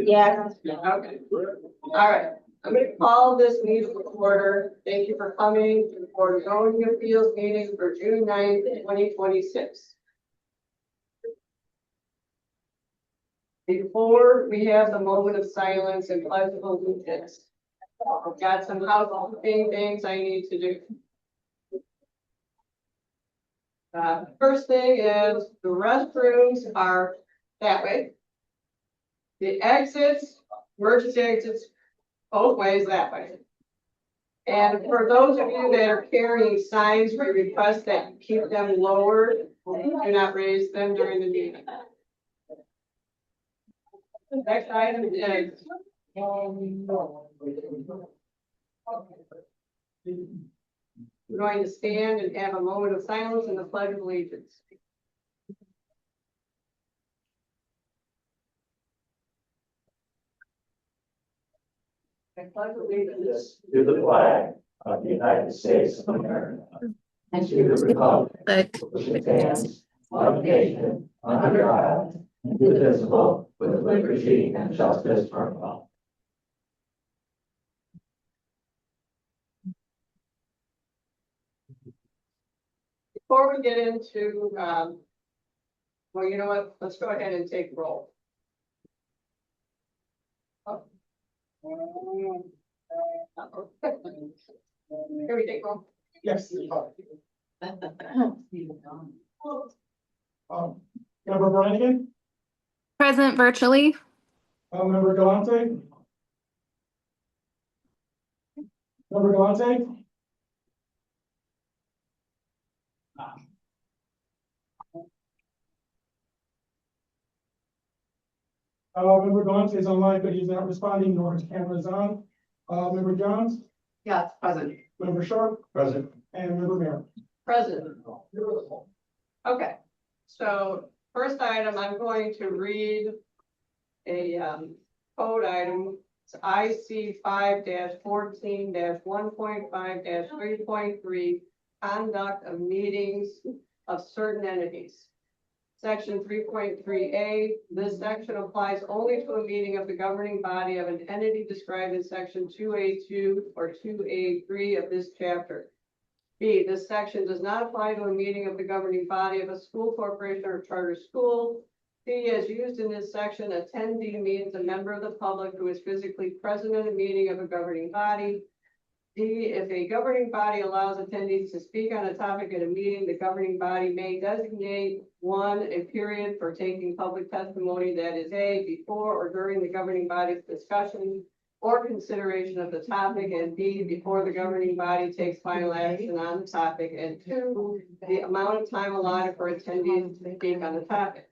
Yes. Okay. All right. I'm going to call this meeting to order. Thank you for coming to the Board of Zoning Appeals meeting for June 9th, 2026. Before we have the moment of silence and pledge of allegiance, I've got some housekeeping things I need to do. First thing is the restrooms are that way. The exits, emergency exits, both ways that way. And for those of you that are carrying signs, we request that you keep them lowered. Do not raise them during the meeting. The next item is we're going to stand and have a moment of silence in the Pledge of Allegiance. I pledge allegiance to the flag of the United States of America and to the republic which stands one nation under God, indivisible, with liberty and justice for all. Before we get into, well, you know what? Let's go ahead and take roll. Here we take roll. Yes. Member Brannigan, Present virtually. Member Galante. Member Galante. Member Galante is online, but he's not responding, nor his camera is on. Member Johns. Yes, present. Member Sharp. Present. And Member Mayor. Present. Okay, so first item, I'm going to read a code item. It's IC 5-14-1.5-3.3, conduct of meetings of certain entities. Section 3.3A, this section applies only to a meeting of the governing body of an entity described in section 2A2 or 2A3 of this chapter. B, this section does not apply to a meeting of the governing body of a school corporation or charter school. C, as used in this section, attendee means a member of the public who is physically present at a meeting of a governing body. D, if a governing body allows attendees to speak on a topic at a meeting, the governing body may designate one, a period for taking public testimony that is A, before or during the governing body's discussion or consideration of the topic, and B, before the governing body takes final action on the topic, and two, the amount of time allotted for attendees to speak on the topic.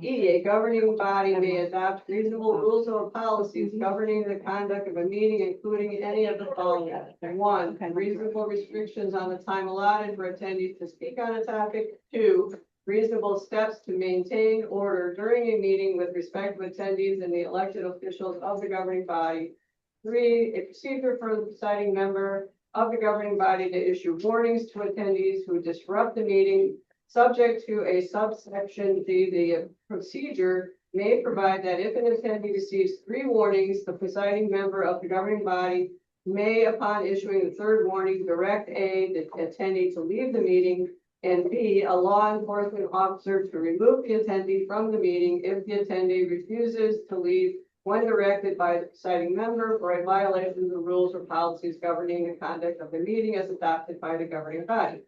E, a governing body may adopt reasonable rules or policies governing the conduct of a meeting, including any of the following. One, reasonable restrictions on the time allotted for attendees to speak on a topic. Two, reasonable steps to maintain order during a meeting with respect to attendees and the elected officials of the governing body. Three, a procedure for the presiding member of the governing body to issue warnings to attendees who disrupt the meeting. Subject to a subsection D, the procedure may provide that if an attendee receives 3 warnings, the presiding member of the governing body may, upon issuing the 3rd warning, direct A, the attendee to leave the meeting, and B, a law enforcement officer to remove the attendee from the meeting if the attendee refuses to leave when directed by the presiding member for a violation of the rules or policies governing the conduct of the meeting as adopted by the governing body.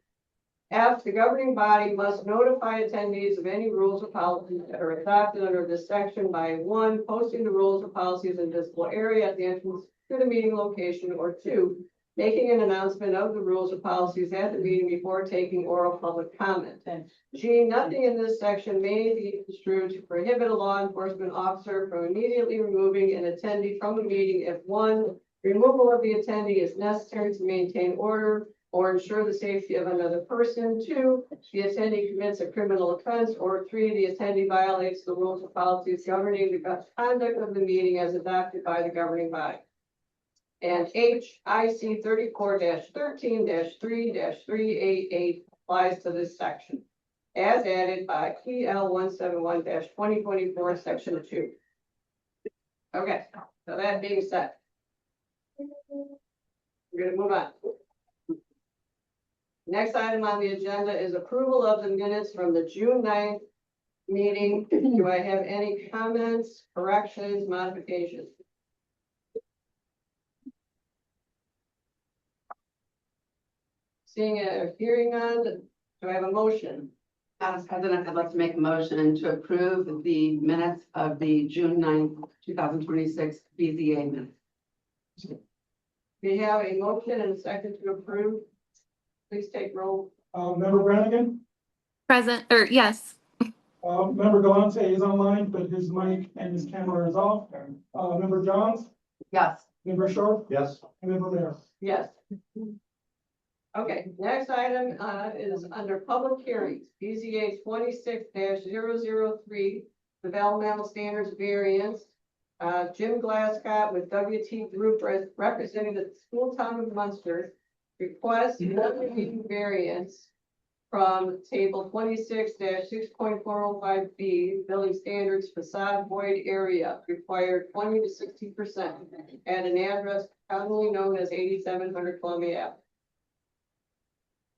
F, the governing body must notify attendees of any rules or policies that are adopted under this section by 1, posting the rules or policies in visible area at the entrance to the meeting location, or 2, making an announcement of the rules or policies at the meeting before taking oral public comment. G, nothing in this section may be construed to prohibit a law enforcement officer from immediately removing an attendee from the meeting if 1, removal of the attendee is necessary to maintain order or ensure the safety of another person. 2, the attendee commits a criminal offense, or 3, the attendee violates the rules or policies governing the conduct of the meeting as adopted by the governing body. And H, IC 34-13-3-388 applies to this section. as added by PL 171-2024, section 2. Okay, so that being said, we're gonna move on. Next item on the agenda is approval of the minutes from the June 9th meeting. Do I have any comments, corrections, modifications? Seeing a hearing on, do I have a motion? Madam President, I'd like to make a motion to approve the minutes of the June 9th, 2026 BZA minutes. We have a motion and a second to approve. Please take roll. Member Brannigan, Present, or yes. member Galante is online, but his mic and his camera is off. Member Johns, Yes. member Sharp, Yes. and member Mayor. Yes. Okay, next item is under public hearings, BZA 26-003, developmental standards variance. Jim Glascott with WT Group representing the school town of Munster requests one reading variance from table 26-6.405B, building standards facade void area required 20 to 60% at an address commonly known as 8700 Columbia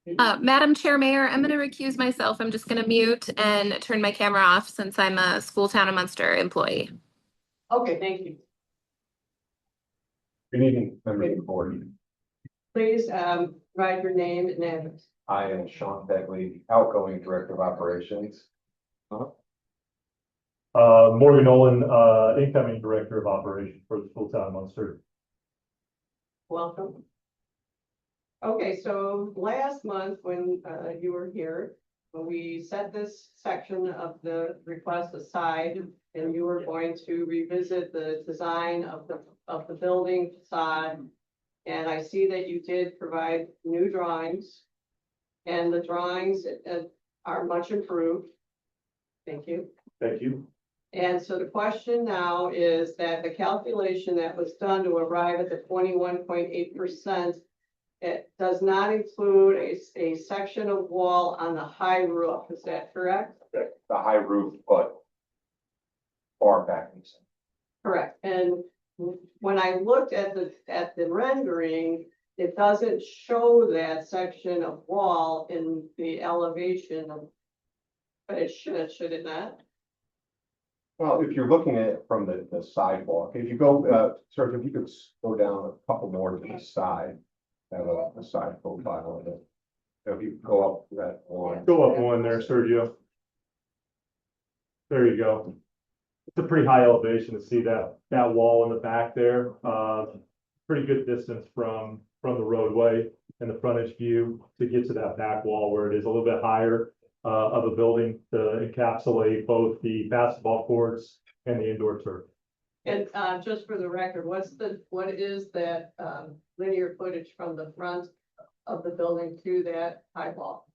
Ave. Madam Chair, Mayor, I'm going to recuse myself. I'm just going to mute and turn my camera off since I'm a school town of Munster employee. Okay, thank you. Good evening, members of the board. Please, write your name and address. I am Sean Begley, outgoing Director of Operations. Morgan Nolan, incoming Director of Operations for the school town of Munster. Welcome. Okay, so last month when you were here, we set this section of the request aside, and you were going to revisit the design of the building facade. And I see that you did provide new drawings, and the drawings are much improved. Thank you. Thank you. And so the question now is that the calculation that was done to arrive at the 21.8%, it does not include a section of wall on the high roof. Is that correct? The high roof, but far back. Correct. And when I looked at the rendering, it doesn't show that section of wall in the elevation, but it should it not? Well, if you're looking at it from the sidewalk, if you go, sir, if you could go down a couple more to the side, have a side profile of it. So if you go up that one. Go up one there, Sergio. There you go. It's a pretty high elevation to see that wall in the back there. Pretty good distance from the roadway and the frontage view to get to that back wall where it is a little bit higher of a building to encapsulate both the basketball courts and the indoor turf. And just for the record, what is that linear footage from the front of the building to that high wall?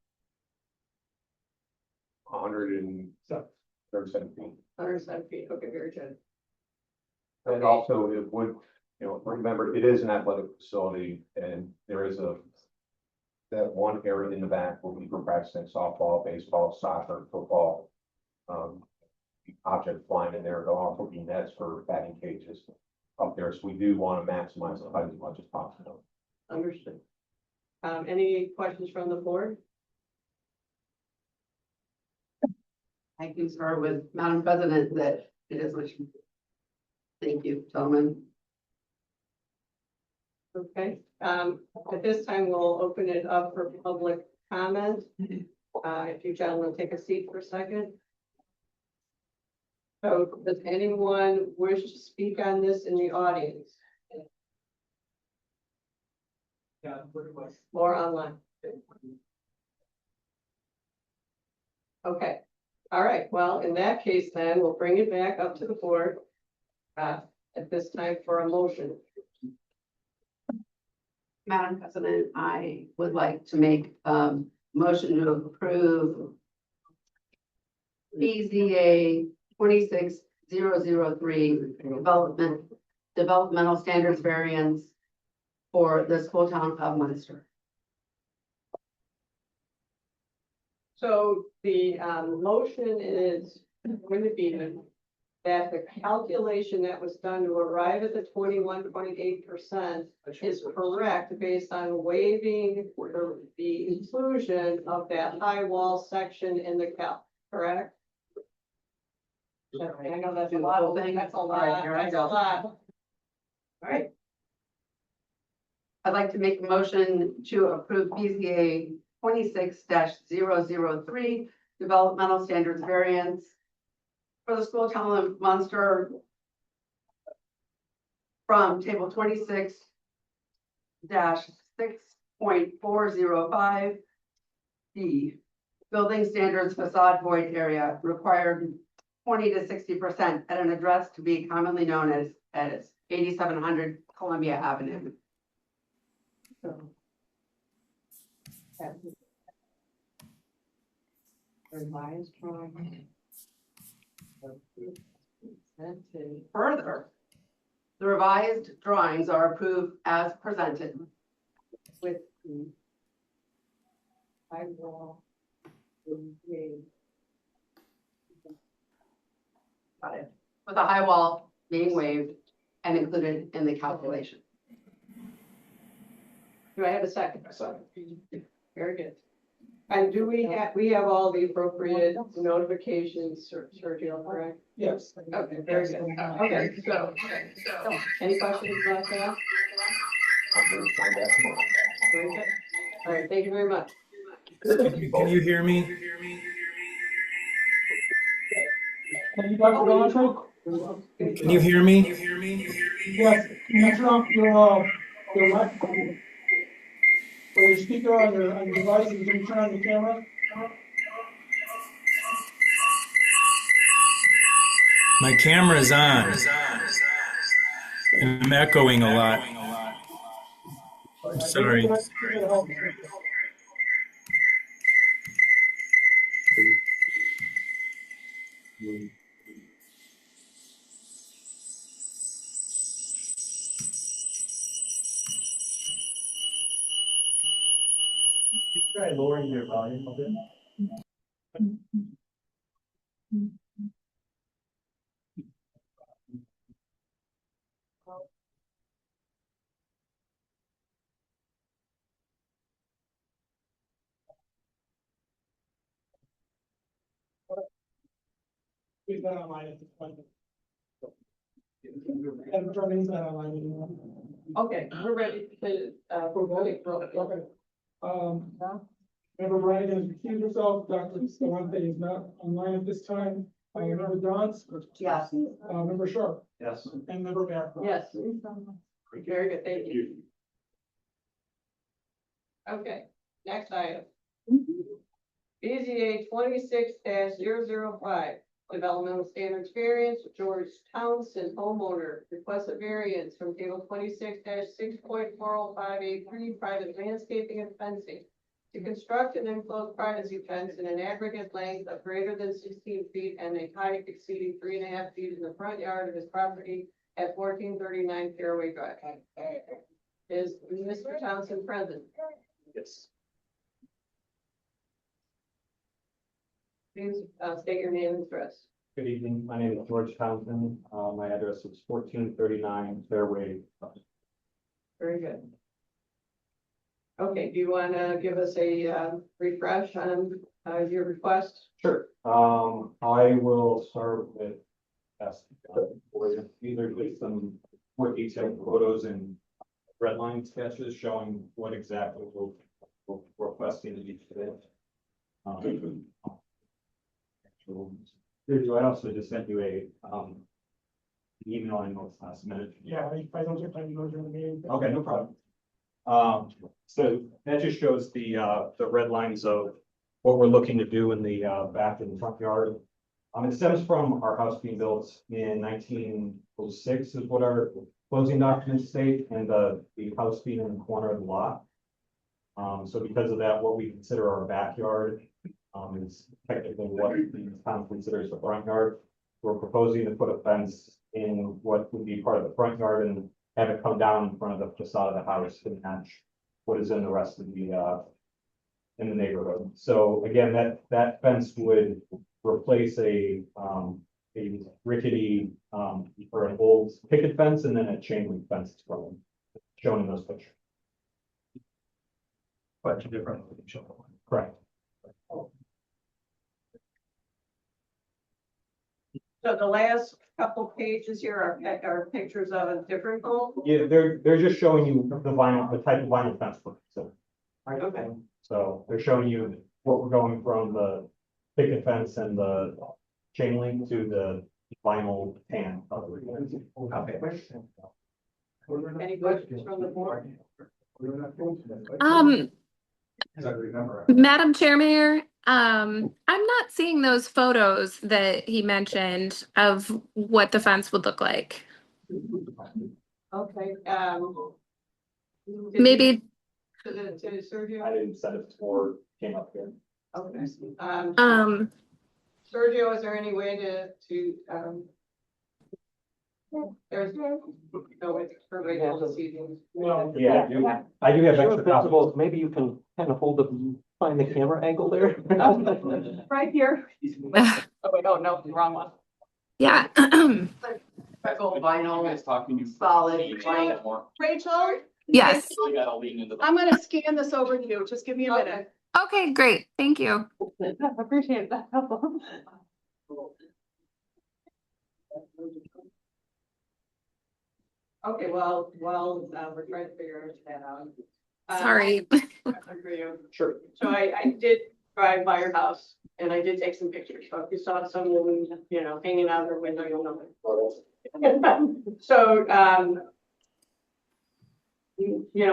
137 feet. 107 feet. Okay, very good. And also it would, remember, it is an athletic facility and there is that one area in the back will be for practicing softball, baseball, soccer, football. Object flying in there. There'll also be nets for batting cages up there. So we do want to maximize the height as much as possible. Understood. Any questions from the board? I concur with Madam President that it is much. Thank you, gentlemen. Okay, at this time, we'll open it up for public comment. If you gentlemen take a seat for a second. So does anyone wish to speak on this in the audience? Or online? Okay, all right, well, in that case, then we'll bring it back up to the board at this time for a motion. Madam President, I would like to make a motion to approve BZA 26003 developmental standards variance for the school town of Munster. So the motion is going to be that the calculation that was done to arrive at the 21.8% is correct based on waiving the inclusion of that high wall section in the calc, correct? I know that's a lot, that's a lot, that's a lot. All right, I'd like to make a motion to approve BZA 26-003 developmental standards variance for the school town of Munster from table 26-6.405 B. Building standards facade void area required 20 to 60% at an address to be commonly known as 8700 Columbia Avenue. so. Revised drawing. Further, the revised drawings are approved as presented. With the high wall. Got it. With a high wall being waived and included in the calculation. Do I have a second? Very good. And do we have all the appropriate notifications, Sergio, correct? Yes. Okay, very good. Okay, so, any questions about that? Very good. All right, thank you very much. Can you hear me? Can you talk about Can you hear me? Yes, can you turn off your microphone? Or your speaker on your device, and can you turn on the camera? My camera's on. And I'm echoing a lot. I'm sorry. Try lowering your volume a bit. He's not online at this point. And Charlene's not online anymore. Okay, we're ready to, for voting. Okay. Member Brian has recused herself, Dr. Escalante is not online at this time. Member Dons? Yes. Member Sharp? Yes. And Member Bear? Yes. Very good, thank you. Okay, next item. BZA 26-005, developmental standards variance, George Townsend, homeowner, requests a variance from table 26-6.405A3, private landscaping and fencing, to construct an enclosed privacy fence in an aggregate length of greater than 16 feet and a height exceeding 3.5 feet in the front yard of his property at 1439 Fairway Drive. Is Mr. Townsend present? Yes. Please state your name and address. Good evening. My name is George Townsend. My address is 1439 Fairway. Very good. Okay, do you want to give us a refresh on your request? Sure. I will start with asking for you either with some more detailed photos and red line sketches showing what exactly we're requesting to be fit. I also just sent you a email I know it's last minute. Yeah, I don't get time to go during the meeting. Okay, no problem. So that just shows the red lines of what we're looking to do in the back and front yard. It stems from our house being built in 1906 is what our closing documents state, and the house being in the corner of the lot. So because of that, what we consider our backyard is technically what the town considers the front yard. We're proposing to put a fence in what would be part of the front yard and have it come down in front of the facade of the house to match what is in the rest of the in the neighborhood. So again, that fence would replace a rickety, or an old picket fence and then a chain link fence as well, shown in those pictures. Bunch of different. Correct. So the last couple pages here are pictures of a different home. Yeah, they're just showing you the type of vinyl fence work, so. Okay. So they're showing you what we're going from the picket fence and the chain link to the vinyl tan. Okay. Any questions from the board? Madam Chair Mayor, I'm not seeing those photos that he mentioned of what the fence would look like. Okay, Maybe, to Sergio? I didn't send it before it came up here. Okay. Sergio, is there any way there's no way for people to see these? No. Yeah, I do have Sure, extra copies. principals, maybe you can kind of find the camera angle there. Right here. Oh, wait, oh, no, wrong one. yeah. Typical vinyl, solid, plank. Rachel? Yes. I'm gonna scan this over to you. Just give me a minute. Okay, great. Thank you. Appreciate that. Okay, well, we're trying to figure that out. Sorry. For you. Sure. So I did drive by your house and I did take some pictures. So if you saw some woman, hanging out her window, you'll know it. So,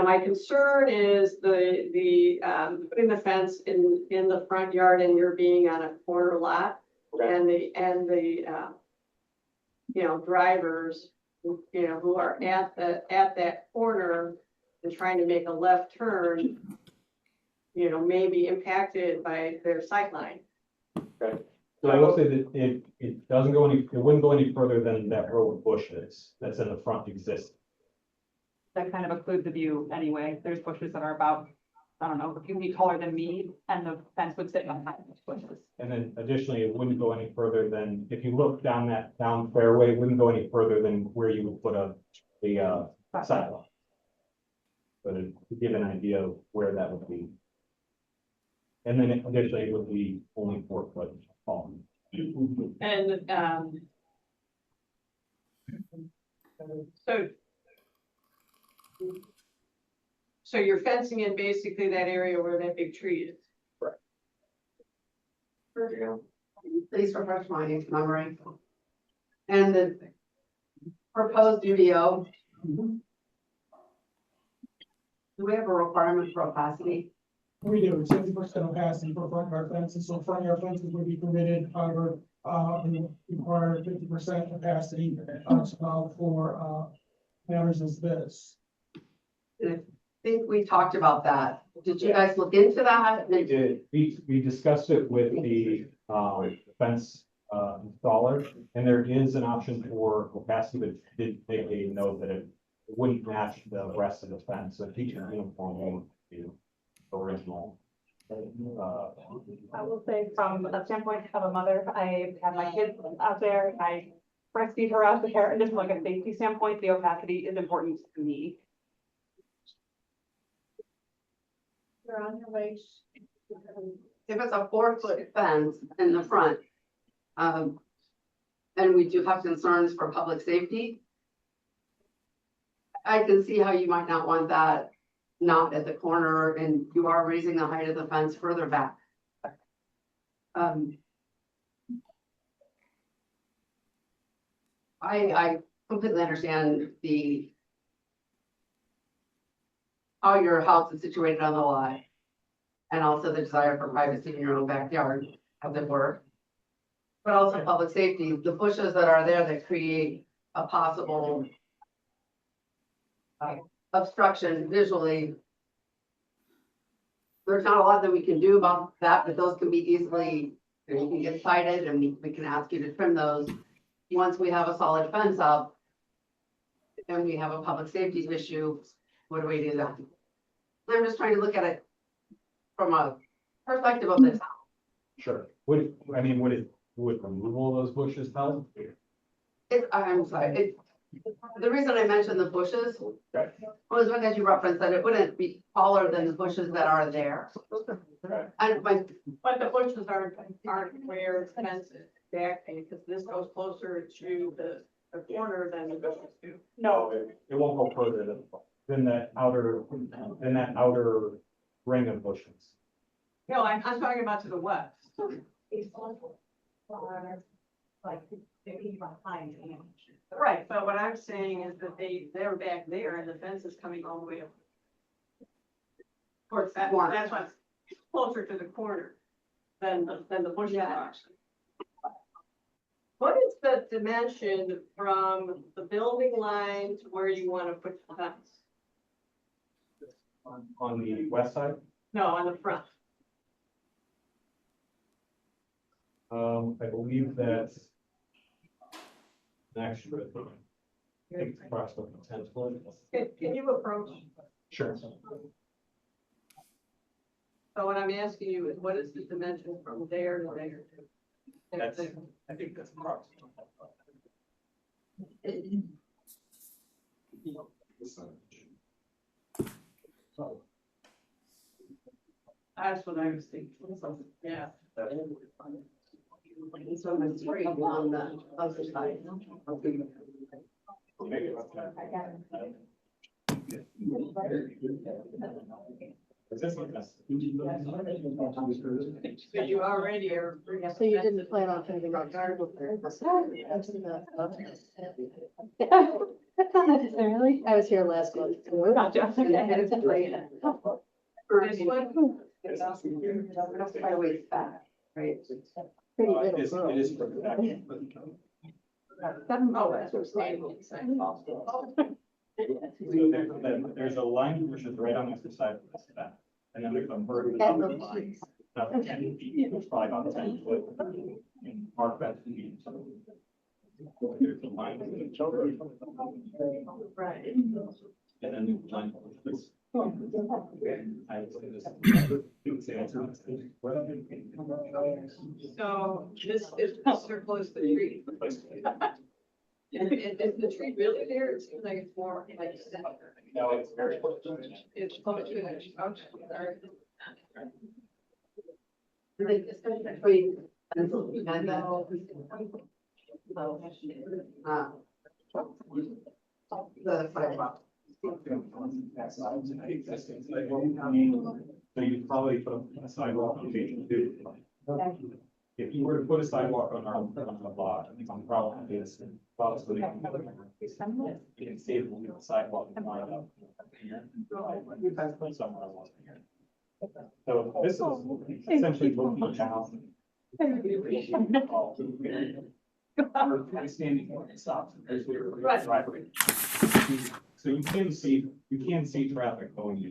my concern is the putting the fence in the front yard and you're being on a corner lot. And the drivers, who are at that corner and trying to make a left turn, may be impacted by their sight line. Okay. So I will say that it wouldn't go any further than that row of bushes that's in the front existing. That kind of occludes the view anyway. There's bushes that are about, I don't know, a few feet taller than me, and the fence would sit behind those bushes. And then additionally, it wouldn't go any further than, if you look down fairway, it wouldn't go any further than where you would put the sidewalk. But to give an idea of where that would be. And then additionally, it would be only 4 foot tall. And, so you're fencing in basically that area where that big tree is. Correct. Please refresh my memory. And the proposed UDO. Do we have a requirement for opacity? We do, 60% opacity for front yard fences, so front yard fences would be permitted, however, we require 50% opacity, for, matters as this. And I think we talked about that. Did you guys look into that? We did, we discussed it with the fence installer, and there is an option for opacity, but did make a note that it wouldn't match the rest of the fence, so teacher uniform won't be original. I will say from a standpoint of a mother, I have my kids out there, I breastfeed her out there, and just from like a safety standpoint, the opacity is important to me. You're on your way. If it's a 4-foot fence in the front, and we do have concerns for public safety, I can see how you might not want that not at the corner, and you are raising the height of the fence further back. I completely understand how your house is situated on the lot, and also the desire for privacy in your own backyard, as it were. But also public safety, the bushes that are there that create a possible obstruction visually. There's not a lot that we can do about that, but those can be easily, you can get cited and we can ask you to trim those. Once we have a solid fence up and we have a public safety issue, what do we do then? I'm just trying to look at it from a perspective of this. Sure. Would removal of those bushes help? I'm sorry, the reason I mentioned the bushes was because you referenced that it wouldn't be taller than the bushes that are there. And But the bushes aren't where it's fenced back, because this goes closer to the corner than the bushes do. No, it won't go further than that outer ring of bushes. No, I'm talking about to the west. Right, but what I'm saying is that they're back there and the fence is coming all the way up. Towards that, that's what's closer to the corner than the bushes are. What is the dimension from the building line to where you want to put the fence? On the west side, No, on the front. I believe that's an extra, I think it's approximately 10 foot. Can you approach? Sure. So what I'm asking you is, what is the dimension from there to there? That's, I think that's approximately. That's what I was thinking. Yeah. So it's three on the other side. So you already are. So you didn't plan on putting a garden there? Necessarily. I was here last month. Gotcha. This one? That's quite a ways back, right? Pretty little girl. It is for the Oh, that's what's staying inside. There's a line which is right on the other side of that. And then there's a bird. That little piece. About 10 feet, it's probably about 10 foot. And mark that to be. There's a line. Right. And then the line. I would say this. So this is surplus the tree. And is the tree really there? It seems like it's more like. No, it's very close. It's close to it. Okay, sorry. Between. And the sidewalk. So you probably put a sidewalk on page 2. If you were to put a sidewalk on the lot, I think I'm probably this. Possibly. You can see the sidewalk. Somewhere along here. So this is essentially looking down. We're standing here and stops. There's your driveway. So you can see traffic going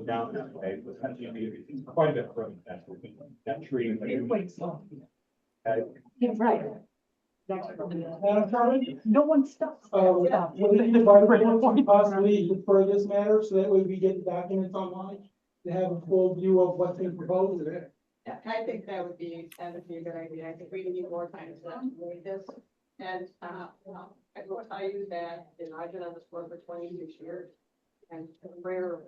down that way, but it's quite a bit further than that tree. Okay. Yeah, right. Madam Chairman, No one stops. would the fire department possibly refer this matter so that way we get the documents online to have a full view of what's being proposed there? Yeah, I think that would be a good idea. I think we need more time to read this. And, I will tell you that, I've been on this board for 26 years. And rare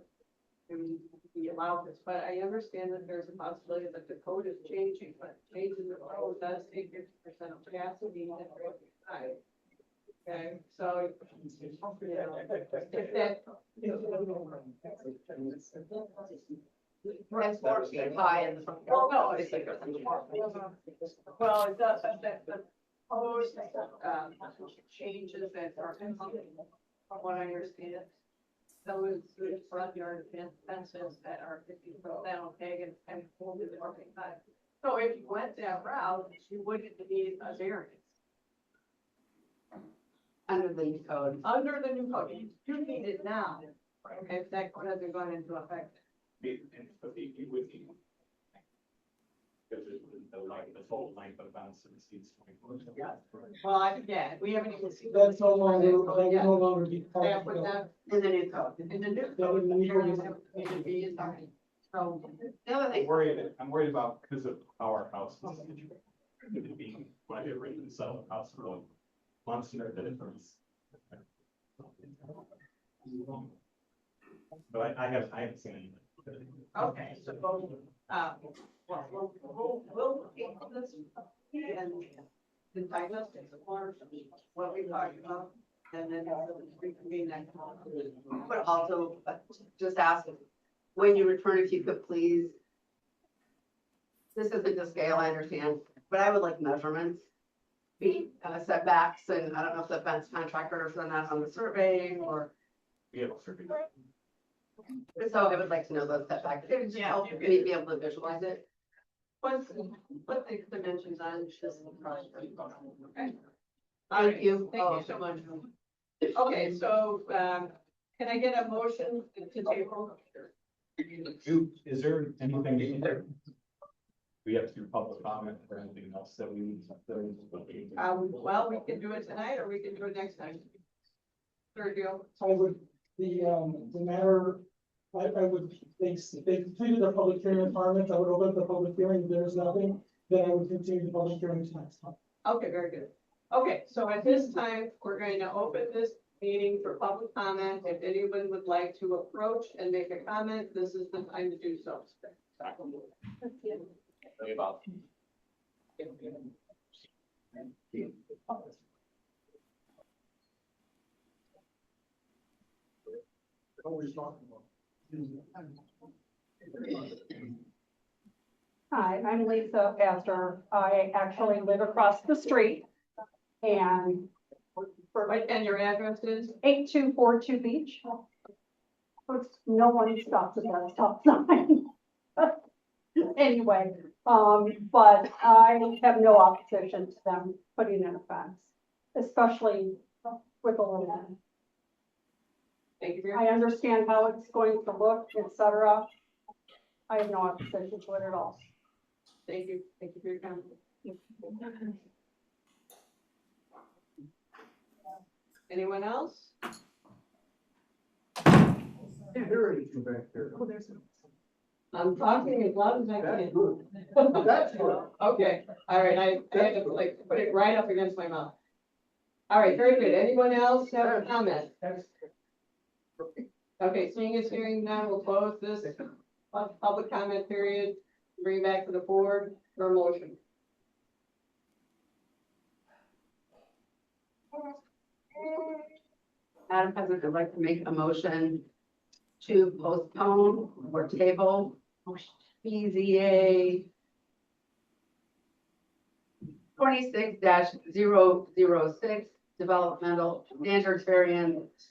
to be allowed this, but I understand that there's a possibility that the code is changing, but changing the code does take 50% of capacity and right. Okay, so, if that. That's more high in the front. Well, no, it's like. Well, it does, but the code, changes that are, from what I understand. Those front yard fences that are 50 foot down, okay, and hold it working time. So if you went that route, you wouldn't need a variance. Under the new code. Under the new code, you need it now, okay, if that code hasn't gone into effect. The full length of fence exceeds 24. Well, we haven't even seen. That's no longer, that would Yeah. no longer be part That of would the. not, In the new code. in the new That would code, need to be- need to be in time. So, the other thing, I'm worried about because of our house. It being when I get ready to sell a house for months that it's. But I haven't seen anything. okay, so, we'll look into this and the diagnostics or what we talked about, and then reconvene next month. But also, just ask, when you return, if you could please. This isn't to scale, I understand, but I would like measurements. Feet, setbacks, and I don't know if the fence contractor is on that on the survey or. We have a survey. So I would like to know those setbacks. It would just help me be able to visualize it. What's the dimensions on this project? Okay. Thank you. Thank you so much. Okay, so, can I get a motion to table? Is there anything? We have to do public comment or anything else that we need to. Well, we can do it tonight or we can do it next time. Sergio, I would, the matter, I would, they completed the public hearing requirements, I would open up the public hearing, if there's nothing, then I would continue the public hearing next time. okay, very good. Okay, so at this time, we're going to open this meeting for public comment. If anyone would like to approach and make a comment, this is the time to do so. Hi, I'm Lisa Pastor. I actually live across the street. And And your address is? 8242 Beach. No one stops at that stop sign. Anyway, but I have no opposition to them putting in a fence, especially with a little one. Thank you very I much. understand how it's going to look, etc. I have no opposition to it at all. Thank you. Thank you for your comment. Anyone else? I'm talking as loud as I can. Okay, all right, I had to like put it right up against my mouth. All right, very good. Anyone else have a comment? Okay, seeing as hearing none, we'll close this public comment period, bring it back to the board for a motion. Madam President, I'd like to make a motion to postpone or table BZA 26-006 developmental standards variance.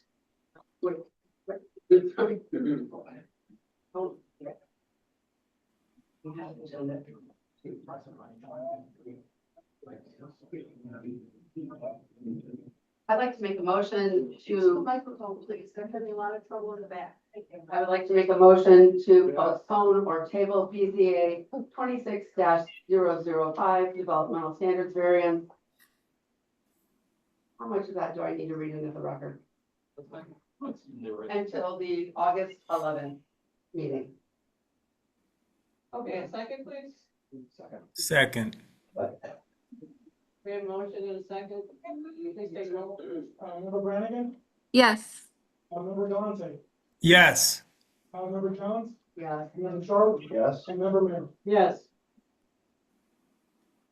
I'd like to make a motion Use the to, microphone, please. They're having a lot of trouble in the back. I would like to make a motion to postpone or table BZA 26-005 developmental standards variance. How much of that do I need to read into the record? Until the August 11th meeting. Okay, a second, please. Second. We have a motion and a second. Please take roll. Member Brannigan, Yes. Member Dante, Yes. Member Jones, Yeah. Member Sharp, Yes. and Member Mayor. Yes.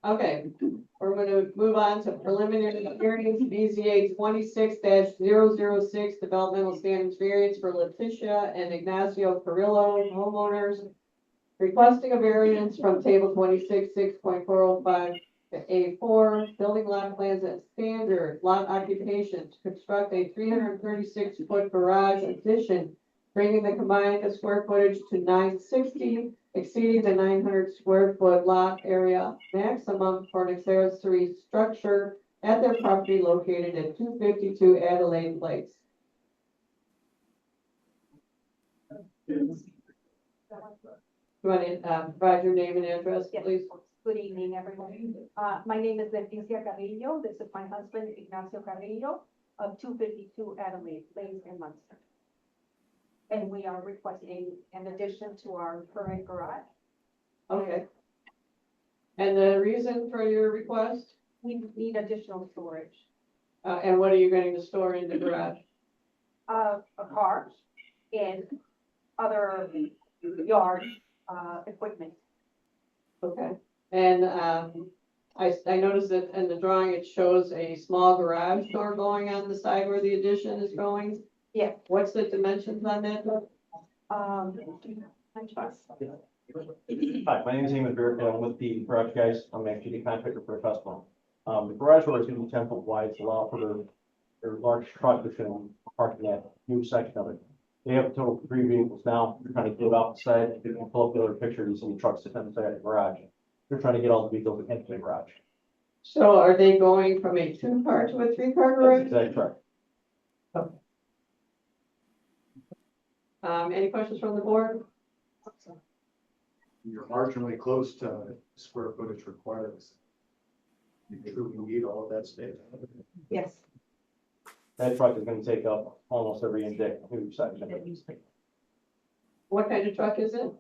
Okay, we're gonna move on to preliminary hearings, BZA 26-006 developmental standards variance for Leticia and Ignacio Carrillo homeowners, requesting a variance from table 26, 6.405 to A4, building lot plans and standard lot occupation to construct a 336-foot garage addition, bringing the combined square footage to 960, exceeding the 900 square foot lot area maximum for an accessory structure at their property located at 252 Adelaide Place. You want to provide your name and address, Yes. please? Good evening, everyone. My name is Leticia Carrillo. This is my husband, Ignacio Carrillo, of 252 Adelaide Place in Munster. and we are requesting an addition to our current garage. Okay. And the reason for your request? We need additional storage, And what are you going to store in the garage? a car and other yard, equipment. Okay. And I noticed that in the drawing, it shows a small garage door going on the side where the addition is going. Yeah. What's the dimensions on that? I trust. Hi, my name is Eamon Beard, and I'm with the garage guys. I'm actually the contractor for a customer. The garage door is gonna be 10 foot wide to allow for their large truck that's gonna be parking that new section of it. They have a total of 3 vehicles now. They're trying to get outside. If you pull up the other picture, you see the trucks sitting inside the garage. They're trying to get all the vehicles into the garage. So are they going from a 2-car to a 3-car garage? That's correct. Any questions from the board? You're marginally close to square footage requires. You truly need all of that space. Yes. That truck is gonna take up almost every inch of the new section. What kind of truck is it?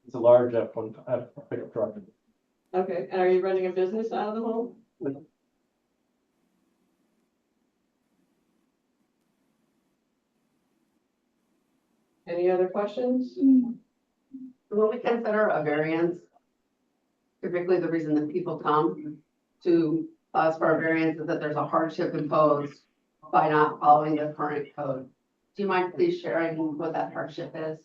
It's a large pickup truck. Okay, and are you running a business out of the home? Any other questions? Will we consider a variance? Typically, the reason that people come to us for a variance is that there's a hardship imposed by not following the current code. Do you mind please sharing what that hardship is?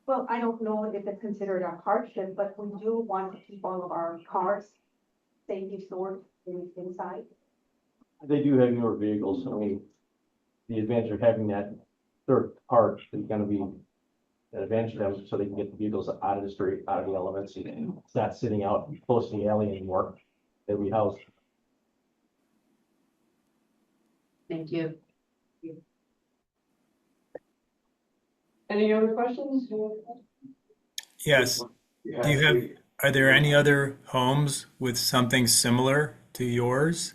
Well, I don't know if it's considered a hardship, but we do want to keep all of our cars safely stored inside. They do have newer vehicles. I mean, the advantage of having that third part is gonna be an advantage to them, so they can get the vehicles out of the street, out of the elements, and it's not sitting out close to the alley anymore. They'll be housed. Thank you. Any other questions? Yes. Do you have, are there any other homes with something similar to yours?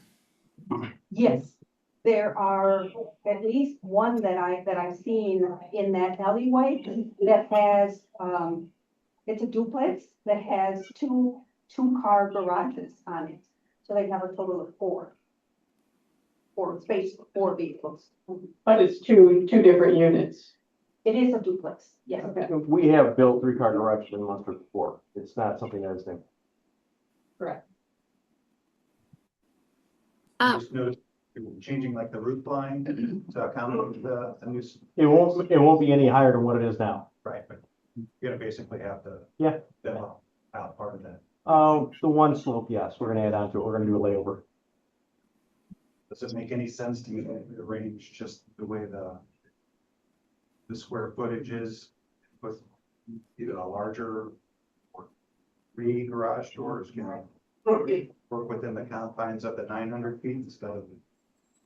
Yes, there are at least one that I've seen in that alleyway that has, it's a duplex that has two-car garages on it. So they have a total of four vehicles. But it's two different units. It is a duplex, yes. Okay, We have built 3-car garages in Munster before. It's not something that is new. correct. Just noticed changing like the roof line to accommodate the new. It won't be any higher than what it is now. Right, but you're gonna basically have to. Yeah. Demo out part of that. The one slope, yes, we're gonna add on to it. We're gonna do a layover. Does it make any sense to you arrange just the way the square footage is with either a larger or 3 garage doors, can work within the confines of the 900 feet instead of?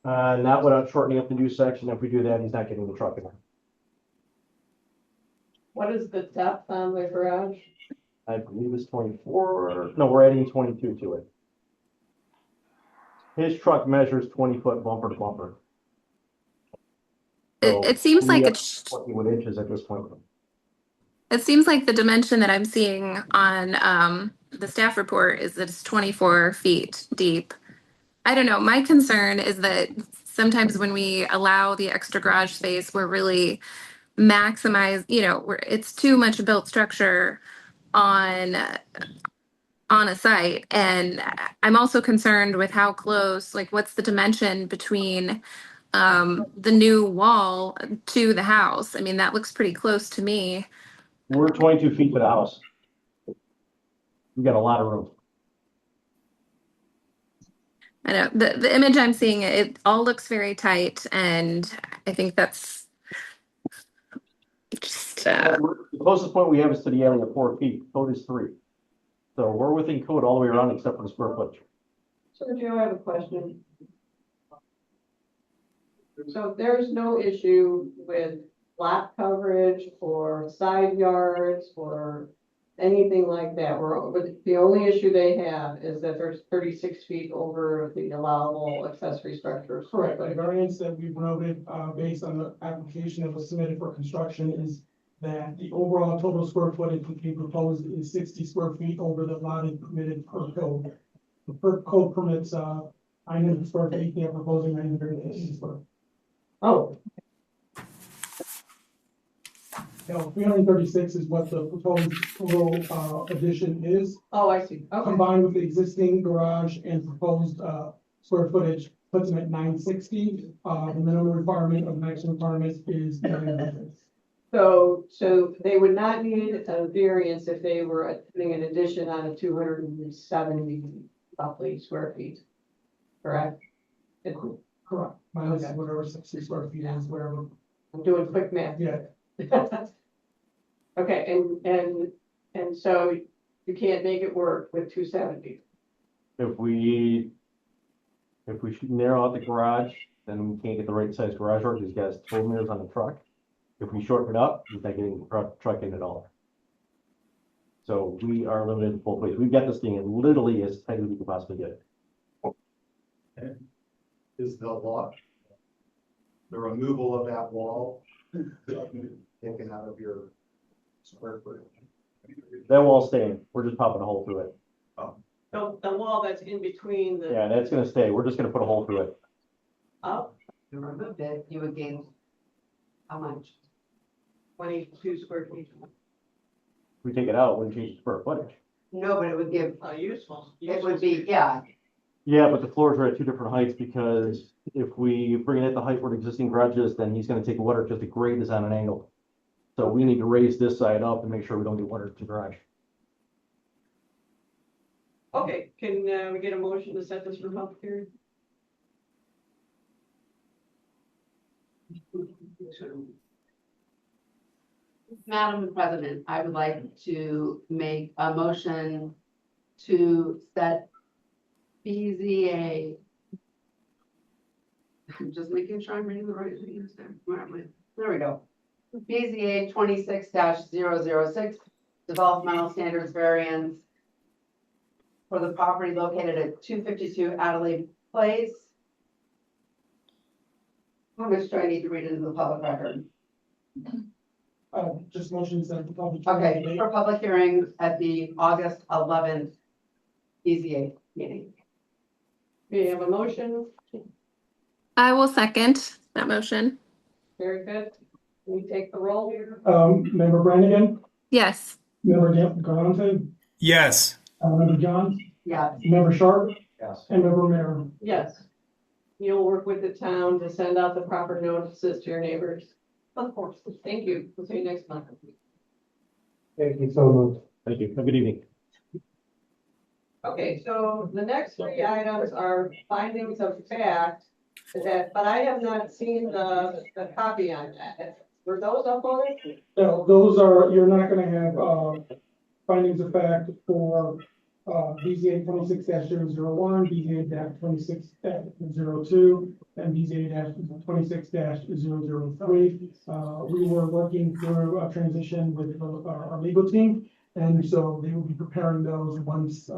Not without shortening up the new section. If we do that, he's not getting the truck in there. What is the depth on the garage? I believe it's 24, no, we're adding 22 to it. His truck measures 20 foot bumper to bumper. It seems like we it's, have 21 inches at this point. it seems like the dimension that I'm seeing on the staff report is that it's 24 feet deep. I don't know. My concern is that sometimes when we allow the extra garage space, we're really it's too much built structure on a site. And I'm also concerned with how close, like what's the dimension between the new wall to the house? I mean, that looks pretty close to me. We're 22 feet to the house. We got a lot of room. I know the image I'm seeing, it all looks very tight, and I think that's just The closest point we have is to the alley of 4 feet. Code is 3. So we're within code all the way around except for the square footage. Sergio, I have a question. So there's no issue with lot coverage or side yards or anything like that. But the only issue they have is that there's 36 feet over the allowable accessory structures. Correct, the variance that we've noted, based on the application that was submitted for construction is that the overall total square footage that we proposed is 60 square feet over the allotted permitted per code. The per code permits, 900 square feet, they're proposing 980 square. Oh, You know, 336 is what the proposed total, addition is, oh, I see. Okay. combined with the existing garage and proposed, square footage, puts them at 960. The minimum requirement of maximum requirements is 900. So they would not need a variance if they were putting an addition on a 270 roughly square feet. Correct? Correct, minus Okay. whatever 60 square feet is, whatever, I'm doing quick math. yeah. Okay, and so you can't make it work with 270. If we should narrow out the garage, then we can't get the right size garage door because he's got his tow mirrors on the truck. If we shorten it up, he's not getting the truck in at all. So we are limited both ways. We've got this thing in literally as tight as we could possibly get it. Is the lot, the removal of that wall taken out of your square footage? That wall's staying. We're just popping a hole through it. The wall that's in between the. Yeah, that's gonna stay. We're just gonna put a hole through it. Up If you removed it, you would gain how much? 22 square feet. If we take it out, it wouldn't change the square footage. No, but it would give, Useful. it would be, yeah, Yeah, but the floors are at two different heights because if we bring it at the height where the existing garage is, then he's gonna take water because the grade is on an angle. So we need to raise this side up and make sure we don't get water to the garage. Okay, can we get a motion to set this for public hearing? Madam President, I would like to make a motion to set BZA. I'm just making sure I'm reading the right things there. Where am I? There we go. BZA 26-006, developmental standards variance for the property located at 252 Adelaide Place. How much do I need to read into the public record? Just motions that the public. Okay, for public hearing at the August 11th BZA meeting. We have a motion. I will second that motion. Very good. Can we take the roll here? Member Brannigan, Yes. member Galante, Yes. member John, Yes. member Sharp, Yes. and member Mayor. Yes. You'll work with the town to send out the proper notices to your neighbors. Of course. Thank you. We'll see you next month. Thank you so much. Thank you. Have a good evening. Okay, so the next three items are findings of fact, but I have not seen the copy on that. Were those uploaded? No, those are, you're not gonna have, findings of fact for, BZA 26-001, BZA 26-02, and BZA 26-003. We were working through a transition with our legal team, and so they will be preparing those once,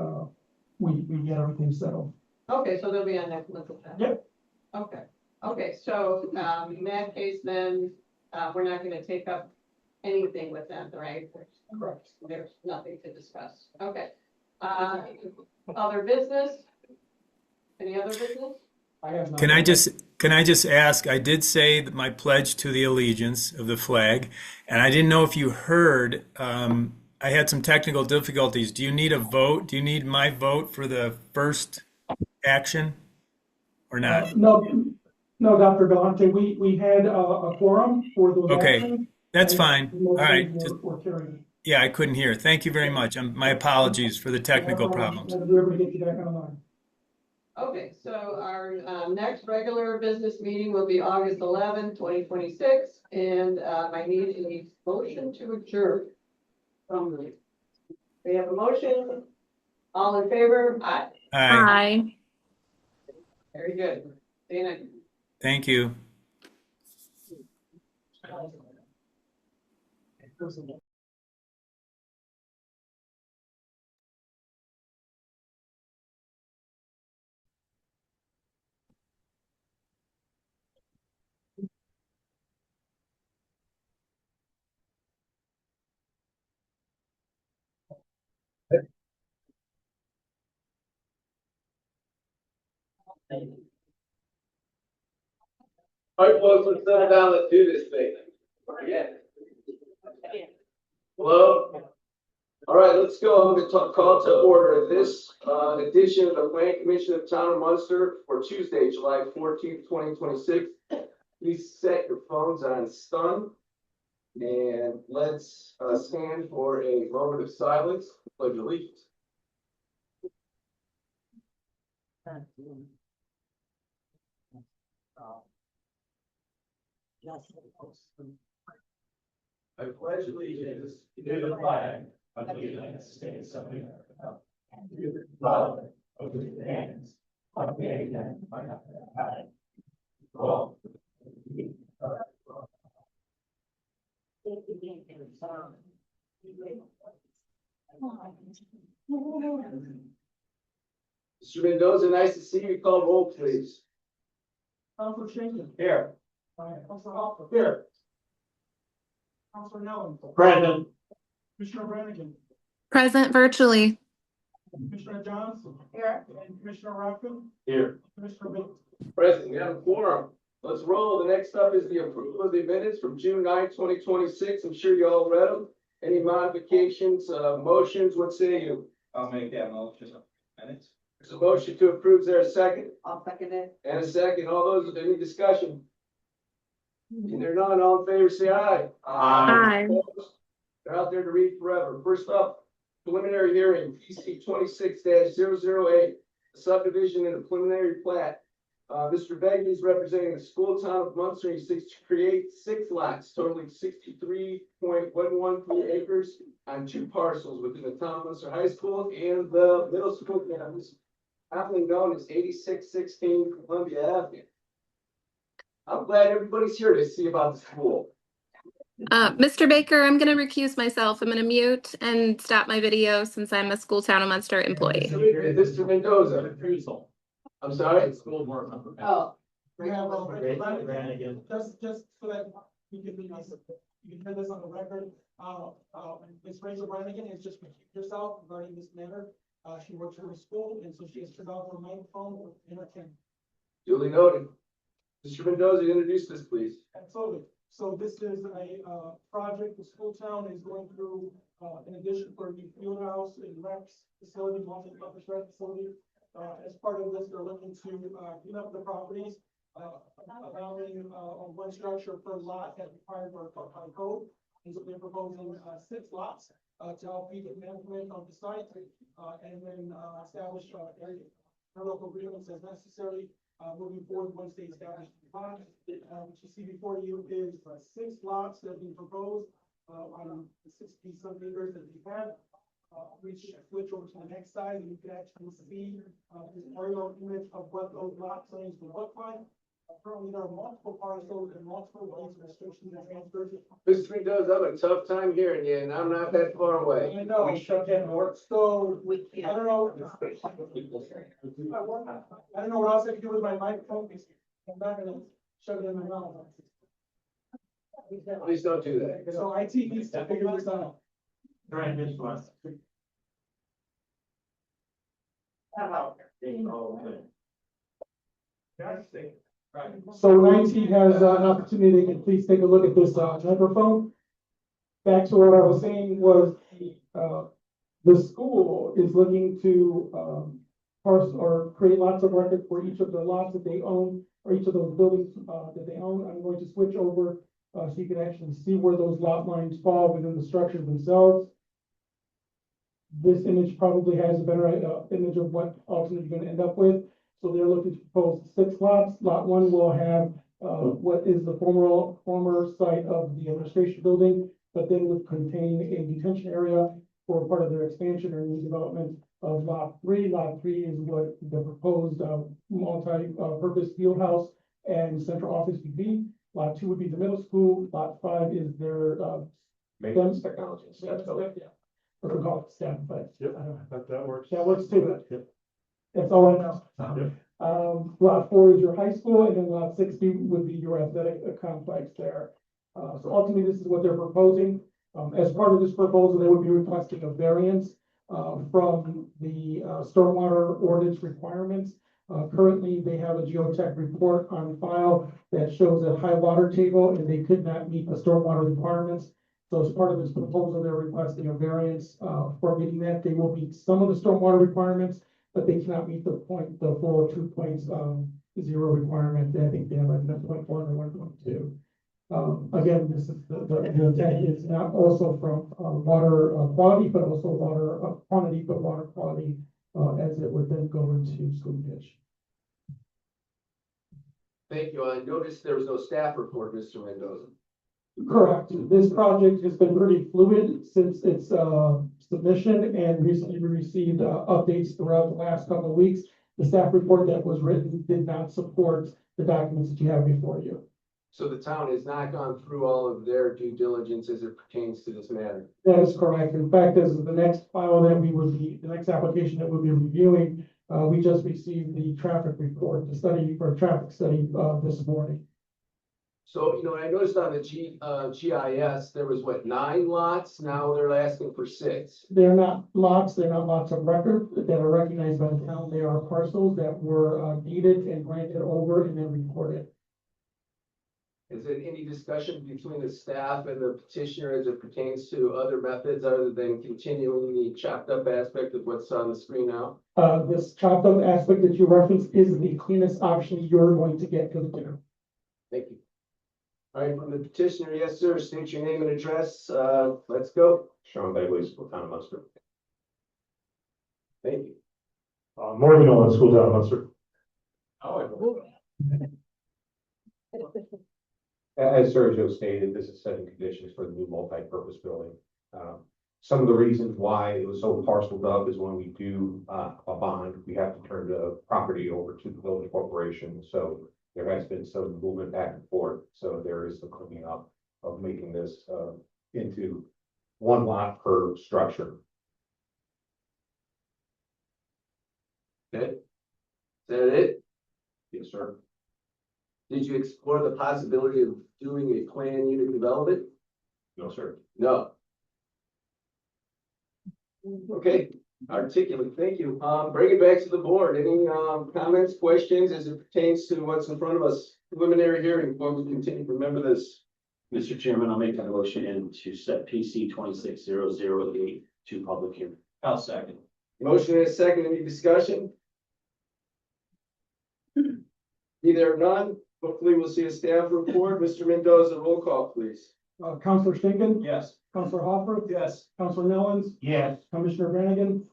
we get everything settled. Okay, so they'll be on next month's agenda. Yep. Okay, so, in that case, then, we're not gonna take up anything with them, right? Correct. There's nothing to discuss. Okay. Other business? Any other business? I have Can I just ask, I did say that my pledge to the allegiance of the flag, and I didn't know if you heard, I had some technical difficulties. Do you need a vote? Do you need my vote for the first action or not? No, Dr. Galante, we had a quorum for those Okay, actions. that's fine. All right. We're carrying. Yeah, I couldn't hear. Thank you very much. My apologies for the technical problems. We'll be able to get you back online. Okay, so our next regular business meeting will be August 11, 2026, and I need a motion to adjourn. We have a motion. All in favor? Aye. Aye. Aye. Very good. Dana. Thank you. All right, folks, let's settle down, let's do this thing. Yeah. Hello? All right, let's go. I'm going to call to order this edition of the Planning Commission of Town of Munster for Tuesday, July 14th, 2026. Please set your phones on stun. And let's stand for a moment of silence, pledge allegiance. I pledge allegiance to the flag of the United States of America, and to the republic of the lands of Canada, well, Mr. Mendoza, nice to see you. Call roll, please. Counselor Schinkin. Here. Counselor Hopper. Here. Counselor Nellen. Present. Commissioner Brannigan. Present virtually. Commissioner Johnson. Here. And Commissioner Rockman. Here. Commissioner Bates. Present, we have a quorum. Let's roll. The next up is the approval of the minutes from June 9th, 2026. I'm sure you all read them. Any modifications, motions, what say you? I'll make that motion. Minutes. There's a motion to approve. Is there a second? I'll second it. And a second. All those, any discussion? There none, all in favor, say aye. Aye. Opposed? They're out there to read forever. First up, preliminary hearing, PC 26-008, subdivision and a preliminary plat. Mr. Begley is representing the school town of Munster. He seeks to create 6 lots totaling 63.113 acres on 2 parcels within the town of Munster High School and the middle school campus, aptly known as 8616 Columbia Avenue. I'm glad everybody's here to see about the school. Mr. Baker, I'm going to recuse myself. I'm going to mute and stop my video since I'm a School Town of Munster employee. Mr. Mendoza. Refusal. I'm sorry? School board member. Oh. We have Brannigan. just so that you can hear this on the record. Ms. Rachel Brannigan has just recused herself regarding this matter. She works for the school, and so she has turned off her microphone and her camera. Duly noted. Mr. Mendoza, introduce this, please. Absolutely. So this is a project the school town is going through, in addition for a new field house and recs facility, multi-purpose rec facility. As part of this, they're looking to clean up the properties, allowing one structure per lot as required by code. And so they're proposing 6 lots to help meet the management of the site, and then establish local agreements as necessary. Moving forward, once they establish the lot, what you see before you is 6 lots that have been proposed on the 60-some acres that we have. We should switch over to the next slide, and you can actually see this aerial image of what those lot plans will look like. Currently, there are multiple parcels and multiple deeds restrictions and transfers. Mr. Mendoza, I'm having a tough time hearing you, and I'm not that far away. I know. We shook in more. So We I can't. don't know. I don't know what else I can do with my microphone. I'm not gonna shove it in my mouth. Please don't do that. So IT needs to figure this out. During this one. So when IT has an opportunity, they can please take a look at this microphone. Back to what I was saying was the school is looking to parse or create lots of records for each of the lots that they own, or each of those buildings that they own. I'm going to switch over so you can actually see where those lot lines fall within the structures themselves. This image probably has a better image of what ultimately you're going to end up with. So they're looking to propose 6 lots. Lot 1 will have what is the former site of the administration building, but then would contain a detention area for part of their expansion or new development of Lot 3. Lot 3 is what the proposed multi-purpose field house and central office would be. Lot 2 would be the middle school. Lot 5 is their Maintenance technology. yeah. Or we call it STEM, but Yep. I don't know. That works. That works too. Yep. That's all I know. Yep. Lot 4 is your high school, and then lot 60 would be your athletic complex there. So ultimately, this is what they're proposing. As part of this proposal, they would be requesting a variance from the stormwater ordinance requirements Currently, they have a geotech report on file that shows a high water table and they could not meet the stormwater requirements. So as part of this proposal, they're requesting a variance for meeting that. They will meet some of the stormwater requirements, but they cannot meet the 402.0 requirement. I think they have like 1.4 and 1.2. Again, this is the intent is not also from water quality, but also water quantity, but water quality as it would then go into school ditch. Thank you. I noticed there was no staff report, Mr. Mendoza. Correct. This project has been pretty fluid since its submission, and recently we received updates throughout the last couple of weeks. The staff report that was written did not support the documents that you have before you. So the town has not gone through all of their due diligence as it pertains to this matter. That is correct. In fact, this is the next file that we would be, the next application that we'll be reviewing. We just received the traffic report, the study for traffic study this morning. So, I noticed on the GIS, there was 9 lots? Now they're asking for 6. They're not lots of record that are recognized by the town. They are parcels that were deeded and granted over and then recorded. Is there any discussion between the staff and the petitioner as it pertains to other methods other than continuing the chopped up aspect of what's on the screen now? This chopped up aspect that you referenced is the cleanest option you're going to get to the dinner. Thank you. All right, from the petitioner, yes, sir. State your name and address. Let's go. Sean Bailey, School Town of Munster. Thank you. Morgan Nolan, School Town of Munster. As Sergio stated, this is setting conditions for the new multi-purpose building. Some of the reasons why it was so parceled up is when we do a bond, we have to turn the property over to the building corporation. So there has been some movement back and forth. So there is the cleaning up of making this into one lot per structure. Okay. Is that it? Yes, sir. Did you explore the possibility of doing a plan unit development? No, sir. No. Okay, articulate, thank you. Bring it back to the board. Any comments, questions as it pertains to what's in front of us? Preliminary hearing before we continue. Remember this. Mr. Chairman, I'll make a motion to set PC 26-008 to public hearing. I'll second. Motion and a second. Any discussion? Either none. Hopefully we'll see a staff report. Mr. Mendoza, roll call, please. Counselor Schinkin. Yes. Counselor Hopper. Yes. Counselor Nellens. Yes. Commissioner Brannigan.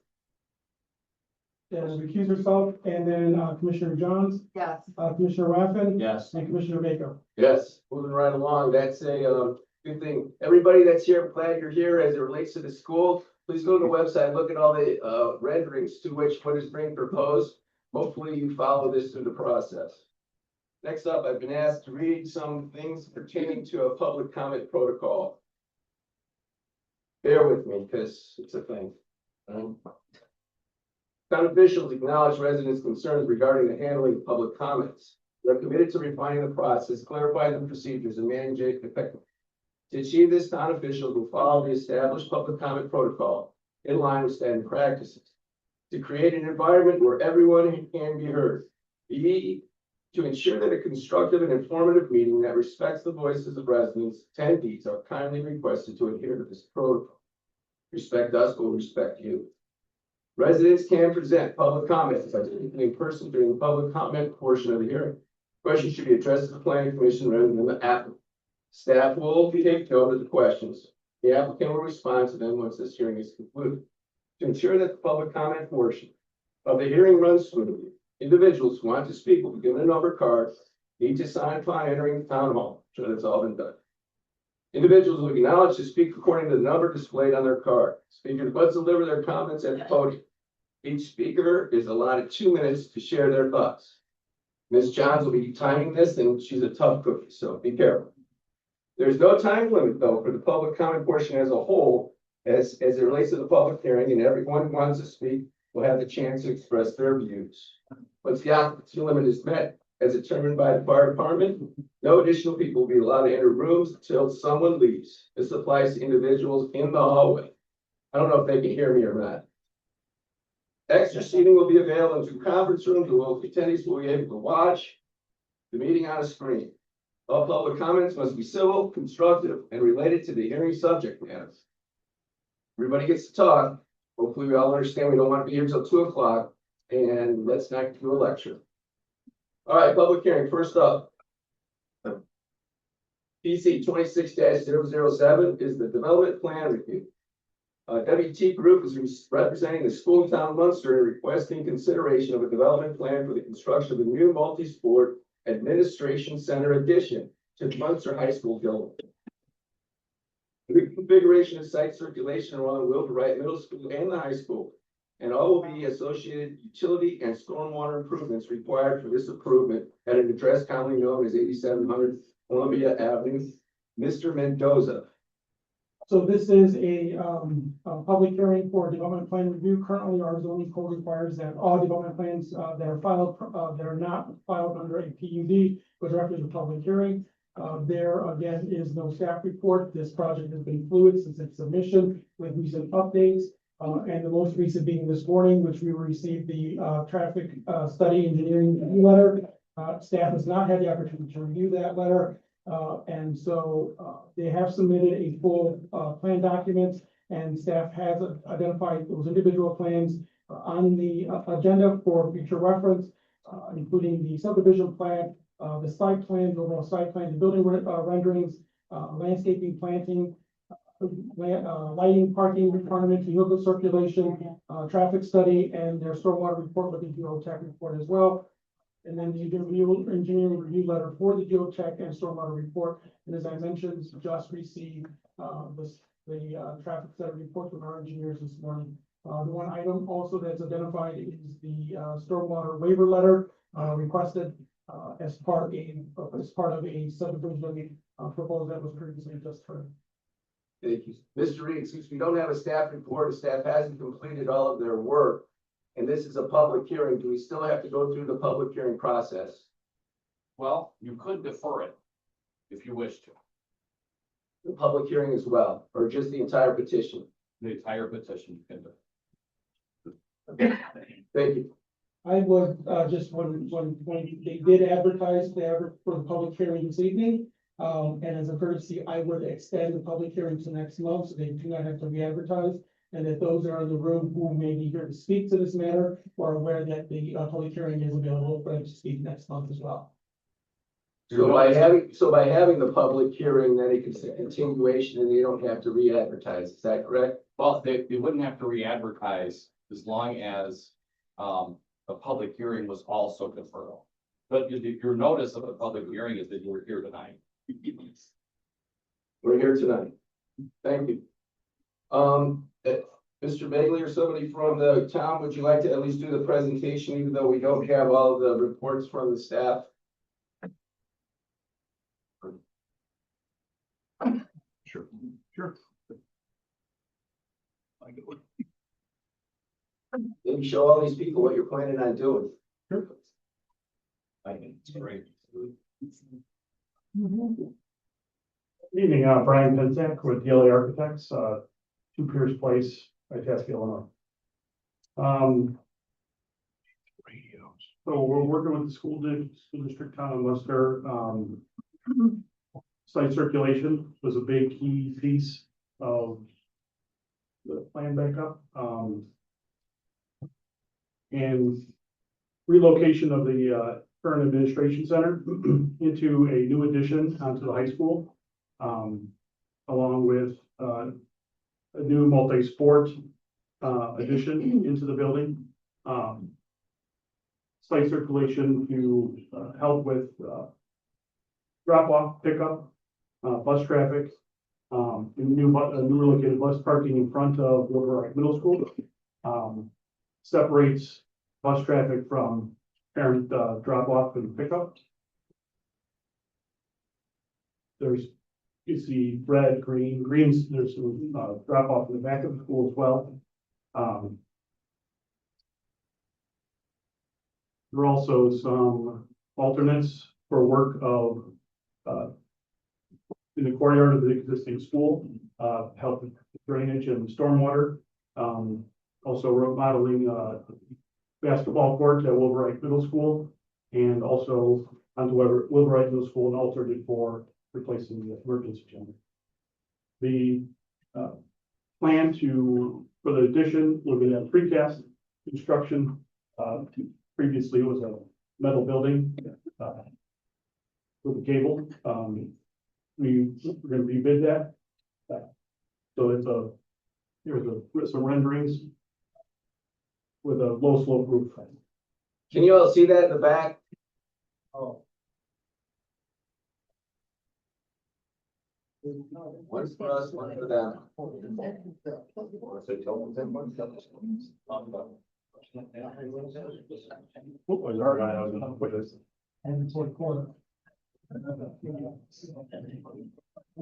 And recuse herself, and then Commissioner Johns, Yes. Commissioner Raffin. Yes. And Commissioner Baker. Yes, moving right along. That's a good thing. Everybody that's here, I'm glad you're here as it relates to the school. Please go to the website, look at all the renderings to which what is being proposed. Hopefully you follow this through the process. Next up, I've been asked to read some things pertaining to a public comment protocol. Bear with me because it's a thing. Town officials acknowledge residents' concerns regarding the handling of public comments. They're committed to refining the process, clarifying the procedures, and managing it effectively. To achieve this, town officials will follow the established public comment protocol in line with standard practices. To create an environment where everyone can be heard. B, to ensure that a constructive and informative meeting that respects the voices of residents, attendees are kindly requested to adhere to this protocol. Respect us, we'll respect you. Residents can present public comments in person during the public comment portion of the hearing. Questions should be addressed to the planning commission rather than the applicant. Staff will take note of the questions. The applicant will respond to them once this hearing is concluded. To ensure that the public comment portion of the hearing runs smoothly, individuals who want to speak will be given a number card, need to sign upon entering the town hall. I'm sure that's all been done. Individuals will be acknowledged to speak according to the number displayed on their card. Speakers must deliver their comments at the podium. Each speaker is allotted 2 minutes to share their thoughts. Ms. Johns will be timing this, and she's a tough cookie, so be careful. There's no time limit, though, for the public comment portion as a whole, as it relates to the public hearing, and everyone who wants to speak will have the chance to express their views. Once the occupancy limit is met, as determined by the fire department, no additional people will be allowed to enter rooms until someone leaves. This applies to individuals in the hallway. I don't know if they can hear me or not. Extra seating will be available in 2 conference rooms, and local attendees will be able to watch the meeting on a screen. All public comments must be civil, constructive, and related to the hearing subject matters. Everybody gets to talk. Hopefully we all understand we don't want to be here till 2 o'clock, and let's not do a lecture. All right, public hearing, first up. PC 26-007 is the development plan review. WT Group is representing the school in town of Munster and requesting consideration of a development plan for the construction of a new multi-sport administration center addition to the Munster High School building. The reconfiguration of site circulation along Wilbur Wright Middle School and the high school, and all will be associated utility and stormwater improvements required for this improvement at an address commonly known as 8700 Columbia Avenue. Mr. Mendoza. So this is a public hearing for development plan review. Currently, our zoning code requires that all development plans that are filed, that are not filed under a PUD, go directly to public hearing. There again is no staff report. This project has been fluid since its submission with recent updates. And the most recent being this morning, which we received the traffic study engineering review letter. Staff has not had the opportunity to review that letter. And so they have submitted a full plan document, and staff has identified those individual plans on the agenda for future reference, including the subdivision plan, the site plans, overall site plan, the building renderings, landscaping, planting, lighting, parking requirements, vehicle circulation, traffic study, and their stormwater report with the geotech report as well. And then the engineering review letter for the geotech and stormwater report. And as I mentioned, just received the traffic study report from our engineers this morning. The one item also that's identified is the stormwater waiver letter requested as part of a subdivision proposal that was previously just heard. Thank you. Mr. Reed, since we don't have a staff report, the staff hasn't completed all of their work, and this is a public hearing, do we still have to go through the public hearing process? Well, you could defer it if you wish to, The public hearing as well, or just the entire petition? the entire petition you can do. Thank you. I would just when they did advertise for the public hearing this evening. And as a courtesy, I would extend the public hearing to next month, so they do not have to re-advertise. And that those are in the room who may be here to speak to this matter are aware that the public hearing is available for them to speak next month as well. So by having the public hearing, then it's a continuation and they don't have to re-advertise, is that correct? Well, they wouldn't have to re-advertise as long as a public hearing was also deferred. But your notice of the public hearing is that you were here tonight. We're here tonight. Thank you. Mr. Bagley or somebody from the town, would you like to at least do the presentation, even though we don't have all the reports from the staff? Sure. Maybe show all these people what you're planning on doing. Sure. I think it's great. Evening, Brian Penzak with DLA Architects, 2 Pierce Place, Itasca, Illinois. So we're working with the school district town of Munster. Site circulation was a big key piece of the plan backup. And relocation of the current administration center into a new addition onto the high school, along with a new multi-sport addition into the building. Site circulation to help with drop-off, pickup, bus traffic, new relocated bus parking in front of Wilbur Wright Middle School. Separates bus traffic from parent drop-off and pickup. You see red, greens, there's some drop-off in the back of the school as well. There are also some alternates for work of in the courtyard of the existing school, help with drainage and stormwater. Also remodeling, basketball court at Wilburite Middle School, and also onto Wilburite Middle School and alternated for replacing the emergency generator. The plan for the addition will be a precast construction. Previously it was a metal building with a gable. We're going to rebid that. So here's some renderings with a low slope roof. Can you all see that in the back? Oh. One's for us, one for them.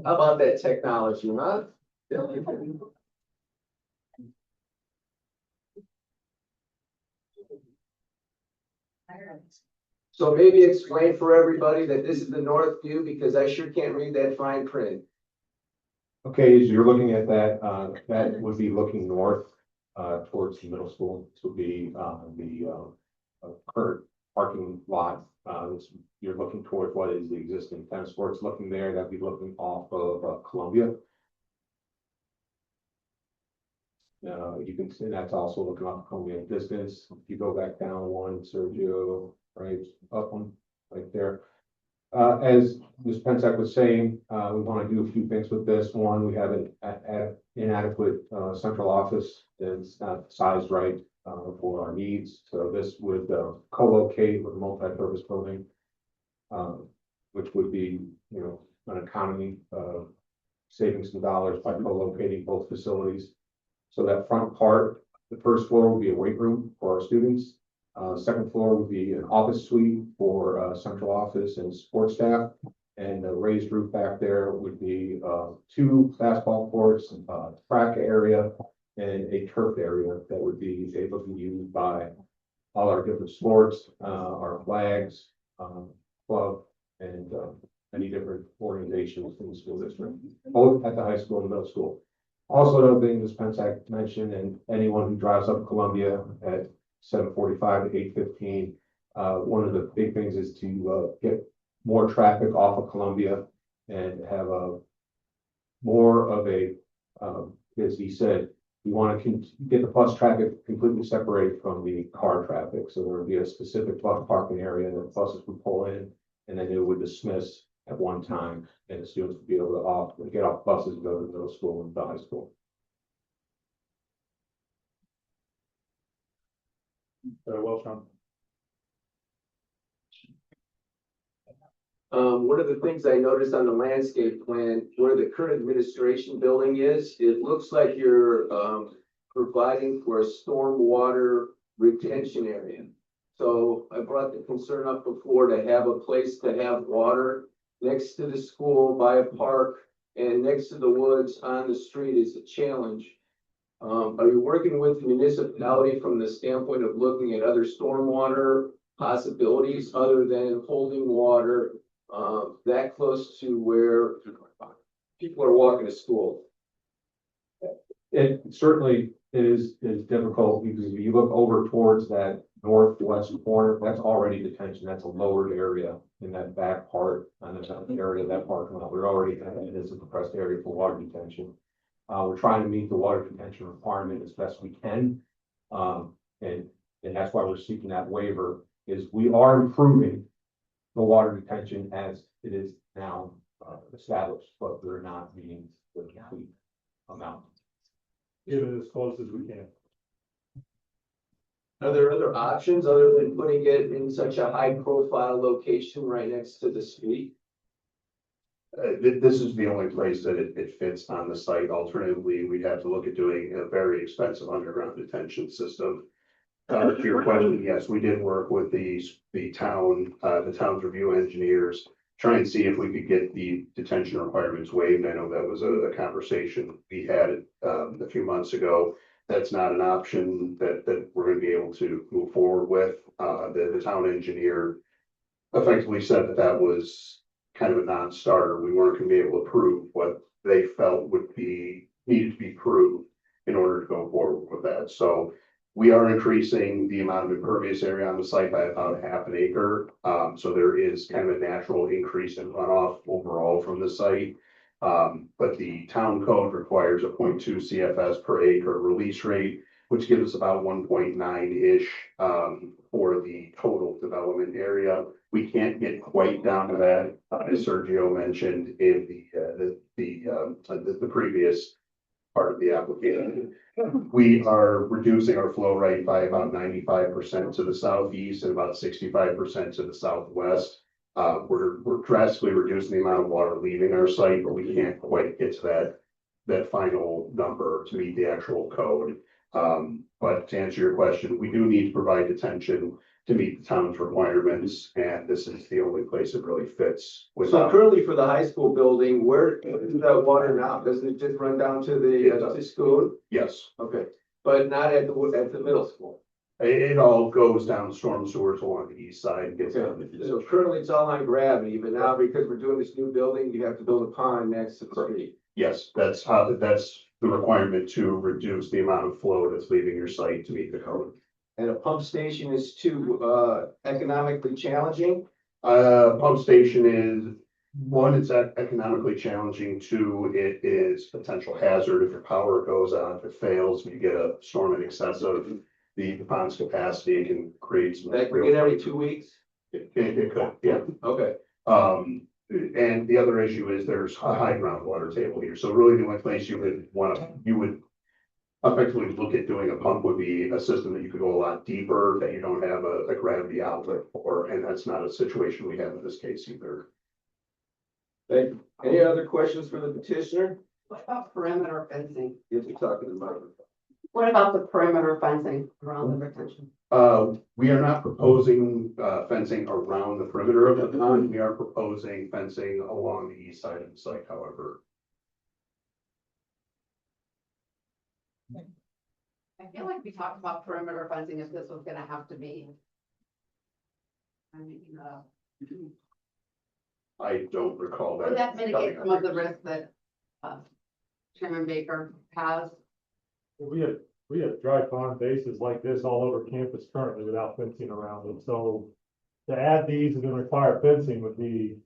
How about that technology, huh? So maybe explain for everybody that this is the north view, because I sure can't read that fine print. Okay, as you're looking at that, that would be looking north, towards the middle school. This would be, the current parking lot. You're looking towards what is the existing tennis courts. Looking there, that'd be looking off of Columbia. You can see that's also looking off Columbia distance. If you go back down one, Sergio, right up one, right there. As Ms. Pensac was saying, we want to do a few things with this. One, we have an inadequate central office that's not sized right for our needs. So this would co-locate with a multi-purpose building, which would be, an economy savings some dollars by co-locating both facilities. So that front part, the first floor would be a weight room for our students. Second floor would be an office suite for central office and support staff. And the raised roof back there would be 2 basketball courts, track area, and a turf area that would be able to be used by all our different sports, our flags, club, and any different organizations in the school district, both at the high school and middle school. Also, another thing Ms. Pensac mentioned, and anyone who drives up Columbia at 7:45 to 8:15, one of the big things is to get more traffic off of Columbia and have more of a, as he said, we want to get the bus traffic completely separated from the car traffic. So there would be a specific bus parking area that buses would pull in, and then it would dismiss at one time, and the students would be able to get off buses, go to the middle school and the high school. Very well, Sean. One of the things I noticed on the landscape plan, where the current administration building is, it looks like you're providing for a stormwater retention area. So I brought the concern up before to have a place to have water next to the school, by a park, and next to the woods on the street is a challenge. Are you working with the municipality from the standpoint of looking at other stormwater possibilities other than holding water that close to where people are walking to school? It certainly is difficult, because if you look over towards that northwest corner, that's already detention. That's a lowered area in that back part, on the area of that parking lot. We're already, it is a compressed area for water detention. We're trying to meet the water detention requirement as best we can. And that's why we're seeking that waiver, is we are improving the water detention as it is now established, but we're not meeting the complete amount. Get it as close as we can. Are there other options other than putting it in such a high profile location right next to the street? This is the only place that it fits on the site. Alternatively, we'd have to look at doing a very expensive underground detention system. To your question, yes, we did work with the town's review engineers, try and see if we could get the detention requirements waived. I know that was a conversation we had a few months ago. That's not an option that we're going to be able to move forward with. The town engineer effectively said that was kind of a non-starter. We weren't going to be able to prove what they felt would be needed to be proved in order to go forward with that. So we are increasing the amount of impervious area on the site by about half an acre. So there is kind of a natural increase in runoff overall from the site. But the town code requires a 0.2 CFS per acre release rate, which gives us about 1.9-ish for the total development area. We can't get quite down to that, as Sergio mentioned in the previous part of the application. We are reducing our flow rate by about 95% to the southeast and about 65% to the southwest. We're drastically reducing the amount of water leaving our site, but we can't quite get to that final number to meet the actual code. But to answer your question, we do need to provide detention to meet the town's requirements, and this is the only place it really fits. So currently for the high school building, where is that water now? Does it just run down to the school? Yes. Okay, but not at the middle school? It all goes down storm sewers along the east side and gets down. So currently it's all on gravity, but now because we're doing this new building, you have to build a pond next to the street. Yes, that's the requirement to reduce the amount of flow that's leaving your site to meet the code. And a pump station is too economically challenging? Pump station is, one, it's economically challenging. Two, it is potential hazard if your power goes out, if it fails, if you get a storm in excess of the pond's capacity, it can create some. That we get every 2 weeks? It could, yeah. Okay. And the other issue is there's a high groundwater table here. So really the only place you would effectively look at doing a pump would be a system that you could go a lot deeper, that you don't have a gravity outlet for, and that's not a situation we have in this case either. Thank you. Any other questions for the petitioner? What about perimeter fencing? If you're talking about. What about the perimeter fencing around the retention? We are not proposing fencing around the perimeter of the pond. We are proposing fencing along the east side of the site, however. I feel like we talked about perimeter fencing if this was gonna have to be. I don't recall that. Would that mitigate some of the risk that Chairman Baker has? We have dry pond bases like this all over campus currently without fencing around them. So to add these and then require fencing would be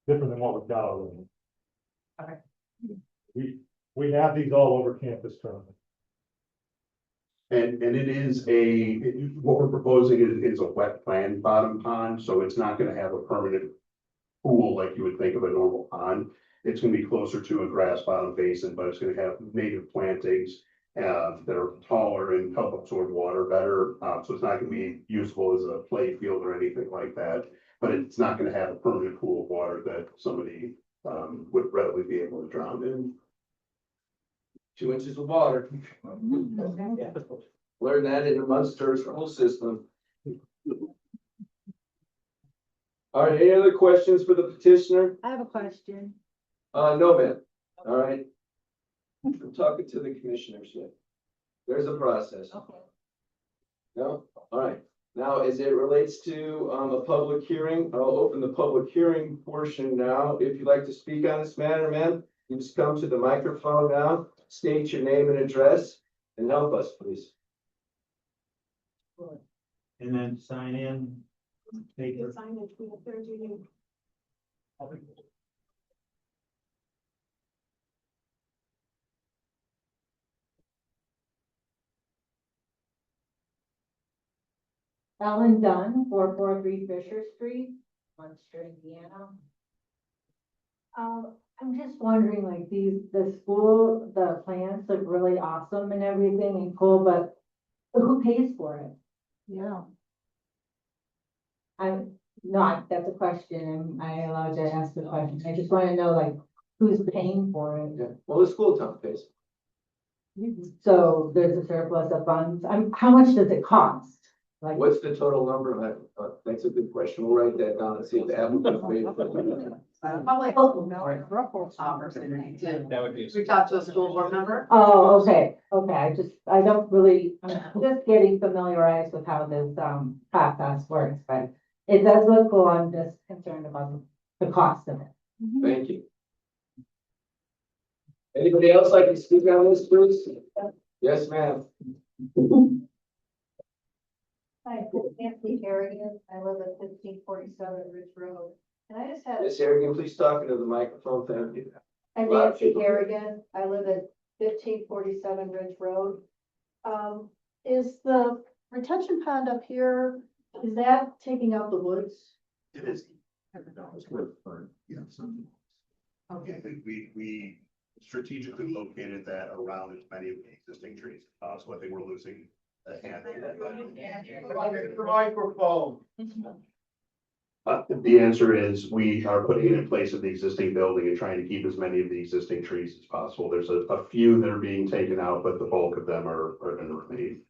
different than what we've got already. Okay. We have these all over campus currently. And it is what we're proposing is a wet plant bottom pond, so it's not gonna have a permanent pool like you would think of a normal pond. It's gonna be closer to a grass bottom basin, but it's gonna have native plantings that are taller and help absorb water better. So it's not gonna be useful as a play field or anything like that, but it's not gonna have a permanent pool of water that somebody would readily be able to drown in. 2 inches of water. Learn that in the Munster school system. All right, any other questions for the petitioner? I have a question. No, ma'am. All right. I'm talking to the commissioners here. There's a process. Okay. No? All right. Now, as it relates to a public hearing, I'll open the public hearing portion now. If you'd like to speak on this matter, ma'am, you just come to the microphone now, state your name and address, and help us, please. And then sign in. Paper. Sign it to the 30. Ellen Dunn, 443 Fisher Street, Munster, Indiana. I'm just wondering, like, the school, the plants look really awesome and everything and cool, but who pays for it? Yeah. That's a question. Am I allowed to ask the question? I just want to know, like, who's paying for it? Yeah. Well, the school town pays. So there's a surplus of funds. How much does it cost? Like, What's the total number? That's a good question. We'll write that down and see if the applicant paid for it. Probably opportunity too. That would be. Reach out to a school board member. oh, okay, I'm just getting familiarized with how this, process works, but it does look cool. I'm just concerned about the cost of it. Thank you. Anybody else like to speak on this, please? Yes, ma'am. Hi, Nancy Harrigan. I live at 1547 Ridge Road. And I just had, Miss Harrigan, please talk into the microphone. Thank you. I'm Nancy Harrigan. I live at 1547 Ridge Road. Is the retention pond up here, is that taking out the woods? It is. Yes. Okay, we strategically located that around as many of the existing trees, so I think we're losing a hand. Microphone. The answer is we are putting it in place of the existing building and trying to keep as many of the existing trees as possible. There's a few that are being taken out, but the bulk of them are going to remain.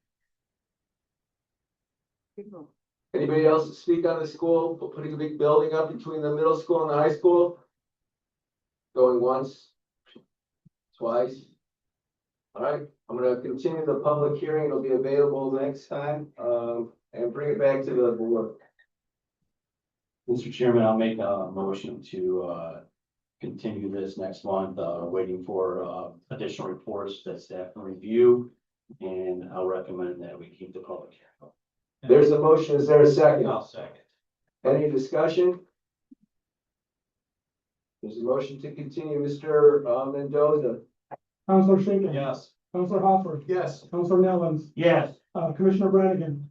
Anybody else to speak on the school, putting a big building up between the middle school and the high school? Going once, twice. All right, I'm gonna continue the public hearing. It'll be available next time, and bring it back to the board. Mr. Chairman, I'll make a motion to continue this next month, waiting for additional reports that staff can review. And I'll recommend that we keep the public hearing. There's a motion. Is there a second? I'll second. Any discussion? There's a motion to continue, Mr. Mendoza. Counselor Schinkin. Yes. Counselor Hopper. Yes. Counselor Nellens. Yes. Commissioner Brannigan.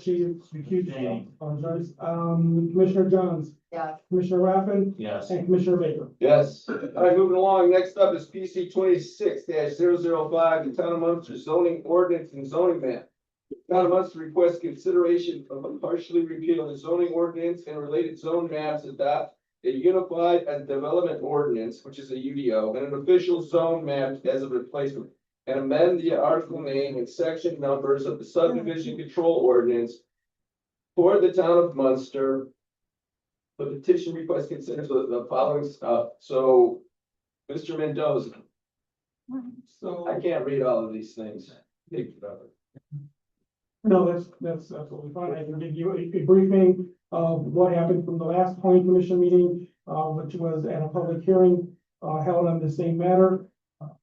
She recused herself, apologize. Commissioner Johns, Yes. Commissioner Raffin, Yes. and Commissioner Baker. Yes. All right, moving along. Next up is PC 26-005, the Town of Munster zoning ordinance and zoning map. Town of Munster requests consideration of a partially repeal the zoning ordinance and related zone maps, adopt a unified and development ordinance, which is a UDO, and an official zone map as a replacement, and amend the article name and section numbers of the subdivision control ordinance for the Town of Munster. The petition request considers the following stuff. So, Mr. Mendoza, So, I can't read all of these things. Take forever. no, that's absolutely fine. I can give you a briefing of what happened from the last planning commission meeting, which was at a public hearing, held on the same matter.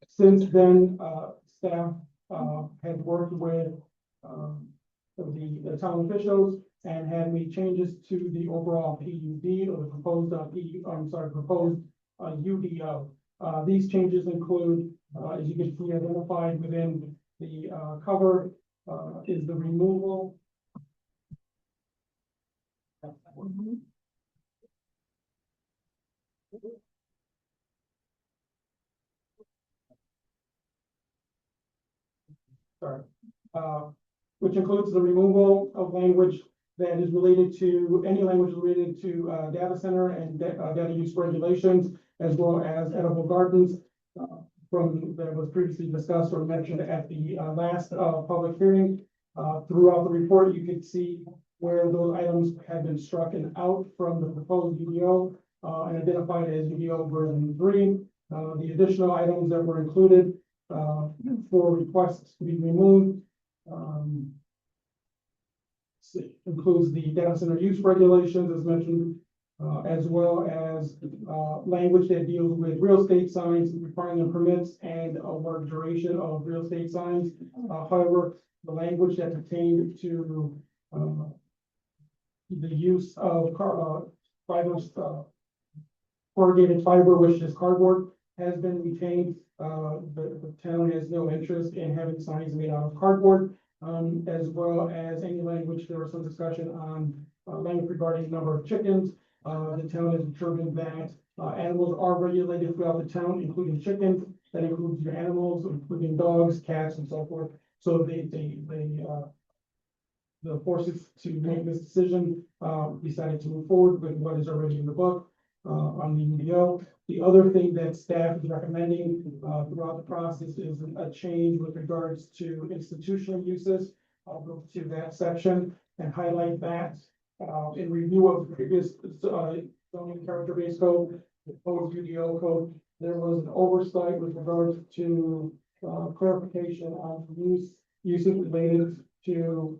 Since then, staff, had worked with, the town officials and had made changes to the overall PUD or the proposed, proposed, UDO. These changes include, as you can see identified within the, cover, is the removal. Sorry, which includes the removal of language that is related to, any language related to, data center and data use regulations, as well as edible gardens, from, that was previously discussed or mentioned at the, last, public hearing. Throughout the report, you could see where those items have been struck out from the proposed UDO, and identified as UDO version 3. The additional items that were included, for requests to be removed, includes the data center use regulations as mentioned, as well as, language that deals with real estate signs, requiring the permits and what duration of real estate signs. However, the language that pertained to, the use of fibers, corrugated fiber, which is cardboard, has been retained. The town has no interest in having signs made out of cardboard, as well as any language. There was some discussion on, language regarding the number of chickens. The town has determined that, animals are regulated throughout the town, including chickens. That includes your animals, including dogs, cats, and so forth. So the forces to make this decision, decided to move forward with what is already in the book, on the UDO. The other thing that staff is recommending, throughout the process is a change with regards to institutional uses. I'll go to that section and highlight that, in review of the previous, zoning character-based code, the proposed UDO code, there was an oversight with regards to, clarification on uses related to,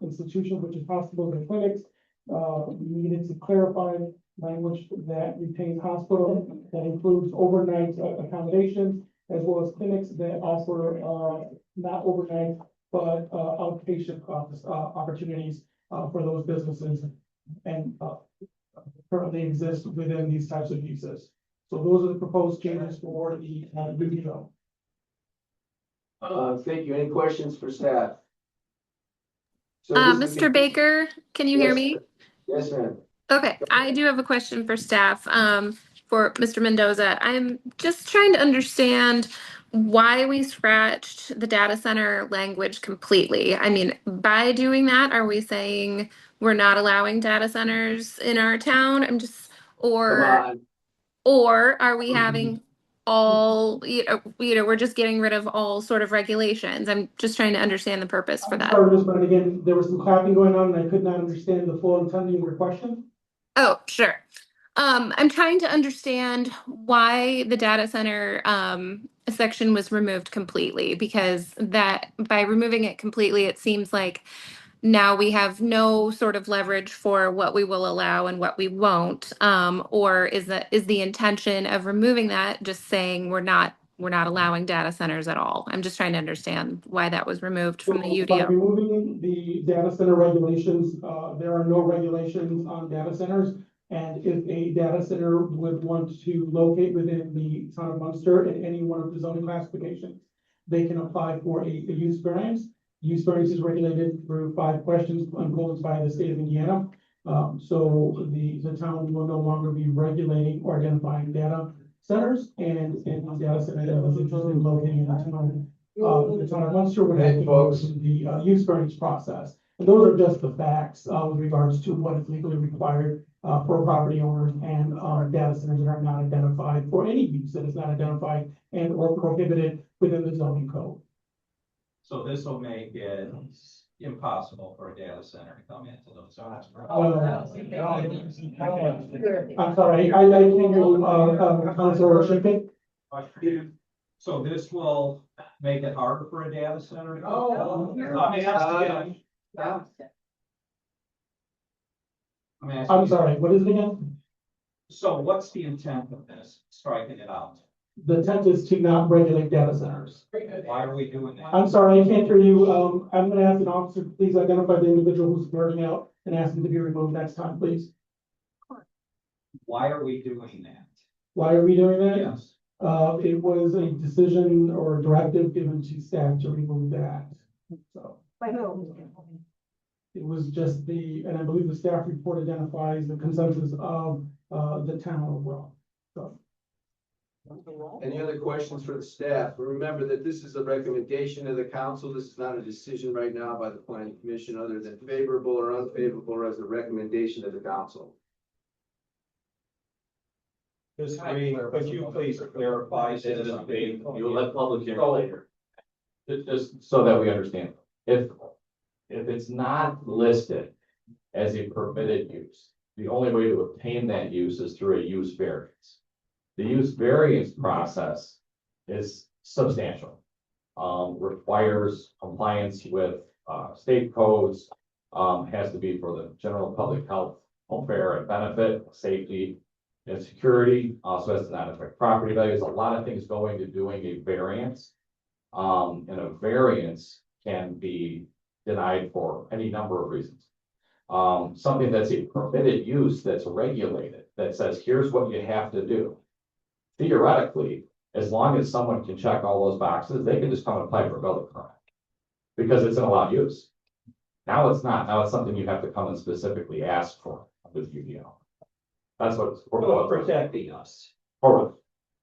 institutions, which is hospitals and clinics. We needed to clarify language that retains hospital, that includes overnight accommodations, as well as clinics that offer, not overnight, but, outpatient office, opportunities, for those businesses and, currently exist within these types of uses. So those are the proposed changes for the, UDO. Thank you. Any questions for staff? So this is Mr. Baker, can you hear Yes, me? Yes, ma'am. Okay, I do have a question for staff, for Mr. Mendoza. I'm just trying to understand why we scratched the data center language completely. I mean, by doing that, are we saying we're not allowing data centers in our town? Come Or, on. or are we having all, we're just getting rid of all sort of regulations? I'm just trying to understand the purpose for that. Sorry, Ms. Bennett, again, there was some clapping going on and I could not understand the full intent of your question. Oh, sure. I'm trying to understand why the data center section was removed completely, because that by removing it completely, it seems like now we have no sort of leverage for what we will allow and what we won't. Or is the intention of removing that just saying we're not allowing data centers at all? I'm just trying to understand why that was removed from the By UDO. removing the data center regulations, there are no regulations on data centers. And if a data center would want to locate within the town of Munster in any one of the zoning classifications, they can apply for a use variance. Use variance is regulated through 5 questions imposed by the state of Indiana. So the town will no longer be regulating or identifying data centers, and data center that was interested in locating in the town of Munster would have to go through the use variance process. And those are just the facts with regards to what is legally required for property owners and data centers that are not identified for any use that is not identified and or prohibited within the zoning code. So this will make it impossible for a data center to come into those zones. I'm sorry, I can't hear you, Councilor Schimping. So this will make it harder for a data center? Oh. Let me ask again. I'm sorry, what is it again? So what's the intent of this, striking it out? The intent is to not regulate data centers. Why are we doing that? I'm sorry, I can't hear you. I'm gonna ask an officer, to please identify the individual who's blurting out and ask him to be removed next time, please. Why are we doing that? Why are we doing that? Yes. It was a decision or a directive given to staff to remove that. So By who? it was just and I believe the staff report identifies the consensus of the town overall. So. Any other questions for the staff? Remember that this is a recommendation of the council. This is not a decision right now by the planning commission, other than favorable or unfavorable, or as a recommendation of the council. Ms. Green, could you please clarify that You'll let public hearing later. Just so that we understand, if it's not listed as a permitted use, the only way to obtain that use is through a use variance. The use variance process is substantial. Requires compliance with state codes, has to be for the general public health, welfare and benefit, safety and security, also has to not affect property values. A lot of things go into doing a variance. And a variance can be denied for any number of reasons. Something that's a permitted use that's regulated, that says, here's what you have to do. Theoretically, as long as someone can check all those boxes, they can just come and apply for a building permit. Because it's an allowed use. Now it's not. Now it's something you have to come and specifically ask for with UDO. That's what it's for. protecting us? Forward.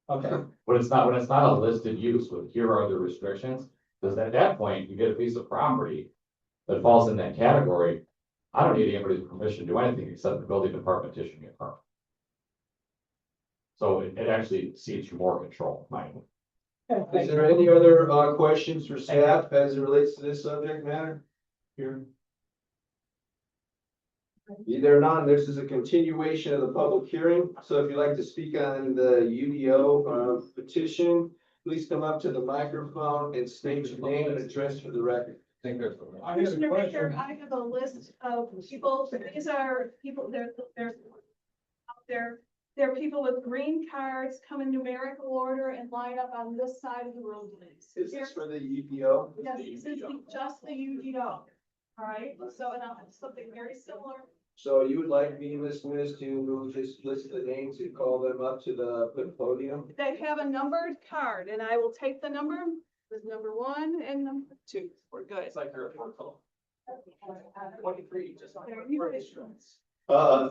Okay. When it's not a listed use with here are the restrictions, because at that point, you get a piece of property that falls in that category. I don't need anybody's permission to do anything except the building department issuing me a permit. So it actually cedes you more control, mind. Is there any other questions for staff as it relates to this subject matter? Here. Either or not, this is a continuation of the public hearing. So if you'd like to speak on the UDO petition, please come up to the microphone and state your name and address for the record. Commissioner Baker, I have a list of people, these are people, they're out there There are people with green cards come in numerical order and line up on this side of the room, please. Is this for the UPO? Yes, this is just the UDO. All right, so now it's something very similar. So you would like me, Ms. Miss, to just list the names and call them up to the podium? They have a numbered card and I will take the number. There's number 1 and number 2. We're good. It's like you're a portal. 23, just like. There you go. Uh,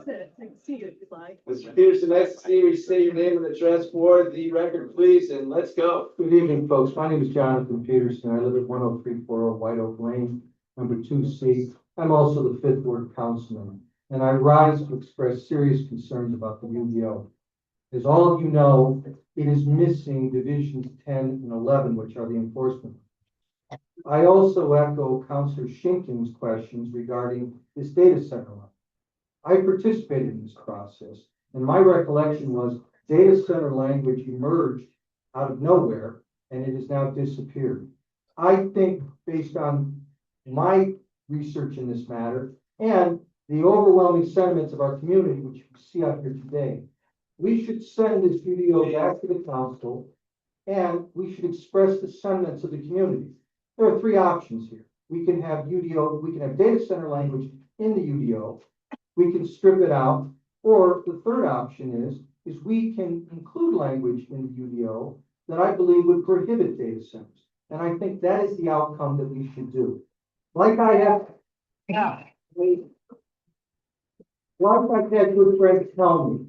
See it if you'd like. Mr. Peterson, next to see me, say your name and address for the record, please, and let's go. Good evening, folks. My name is Jonathan Peterson. I live at 10340 White Oak Lane, number 2C. I'm also the 5th Ward Councilman, and I rise to express serious concerns about the UDO. As all of you know, it is missing divisions 10 and 11, which are the enforcement. I also echo Councilor Schinken's questions regarding this data center line. I participated in this process, and my recollection was data center language emerged out of nowhere, and it has now disappeared. I think, based on my research in this matter and the overwhelming sentiments of our community, which you see out here today, we should send this UDO back to the council, and we should express the sentiments of the community. There are 3 options here. We can have UDO, we can have data center language in the UDO. We can strip it out, or the third option is we can include language in the UDO that I believe would prohibit data centers. And I think that is the outcome that we should do. Like I have, like I've had good friends tell me,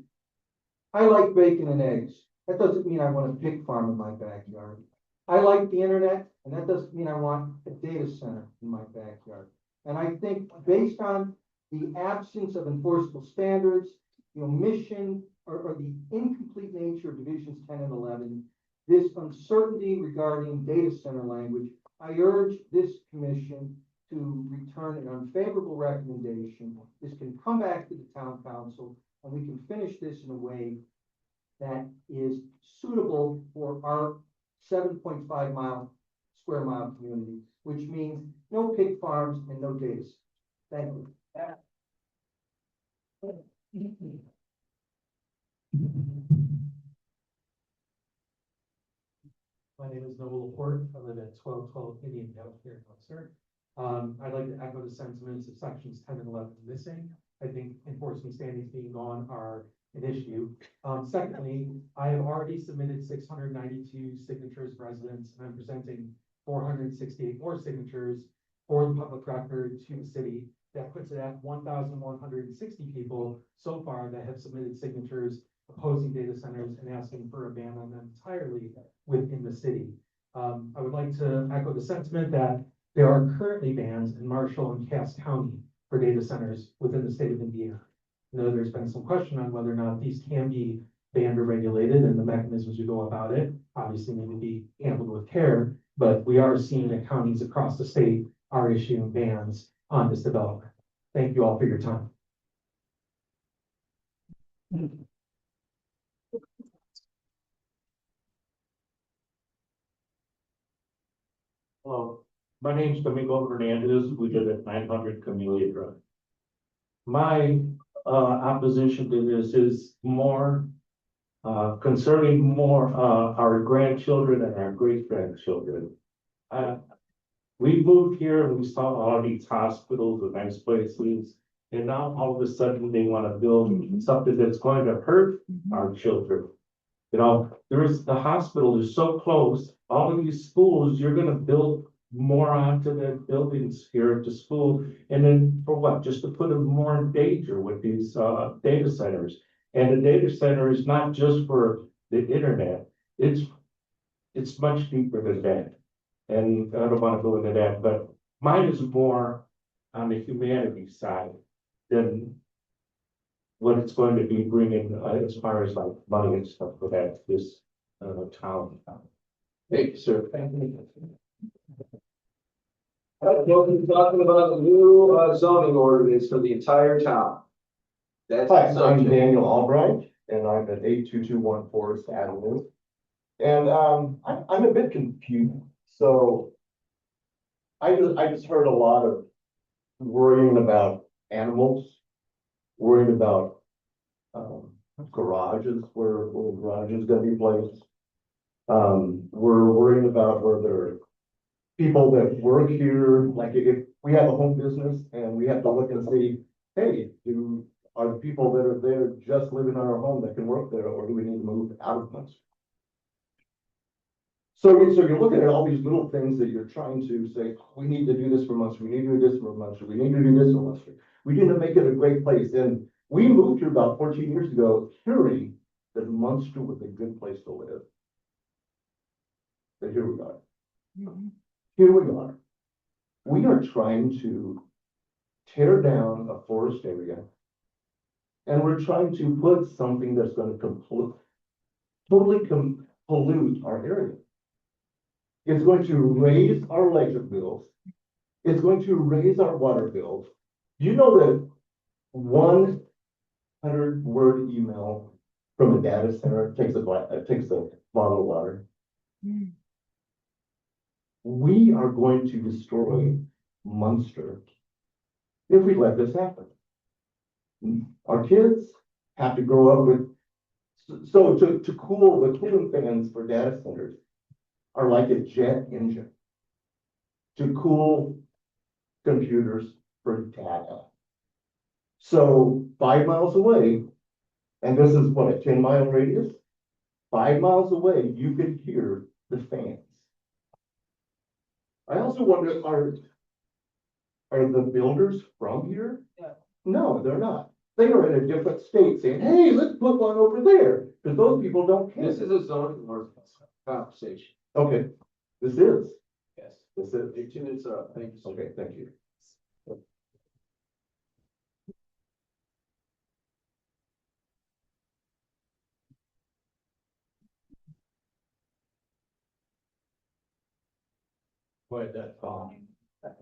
I like bacon and eggs. That doesn't mean I want a pig farm in my backyard. I like the internet, and that doesn't mean I want a data center in my backyard. And I think based on the absence of enforceable standards, the omission or the incomplete nature of divisions 10 and 11, this uncertainty regarding data center language, I urge this commission to return an unfavorable recommendation. This can come back to the town council, and we can finish this in a way that is suitable for our 7.5 square mile community, which means no pig farms and no data centers. Thank you. My name is Noah Laporte. I live at 1212 Indian Hill here in Webster. I'd like to echo the sentiments of sections 10 and 11 missing. I think enforcement standings being gone are an issue. Secondly, I have already submitted 692 signatures of residents, and I'm presenting 468 more signatures for the public record to the city. That puts it at 1,160 people so far that have submitted signatures opposing data centers and asking for a ban on them entirely within the city. I would like to echo the sentiment that there are currently bans in Marshall and Cass County for data centers within the state of Indiana. I know there's been some question on whether or not these can be banned or regulated, and the mechanisms to go about it obviously need to be handled with care, but we are seeing that counties across the state are issuing bans on this development. Thank you all for your time. Hello, my name is Domingo Hernandez. We live at 900 Camellia Drive. My opposition to this is more concerning more our grandchildren and our great grandchildren. We moved here and we saw all these hospitals and nice places, and now all of a sudden they want to build something that's going to hurt our children. You know, the hospital is so close. All of these schools, you're going to build more onto the buildings here at the school, and then for what? Just to put them more in danger with these data centers. And the data center is not just for the internet. It's much deeper than that. And I don't want to go into that, but mine is more on the humanity side than what it's going to be bringing as far as like money and stuff for that this town. Thank you, sir. Thank you. Welcome to talking about the new zoning ordinance for the entire town. That's Hi, the I'm subject. Daniel Albright, and I'm at 82214 Forest Avenue. And I'm a bit confused. So I just heard a lot of worrying about animals, worrying about garages where the garage is gonna be placed. We're worried about whether people that work here, like if we have a home business and we have to look and see, hey, are the people that are there just living in our home that can work there, or do we need to move out of Munster? So you're looking at all these little things that you're trying to say, we need to do this for Munster, we need to do this for Munster, we need to do this for Munster. We need to make it a great place. And we moved here about 14 years ago, hearing that Munster was a good place to live. But here we are. Here we are. We are trying to tear down a forest area. And we're trying to put something that's going to totally pollute our area. It's going to raise our electric bills. It's going to raise our water bills. Do you know that 100-word email from a data center takes a bottle of water? We are going to destroy Munster if we let this happen. Our kids have to grow up with, so to cool, the cooling fans for data centers are like a jet engine to cool computers for data. So 5 miles away, and this is what, a 10-mile radius? 5 miles away, you could hear the fans. I also wonder, are the builders from here? No, they're not. They are in a different state saying, hey, let's put one over there, because those people don't care. This is a zoning ordinance conversation. Okay, this is. Yes. This is. 2 minutes are up. Thank you. Okay, thank you. Boy, that's fine.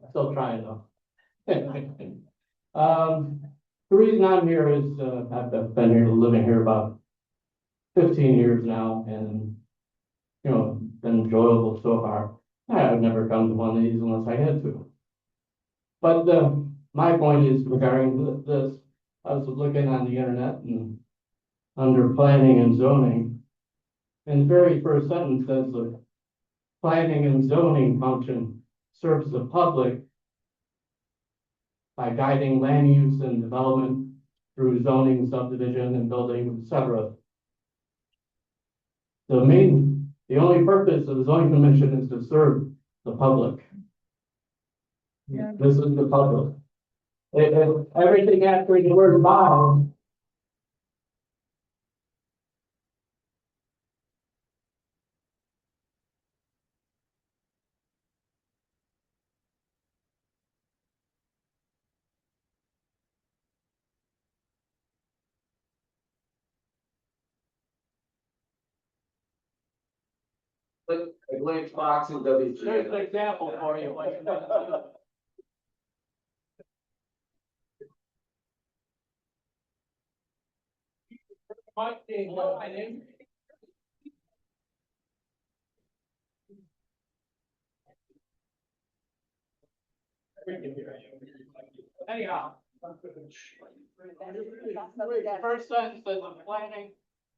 Still trying though. The reason I'm here is, I've been here, living here about 15 years now, and, you know, been enjoyable so far. I would never come to one of these unless I had to. But, my point is regarding this, I was looking on the internet and under planning and zoning, and the very first sentence says the planning and zoning function serves the public by guiding land use and development through zoning, subdivision, and building, etc. The only purpose of the zoning commission is to serve the public. Yeah. This is the public. Everything after the word by. A blank box in WG. There's an example for you. My name. Anyhow. First sentence says the planning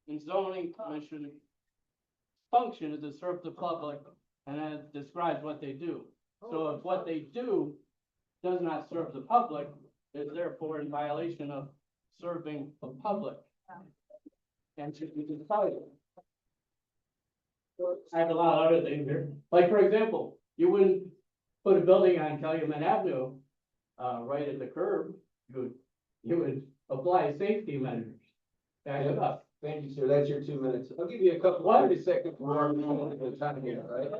and zoning commission function is to serve the public, and then it describes what they do. So if what they do does not serve the public, is therefore in violation of serving the public. And should be decided. I have a lot of other things here. Like, for example, you wouldn't put a building on Calumet Avenue, right at the curb. You would apply safety measures. Back it up. Thank you, sir. That's your 2 minutes. I'll give you a couple, 30 seconds more of time here, right?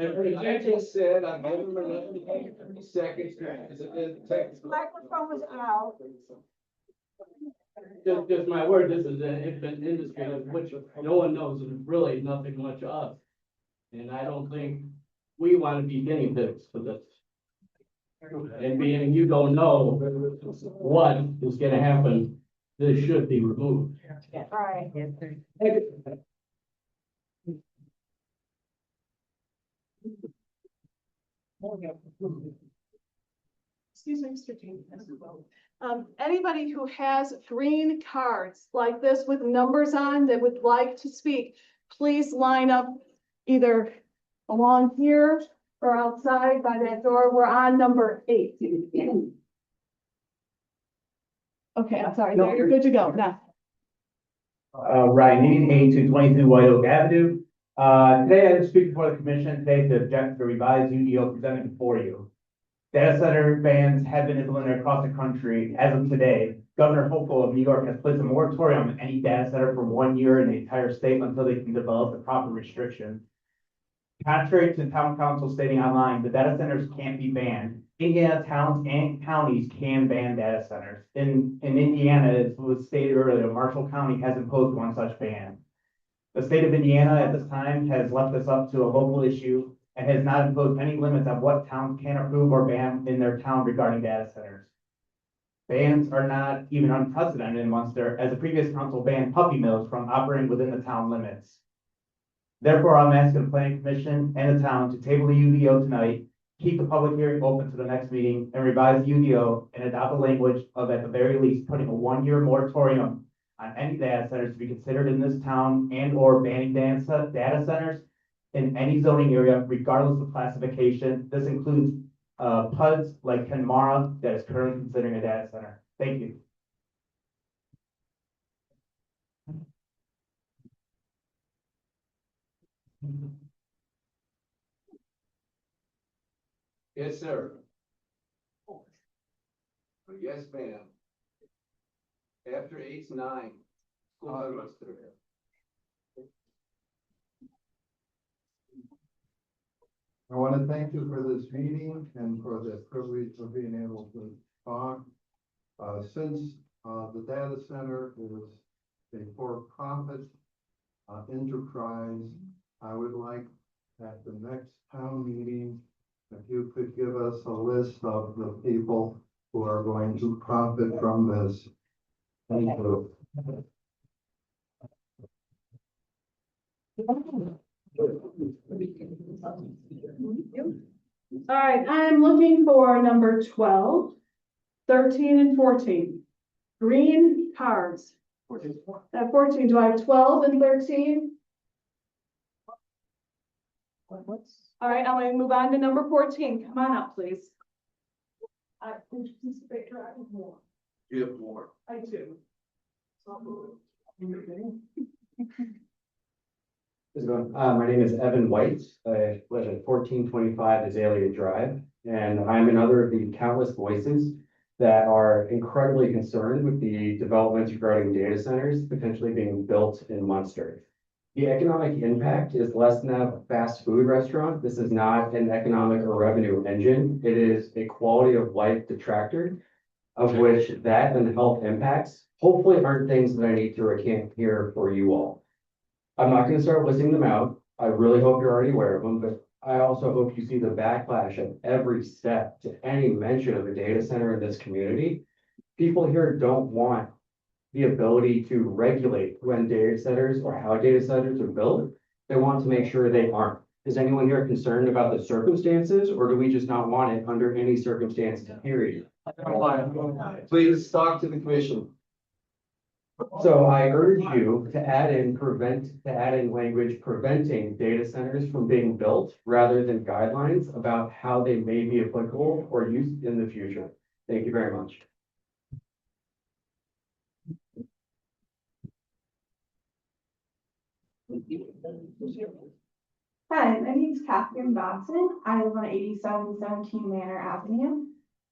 And for I example, just said, I'm giving them another 30 seconds. Microphone was out. just my word, this is an infant industry of which no one knows, and really nothing much of. And I don't think we want to be guinea pigs for this. And being you don't know what is gonna happen, this should be removed. Right. Excuse me, Mr. James. Anybody who has green cards like this with numbers on that would like to speak, please line up either along here or outside by that door. We're on number 8. Okay, I'm sorry. No, you're good to go now. Ryan Needham, 8222 White Oak Avenue. Today I just speak before the commission today to object to the revised UDO presented before you. Data center bans have been implemented across the country. As of today, Governor Hochul of New York has placed a moratorium on any data center for 1 year in the entire state until they can develop the proper restrictions. Contrary to town council stating online, the data centers can't be banned. Indiana towns and counties can ban data centers. In Indiana, as was stated earlier, Marshall County has imposed one such ban. The state of Indiana at this time has left this up to a local issue and has not imposed any limits on what towns can approve or ban in their town regarding data centers. Bans are not even unprecedented in Munster, as the previous council banned puppy mills from operating within the town limits. Therefore, I'm asking the planning commission and the town to table the UDO tonight, keep the public hearing open to the next meeting, and revise the UDO and adopt the language of, at the very least, putting a 1-year moratorium on any data centers to be considered in this town and or banning data centers in any zoning area, regardless of classification. This includes PUDs like Kenmara that is currently considering a data center. Thank you. Yes, sir. Yes, ma'am. After 8's 9. School must through here. I want to thank you for this meeting and for the privilege of being able to talk. Since the data center is a for-profit enterprise, I would like at the next town meeting, if you could give us a list of the people who are going to profit from this. Thank you. All right, I'm looking for number 12, 13, and 14. Green cards. At 14, do I have 12 and 13? All right, I'm going to move on to number 14. Come on up, please. I You have more. do. My name is Evan White. I live at 1425 Azalea Drive, and I'm another of the countless voices that are incredibly concerned with the developments regarding data centers potentially being built in Munster. The economic impact is less than a fast food restaurant. This is not an economic or revenue engine. It is a quality of life detractor, of which that and health impacts hopefully aren't things that I need to recant here for you all. I'm not going to start listing them out. I really hope you're already aware of them, but I also hope you see the backlash of every step to any mention of a data center in this community. People here don't want the ability to regulate when data centers or how data centers are built. They want to make sure they aren't. Is anyone here concerned about the circumstances, or do we just not want it under any circumstances, period? Please talk to the commission. So I urge you to add in language preventing data centers from being built rather than guidelines about how they may be applicable or used in the future. Thank you very much. Hi, my name is Catherine Dodson. I live on 8717 Manor Avenue.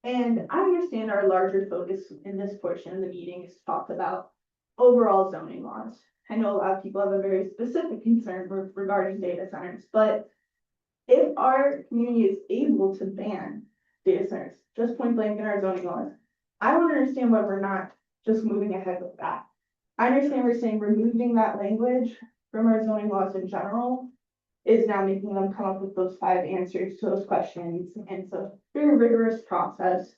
And I understand our larger focus in this portion of the meeting is to talk about overall zoning laws. I know a lot of people have a very specific concern regarding data centers, but if our community is able to ban data centers, just point blank in our zoning laws, I don't understand why we're not just moving ahead with that. I understand we're saying removing that language from our zoning laws in general is now making them come up with those 5 answers to those questions. And so very rigorous process.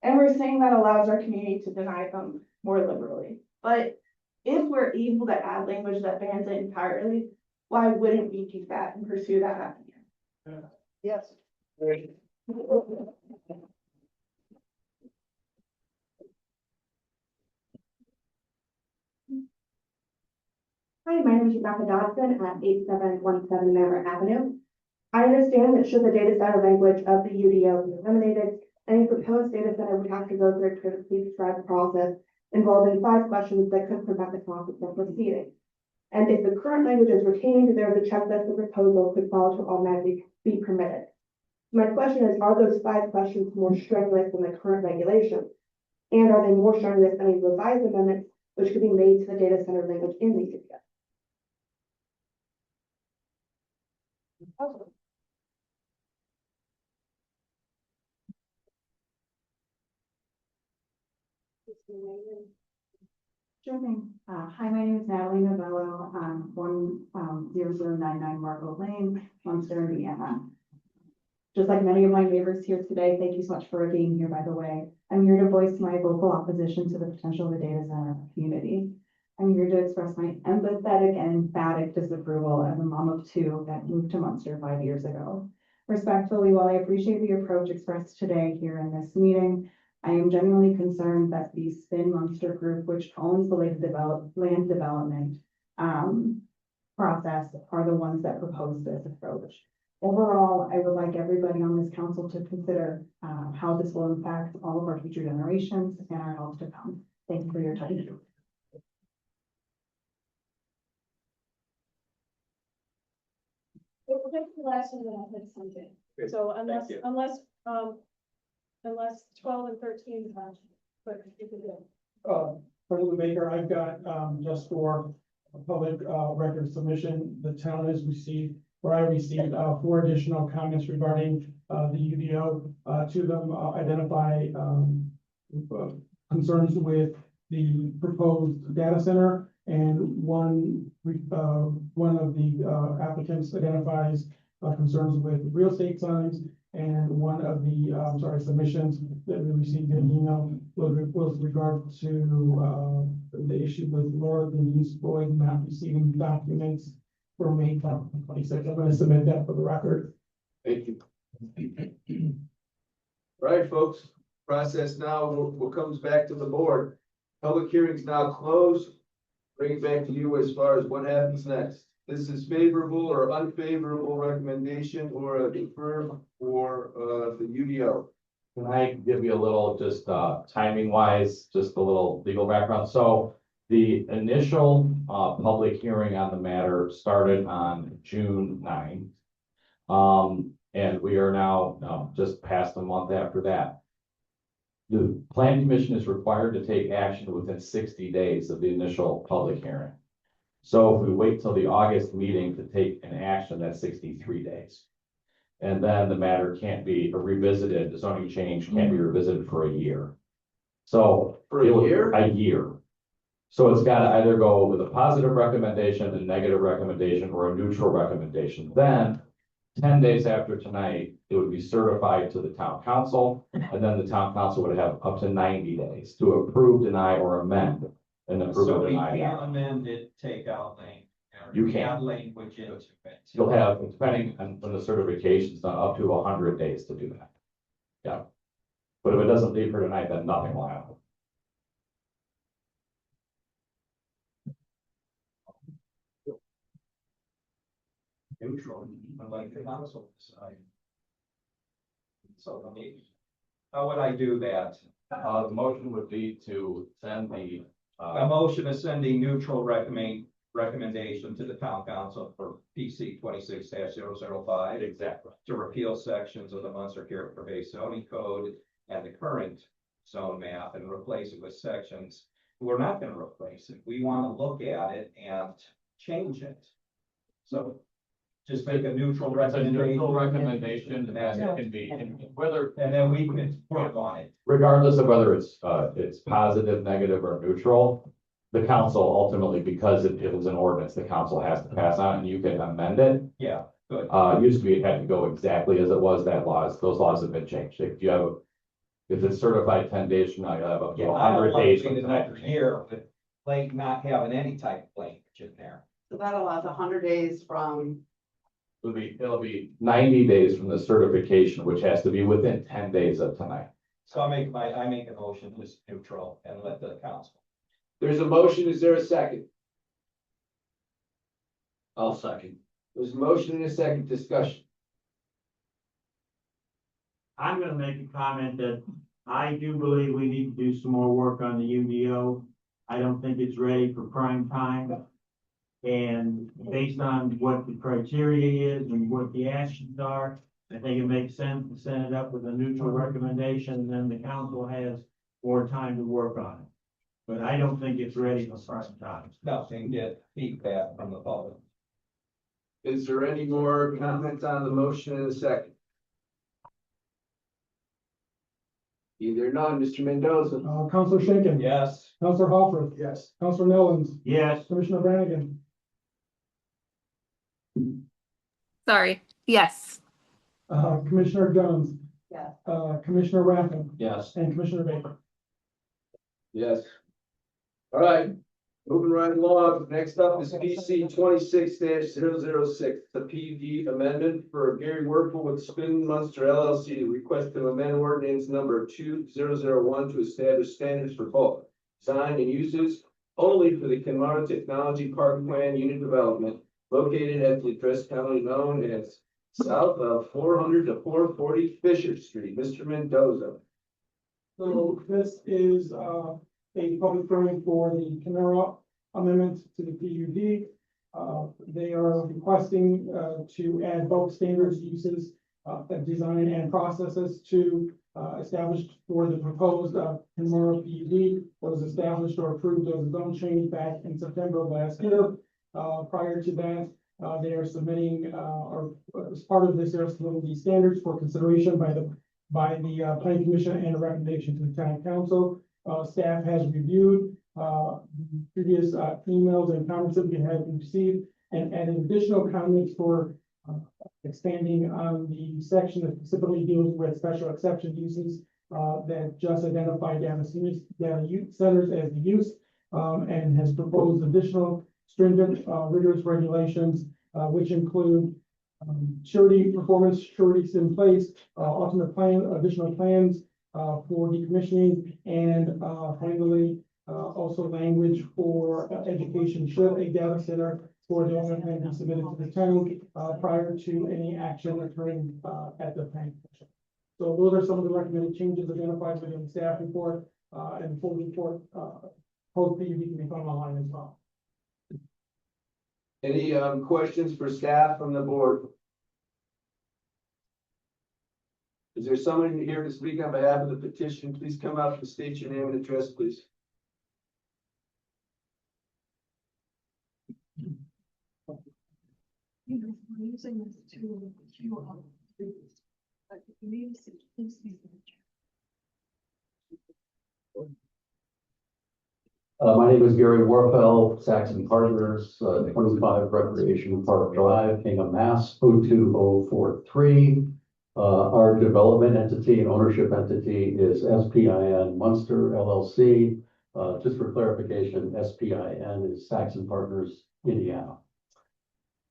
And we're saying that allows our community to deny them more liberally. But if we're able to add language that bans it entirely, why wouldn't we do that and pursue that avenue? Yes. Hi, my name is Rebecca Dodson at 8717 Maverick Avenue. I understand that should the data center language of the UDO be eliminated, any proposed data center would have to go through a critically described process involving 5 questions that could prevent the process from proceeding. And if the current language is retained, there is a checklist the proposal could follow to automatically be permitted. My question is, are those 5 questions more strenuous than the current regulation? And are they more strenuous than any revised amendments which could be made to the data center language in the UDO? Sure thing. Hi, my name is Natalie Novello. I'm 10099 Margot Lane, Munster, Indiana. Just like many of my neighbors here today, thank you so much for being here, by the way. I'm here to voice my vocal opposition to the potential of the data center community. I'm here to express my empathetic and emphatic disapproval as a mom of 2 that moved to Munster 5 years ago. Respectfully, while I appreciate the approach expressed today here in this meeting, I am genuinely concerned that the Spin Munster Group, which owns the land development process, are the ones that propose this approach. Overall, I would like everybody on this council to consider how this will impact all of our future generations and our health to come. Thank you for your time. We'll take the last one, then I'll hit something. So unless 12 and 13, but you can do. President Baker, I've got, just for a public, record submission, the town has received, or I received, 4 additional comments regarding, the UDO. 2 of them identify, concerns with the proposed data center, and one of the applicants identifies concerns with real estate signs, and one of the submissions that we received in email was regard to the issue with Laura Denise Boyd not receiving documents for May 26th. I'm going to submit that for the record. Thank you. Right, folks, process now, what comes back to the board. Public hearings now closed. Bring it back to you as far as what happens next. This is favorable or unfavorable recommendation or a defer for the UDO. Can I give you a little, just timing wise, just a little legal background? So the initial public hearing on the matter started on June 9th. And we are now just past a month after that. The Plan Commission is required to take action within 60 days of the initial public hearing. So if we wait till the August meeting to take an action, that's 63 days. And then the matter can't be revisited, the zoning change can't be revisited for a year. So. For a year? A year. So it's got to either go with a positive recommendation, a negative recommendation, or a neutral recommendation. Then 10 days after tonight, it would be certified to the town council, and then the town council would have up to 90 days to approve, deny, or amend. And approve So or we deny can't that. amend it, take out language. You can. Add language into it. You'll have, depending on when the certification's done, up to 100 days to do that. Yeah. But if it doesn't leave for tonight, then nothing will happen. Neutral, unlike the council decide. So let me, how would I do that? The motion would be to send the. A motion is sending neutral recommendation to the town council for PC 26-005. Exactly. To repeal sections of the Munster character-based zoning code and the current zone map and replace it with sections. We're not going to replace it. We want to look at it and change it. So just make a neutral recommendation. Neutral recommendation, and it can be, whether. And then we can work on it. Regardless of whether it's positive, negative, or neutral, the council ultimately, because it was an ordinance, the council has to pass on it, and you can amend it. Yeah, good. Used to be, it had to go exactly as it was, those laws have been changed. If you have, if it's certified 10 days from now, you'll have up to 100 days from tonight. Year with like not having any type of language in there. So that allows 100 days from. It'll be 90 days from the certification, which has to be within 10 days of tonight. So I make a motion just neutral and let the council. There's a motion. Is there a second? I'll second. There's a motion and a second discussion. I'm gonna make a comment that I do believe we need to do some more work on the UDO. I don't think it's ready for prime time. And based on what the criteria is and what the actions are, I think it makes sense to send it up with a neutral recommendation, and then the council has more time to work on it. But I don't think it's ready for prime time. Nothing, get feedback from the public. Is there any more comments on the motion in a second? Either none, Mr. Mendoza. Counselor Schinkin. Yes. Counselor Hopper. Yes. Counselor Nellens. Yes. Commissioner Brannigan. Sorry, yes. Commissioner Jones. Yes. Commissioner Rathman. Yes. And Commissioner Baker. Yes. All right, moving right along. Next up is PC 26-006, the PUD amendment for Gary Werfel with Spin Munster LLC to request to amend ordinance number 2001 to establish standards for bulk design and uses only for the Kenmare Technology Park Plan Unit Development located at the address commonly known as south of 400 to 440 Fisher Street. Mr. Mendoza. So this is a public hearing for the Kenmare amendment to the PUD. They are requesting to add bulk standards uses of design and processes to established for the proposed Kenmare PUD was established or approved as a zone change back in September of last year. Prior to that, they are submitting or as part of this, they're submitting these standards for consideration by the planning commission and a recommendation to the town council. Staff has reviewed previous emails and comments that we have received and added additional comments for expanding on the section that specifically deals with special exception uses that just identified data centers as the use and has proposed additional stringent rigorous regulations which include surety performance, sureties in place, ultimate plan, additional plans for decommissioning, and finally, also language for education should a data center for development plan be submitted to the town prior to any action occurring at the planning commission. So those are some of the recommended changes identified within the staff report, and the full report post PUD can be found online as well. Any questions for staff from the board? Is there someone here to speak on behalf of the petition? Please come up and state your name and address, please. We're using this to queue up. But please be. My name is Gary Warfel, Saxon Partners, 25 Recreation Park Drive, Hingham, Mass. 02043. Our development entity and ownership entity is SPIN Munster LLC. Just for clarification, SPIN is Saxon Partners, Indiana.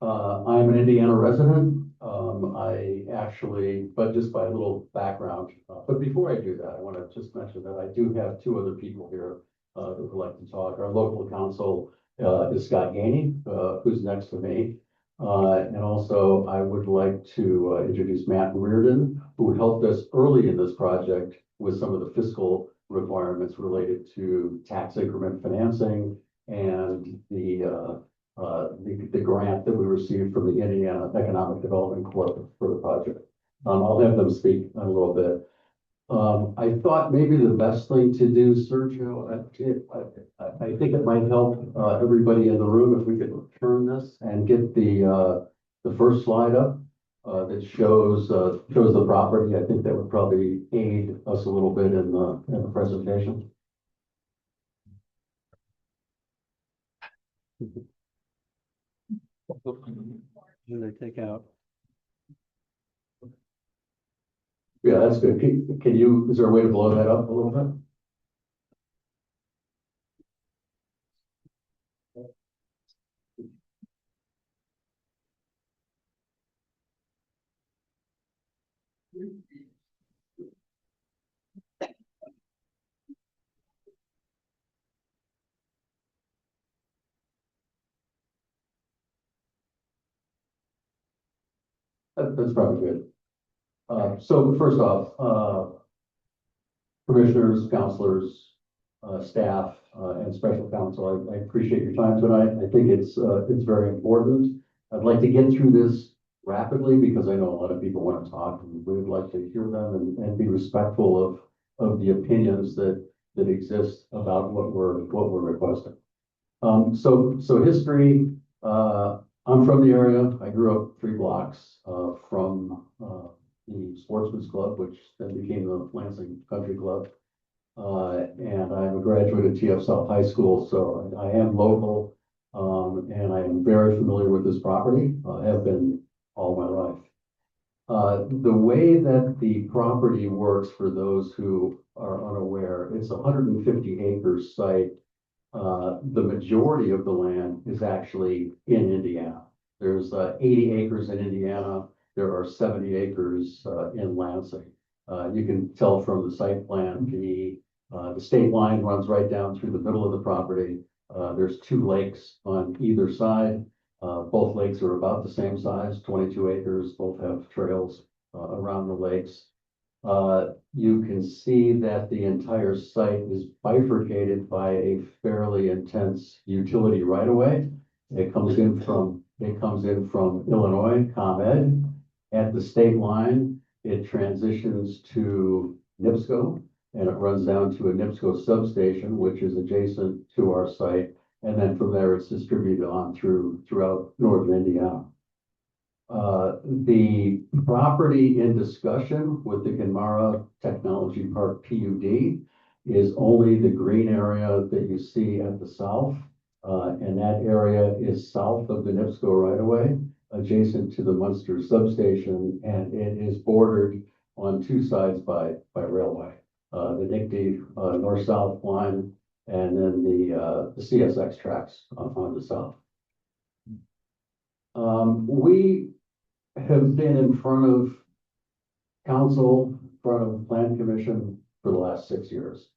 I'm an Indiana resident. I actually, but just by a little background. But before I do that, I want to just mention that I do have two other people here that would like to talk. Our local counsel is Scott Gainey, who's next to me. And also I would like to introduce Matt Reardon, who helped us early in this project with some of the fiscal requirements related to tax increment financing and the grant that we received from the Indiana Economic Development Corp for the project. I'll have them speak in a little bit. I thought maybe the best thing to do, Sergio, I think it might help everybody in the room if we could turn this and get the first slide up that shows the property. I think that would probably aid us a little bit in the presentation. Did I take out? Yeah, that's good. Can you, is there a way to blow that up a little bit? That's probably good. So first off, commissioners, counselors, staff, and special counsel, I appreciate your time tonight. I think it's very important. I'd like to get through this rapidly because I know a lot of people want to talk and we would like to hear them and be respectful of the opinions that exist about what we're requesting. So history, I'm from the area. I grew up 3 blocks from the Sportsman's Club, which then became the Lansing Country Club. And I'm a graduate of TF South High School, so I am local, and I am very familiar with this property. I have been all my life. The way that the property works, for those who are unaware, it's a 150-acre site. The majority of the land is actually in Indiana. There's 80 acres in Indiana. There are 70 acres in Lansing. You can tell from the site plan, the state line runs right down through the middle of the property. There's 2 lakes on either side. Both lakes are about the same size, 22 acres. Both have trails around the lakes. You can see that the entire site is bifurcated by a fairly intense utility right-of-way. It comes in from Illinois, ComEd. At the state line, it transitions to NIPSCO, and it runs down to a NIPSCO substation, which is adjacent to our site. And then from there, it's distributed on throughout northern Indiana. The property in discussion with the Ginmara Technology Park PUD is only the green area that you see at the south. And that area is south of the NIPSCO right-of-way, adjacent to the Munster substation, and it is bordered on 2 sides by railway. The NICD north-south line, and then the CSX tracks on the south. We have been in front of council, in front of the plan commission for the last 6 years.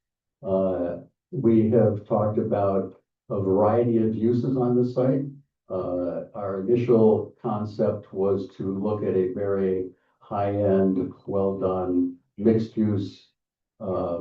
We have talked about a variety of uses on the site. Our initial concept was to look at a very high-end, well-done, mixed-use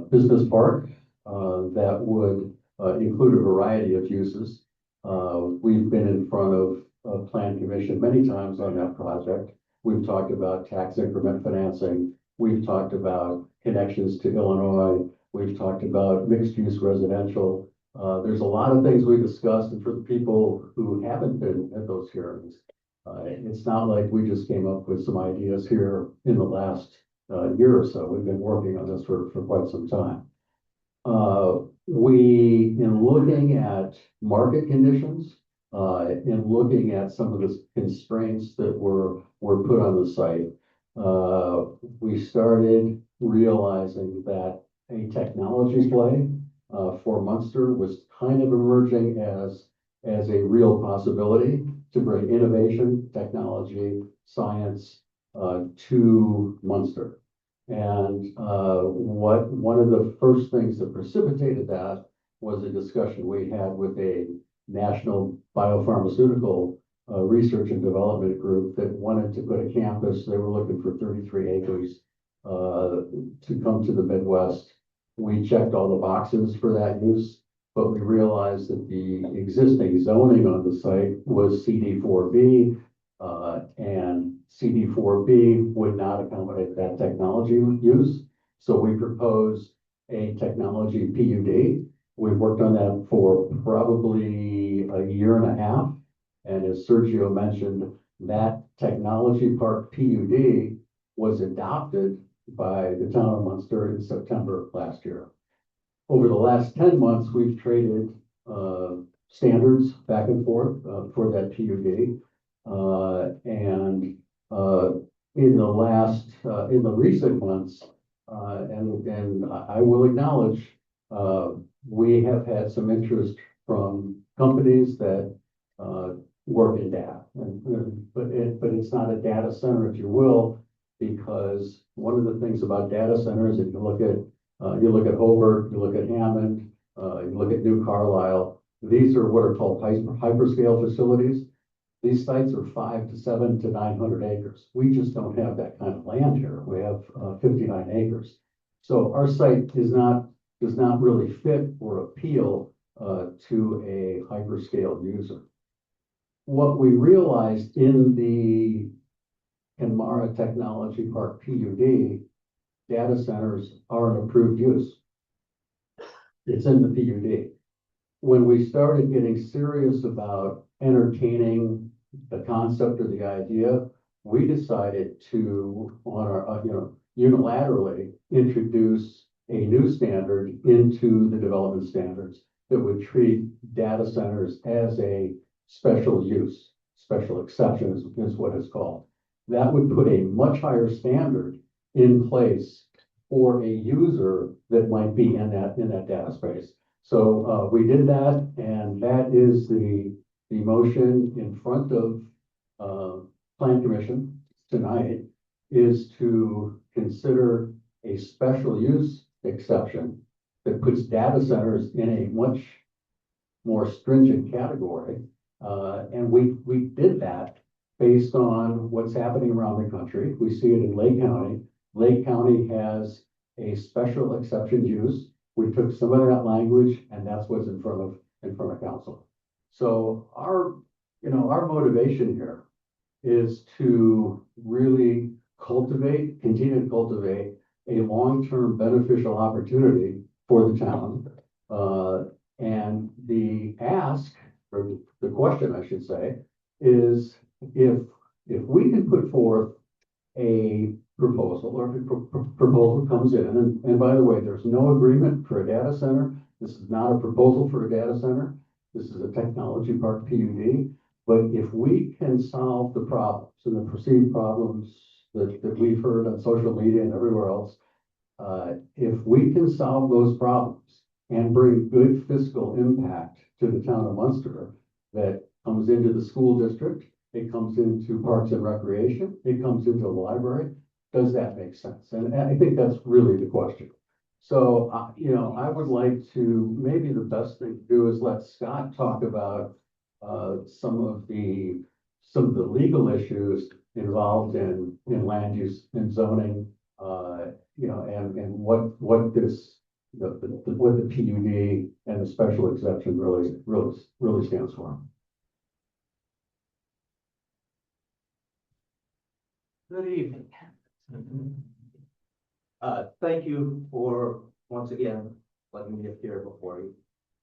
business park that would include a variety of uses. We've been in front of Plan Commission many times on that project. We've talked about tax increment financing. We've talked about connections to Illinois. We've talked about mixed-use residential. There's a lot of things we discussed, and for the people who haven't been at those hearings, it's not like we just came up with some ideas here in the last year or so. We've been working on this for quite some time. In looking at market conditions, in looking at some of the constraints that were put on the site, we started realizing that a technology play for Munster was kind of emerging as a real possibility to bring innovation, technology, science to Munster. And one of the first things that precipitated that was a discussion we had with a national biopharmaceutical research and development group that wanted to put a campus. They were looking for 33 acres to come to the Midwest. We checked all the boxes for that use, but we realized that the existing zoning on the site was CD4B, and CD4B would not accommodate that technology use. So we proposed a technology PUD. We worked on that for probably a year and a half. And as Sergio mentioned, that technology park PUD was adopted by the town of Munster in September last year. Over the last 10 months, we've traded standards back and forth for that PUD. And in the recent months, and I will acknowledge, we have had some interest from companies that work in data, but it's not a data center, if you will, because one of the things about data centers, if you look at Hobart, you look at Hammond, you look at New Carlisle, these are what are called hyperscale facilities. These sites are 5 to 7 to 900 acres. We just don't have that kind of land here. We have 59 acres. So our site does not really fit or appeal to a hyperscale user. What we realized in the Kenmara Technology Park PUD, data centers are an approved use. It's in the PUD. When we started getting serious about entertaining the concept or the idea, we decided to, on our, unilaterally introduce a new standard into the development standards that would treat data centers as a special use, special exception is what it's called. That would put a much higher standard in place for a user that might be in that data space. So we did that, and that is the motion in front of Plan Commission tonight, is to consider a special use exception that puts data centers in a much more stringent category. And we did that based on what's happening around the country. We see it in Lake County. Lake County has a special exception use. We took some of that language, and that's what's in front of council. So our motivation here is to really continue to cultivate a long-term beneficial opportunity for the town. And the ask, or the question, I should say, is if we can put forth a proposal, or if a proposal comes in, and by the way, there's no agreement for a data center. This is not a proposal for a data center. This is a technology park PUD. But if we can solve the problems and the perceived problems that we've heard on social media and everywhere else, if we can solve those problems and bring good fiscal impact to the town of Munster, that comes into the school district, it comes into parks and recreation, it comes into the library, does that make sense? And I think that's really the question. So, I would like to, maybe the best thing to do is let Scott talk about some of the legal issues involved in land use and zoning, and what this, what the PUD and the special exception really stands for. Good evening. Thank you for, once again, letting me appear before you.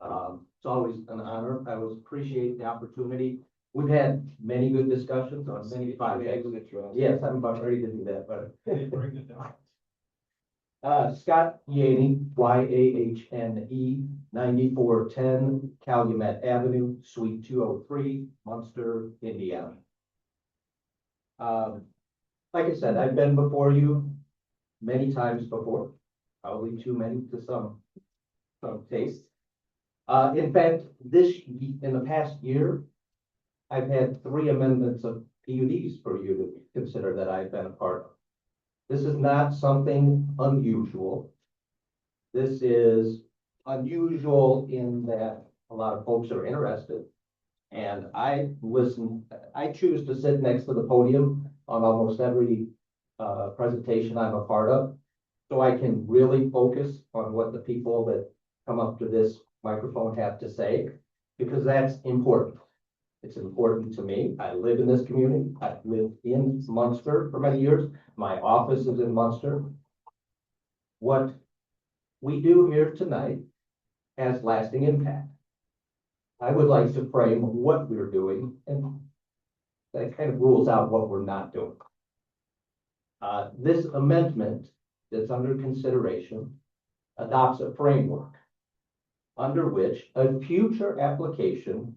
It's always an honor. I always appreciate the opportunity. We've had many good discussions on many projects. Yes, I'm about ready to do that, but. Scott Yaney, Yahne, 9410 Calumet Avenue, Suite 203, Munster, Indiana. Like I said, I've been before you many times before, probably too many to some taste. In fact, in the past year, I've had 3 amendments of PUDs for you to consider that I've been a part of. This is not something unusual. This is unusual in that a lot of folks are interested. And I choose to sit next to the podium on almost every presentation I'm a part of, so I can really focus on what the people that come up to this microphone have to say, because that's important. It's important to me. I live in this community. I've lived in Munster for many years. My office is in Munster. What we do here tonight has lasting impact. I would like to frame what we're doing, and that kind of rules out what we're not doing. This amendment that's under consideration adopts a framework under which a future application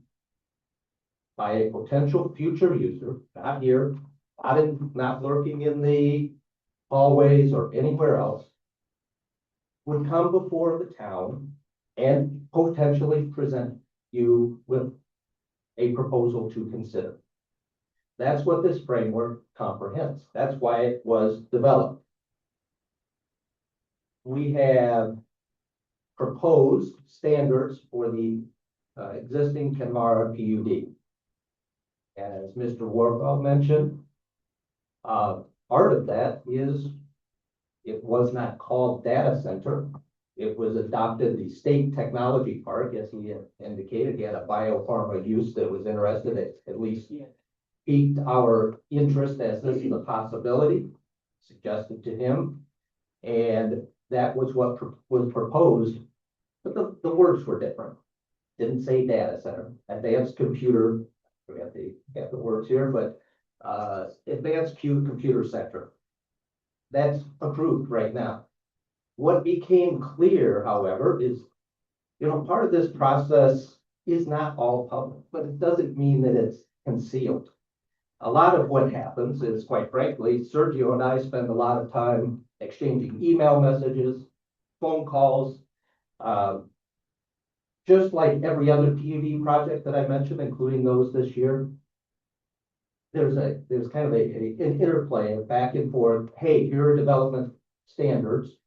by a potential future user, not here, not lurking in the hallways or anywhere else, would come before the town and potentially present you with a proposal to consider. That's what this framework comprehends. That's why it was developed. We have proposed standards for the existing Kenmara PUD. As Mr. Warfel mentioned, part of that is it was not called data center. It was adopted the state technology park, as he had indicated. He had a biopharma use that was interested, at least piqued our interest as this is a possibility, suggested to him. And that was what was proposed, but the words were different. Didn't say data center, advanced computer, we got the words here, but advanced computer sector. That's approved right now. What became clear, however, is, part of this process is not all public, but it doesn't mean that it's concealed. A lot of what happens is, quite frankly, Sergio and I spend a lot of time exchanging email messages, phone calls, just like every other PUD project that I mentioned, including those this year. There's kind of an interplay back and forth. Hey, here are development standards.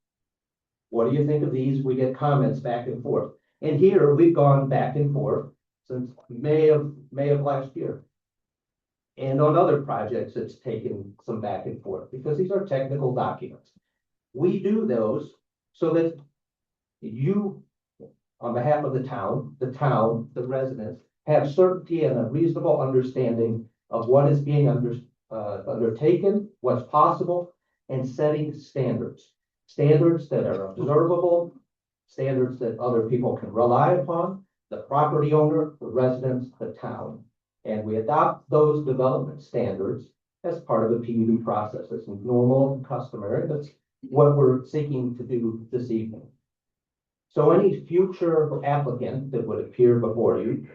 What do you think of these? We get comments back and forth. And here we've gone back and forth since May of last year. And on other projects, it's taken some back and forth because these are technical documents. We do those so that you, on behalf of the town, the residents, have certainty and a reasonable understanding of what is being undertaken, what's possible, and setting standards. Standards that are observable, standards that other people can rely upon, the property owner, the residents, the town. And we adopt those development standards as part of the PUD process. It's normal and customary. That's what we're seeking to do this evening. So any future applicant that would appear before you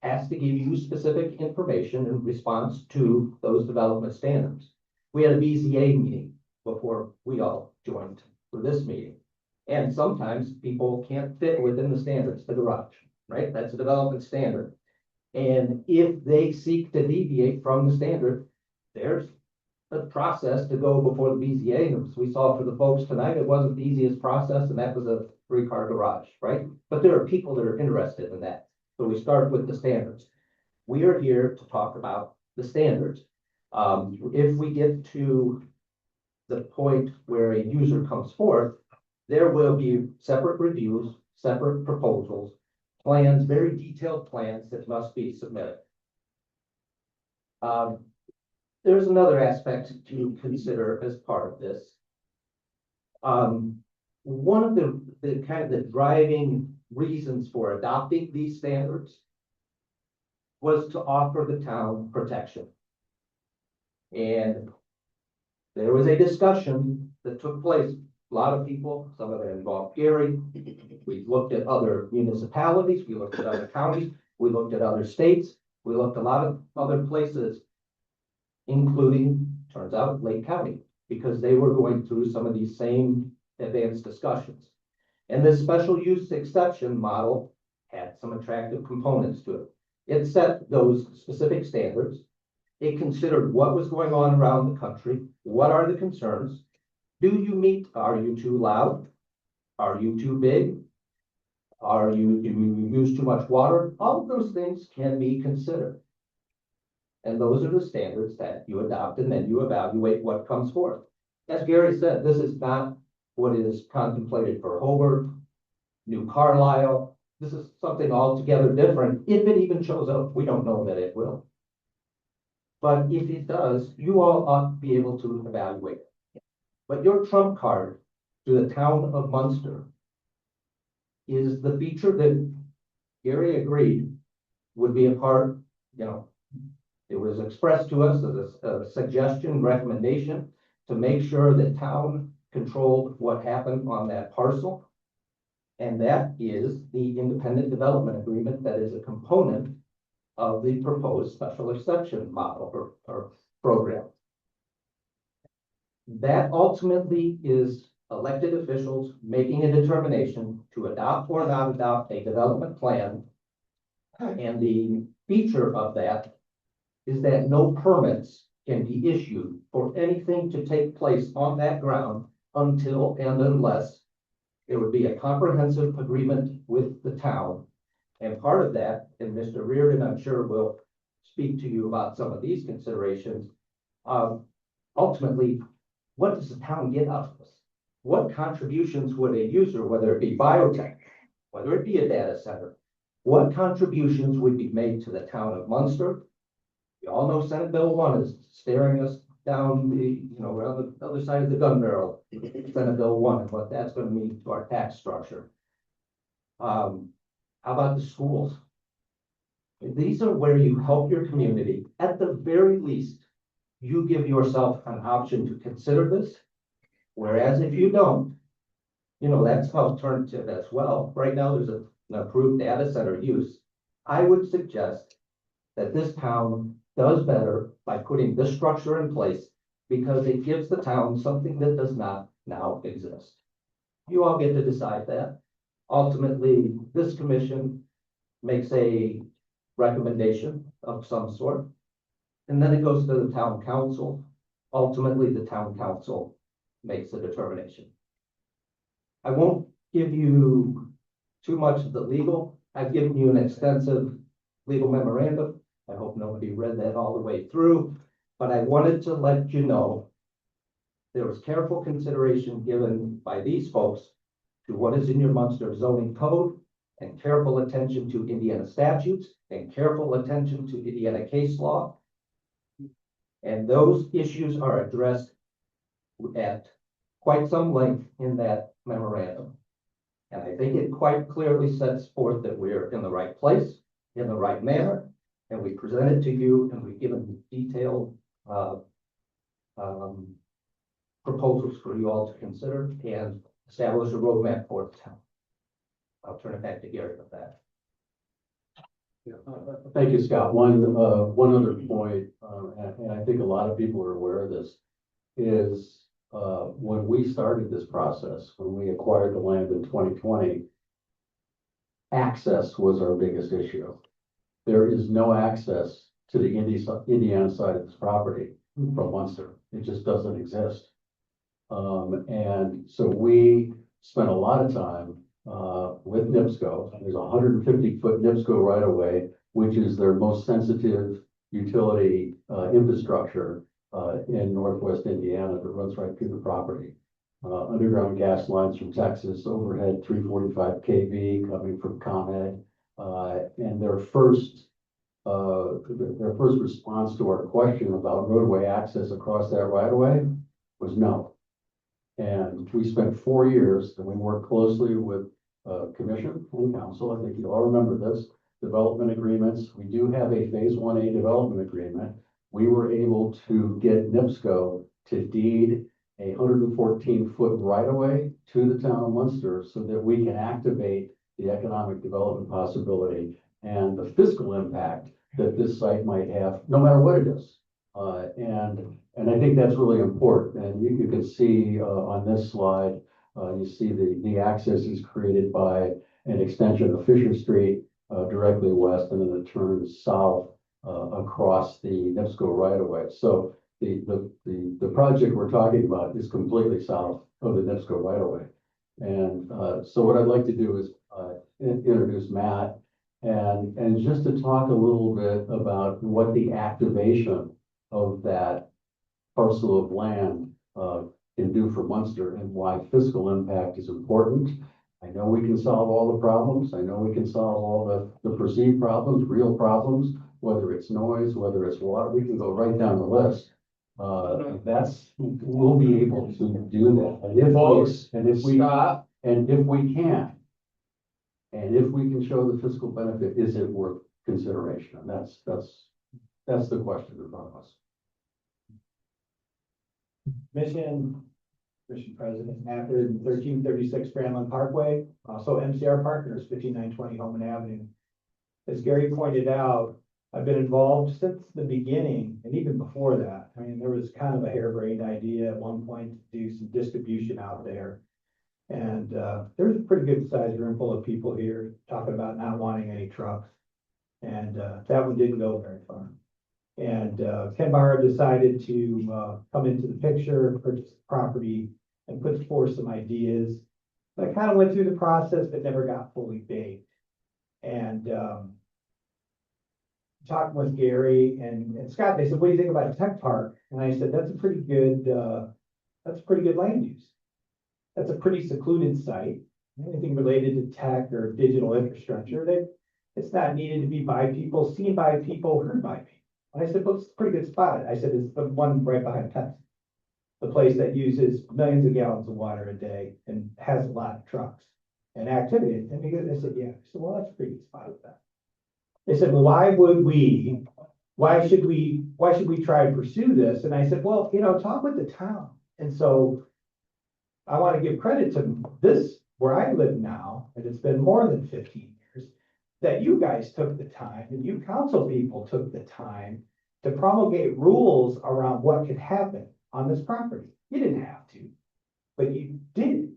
has to give you specific information in response to those development standards. We had a BZA meeting before we all joined for this meeting. And sometimes people can't fit within the standards, the garage, right? That's a development standard. And if they seek to deviate from the standard, there's a process to go before the BZA. And as we saw for the folks tonight, it wasn't the easiest process, and that was a 3-car garage, right? But there are people that are interested in that. So we start with the standards. We are here to talk about the standards. If we get to the point where a user comes forth, there will be separate reviews, separate proposals, plans, very detailed plans that must be submitted. There's another aspect to consider as part of this. One of the kind of the driving reasons for adopting these standards was to offer the town protection. And there was a discussion that took place. A lot of people, some of it involved Gary. We looked at other municipalities, we looked at other counties, we looked at other states, we looked at a lot of other places, including, turns out, Lake County, because they were going through some of these same advanced discussions. And this special use exception model had some attractive components to it. It set those specific standards. It considered what was going on around the country. What are the concerns? Do you meet? Are you too loud? Are you too big? Do you use too much water? All of those things can be considered. And those are the standards that you adopt, and then you evaluate what comes forth. As Gary said, this is not what is contemplated for Hobart, New Carlisle. This is something altogether different. If it even shows up, we don't know that it will. But if it does, you all ought to be able to evaluate it. But your trump card to the town of Munster is the feature that Gary agreed would be a part, it was expressed to us as a suggestion, recommendation to make sure that town controlled what happened on that parcel. And that is the independent development agreement that is a component of the proposed special exception model or program. That ultimately is elected officials making a determination to adopt or not adopt a development plan. And the feature of that is that no permits can be issued for anything to take place on that ground until and unless there would be a comprehensive agreement with the town. And part of that, and Mr. Reardon, I'm sure, will speak to you about some of these considerations. Ultimately, what does the town get out of this? What contributions would a user, whether it be biotech, whether it be a data center, what contributions would be made to the town of Munster? We all know Senate Bill 1 is staring us down we're on the other side of the gun barrel, Senate Bill 1, and what that's going to mean to our tax structure. How about the schools? These are where you help your community. At the very least, you give yourself an option to consider this. Whereas if you don't, that's alternative as well. Right now, there's an approved data center use. I would suggest that this town does better by putting this structure in place because it gives the town something that does not now exist. You all get to decide that. Ultimately, this commission makes a recommendation of some sort, and then it goes to the town council. Ultimately, the town council makes a determination. I won't give you too much of the legal. I've given you an extensive legal memorandum. I hope nobody read that all the way through, but I wanted to let you know there was careful consideration given by these folks to what is in your Munster zoning code, and careful attention to Indiana statutes, and careful attention to Indiana case law. And those issues are addressed at quite some length in that memorandum. And I think it quite clearly sets forth that we're in the right place, in the right manner, and we present it to you, and we've given detailed proposals for you all to consider and establish a roadmap for the town. I'll turn it back to Gary with that. Thank you, Scott. One other point, and I think a lot of people are aware of this, is when we started this process, when we acquired the land in 2020, access was our biggest issue. There is no access to the Indiana side of this property from Munster. It just doesn't exist. And so we spent a lot of time with NIPSCO. There's a 150-foot NIPSCO right of way, which is their most sensitive utility infrastructure in Northwest Indiana that runs right through the property. Underground gas lines from Texas, overhead 345 kV coming from ComEd, and their first response to our question about roadway access across that right of way was no. And we spent 4 years, and we worked closely with commission and council. I think you all remember this, development agreements. We do have a phase 1A development agreement. We were able to get NIPSCO to deed a 114-foot right-of-way to the town of Munster so that we can activate the economic development possibility and the fiscal impact that this site might have, no matter what it is. And I think that's really important. And you can see on this slide, you see the access is created by an extension of Fisher Street directly west, and then it turns south across the NIPSCO right-of-way. So the project we're talking about is completely south of the NIPSCO right-of-way. And so what I'd like to do is introduce Matt and just to talk a little bit about what the activation of that parcel of land can do for Munster and why fiscal impact is important. I know we can solve all the problems. I know we can solve all the perceived problems, real problems, whether it's noise, whether it's water. We can go right down the list. We'll be able to do that. And if we can show the fiscal benefit, is it worth consideration? And that's the question in front of us. Mission President Mathard, 1336 Franklin Parkway, also MCR Partners, 5920 Holman Avenue. As Gary pointed out, I've been involved since the beginning and even before that. I mean, there was kind of a harebrained idea at one point to do some distribution out there. And there's a pretty good sized room full of people here talking about not wanting any trucks. And that one didn't go very far. And Ken Barr decided to come into the picture, purchase the property, and put forth some ideas. But I kind of went through the process, but never got fully baked. And talking with Gary and Scott, they said, what do you think about a tech park? And I said, that's a pretty good land use. That's a pretty secluded site. Anything related to tech or digital infrastructure, it's not needed to be by people, seen by people, heard by people. And I said, well, it's a pretty good spot. I said, it's the one right behind Pepsi. The place that uses millions of gallons of water a day and has a lot of trucks and activity. And I said, yeah. I said, well, that's a pretty good spot with that. They said, well, why should we try to pursue this? And I said, well, talk with the town. And so I want to give credit to this, where I live now, and it's been more than 15 years, that you guys took the time and you council people took the time to promulgate rules around what could happen on this property. You didn't have to, but you did.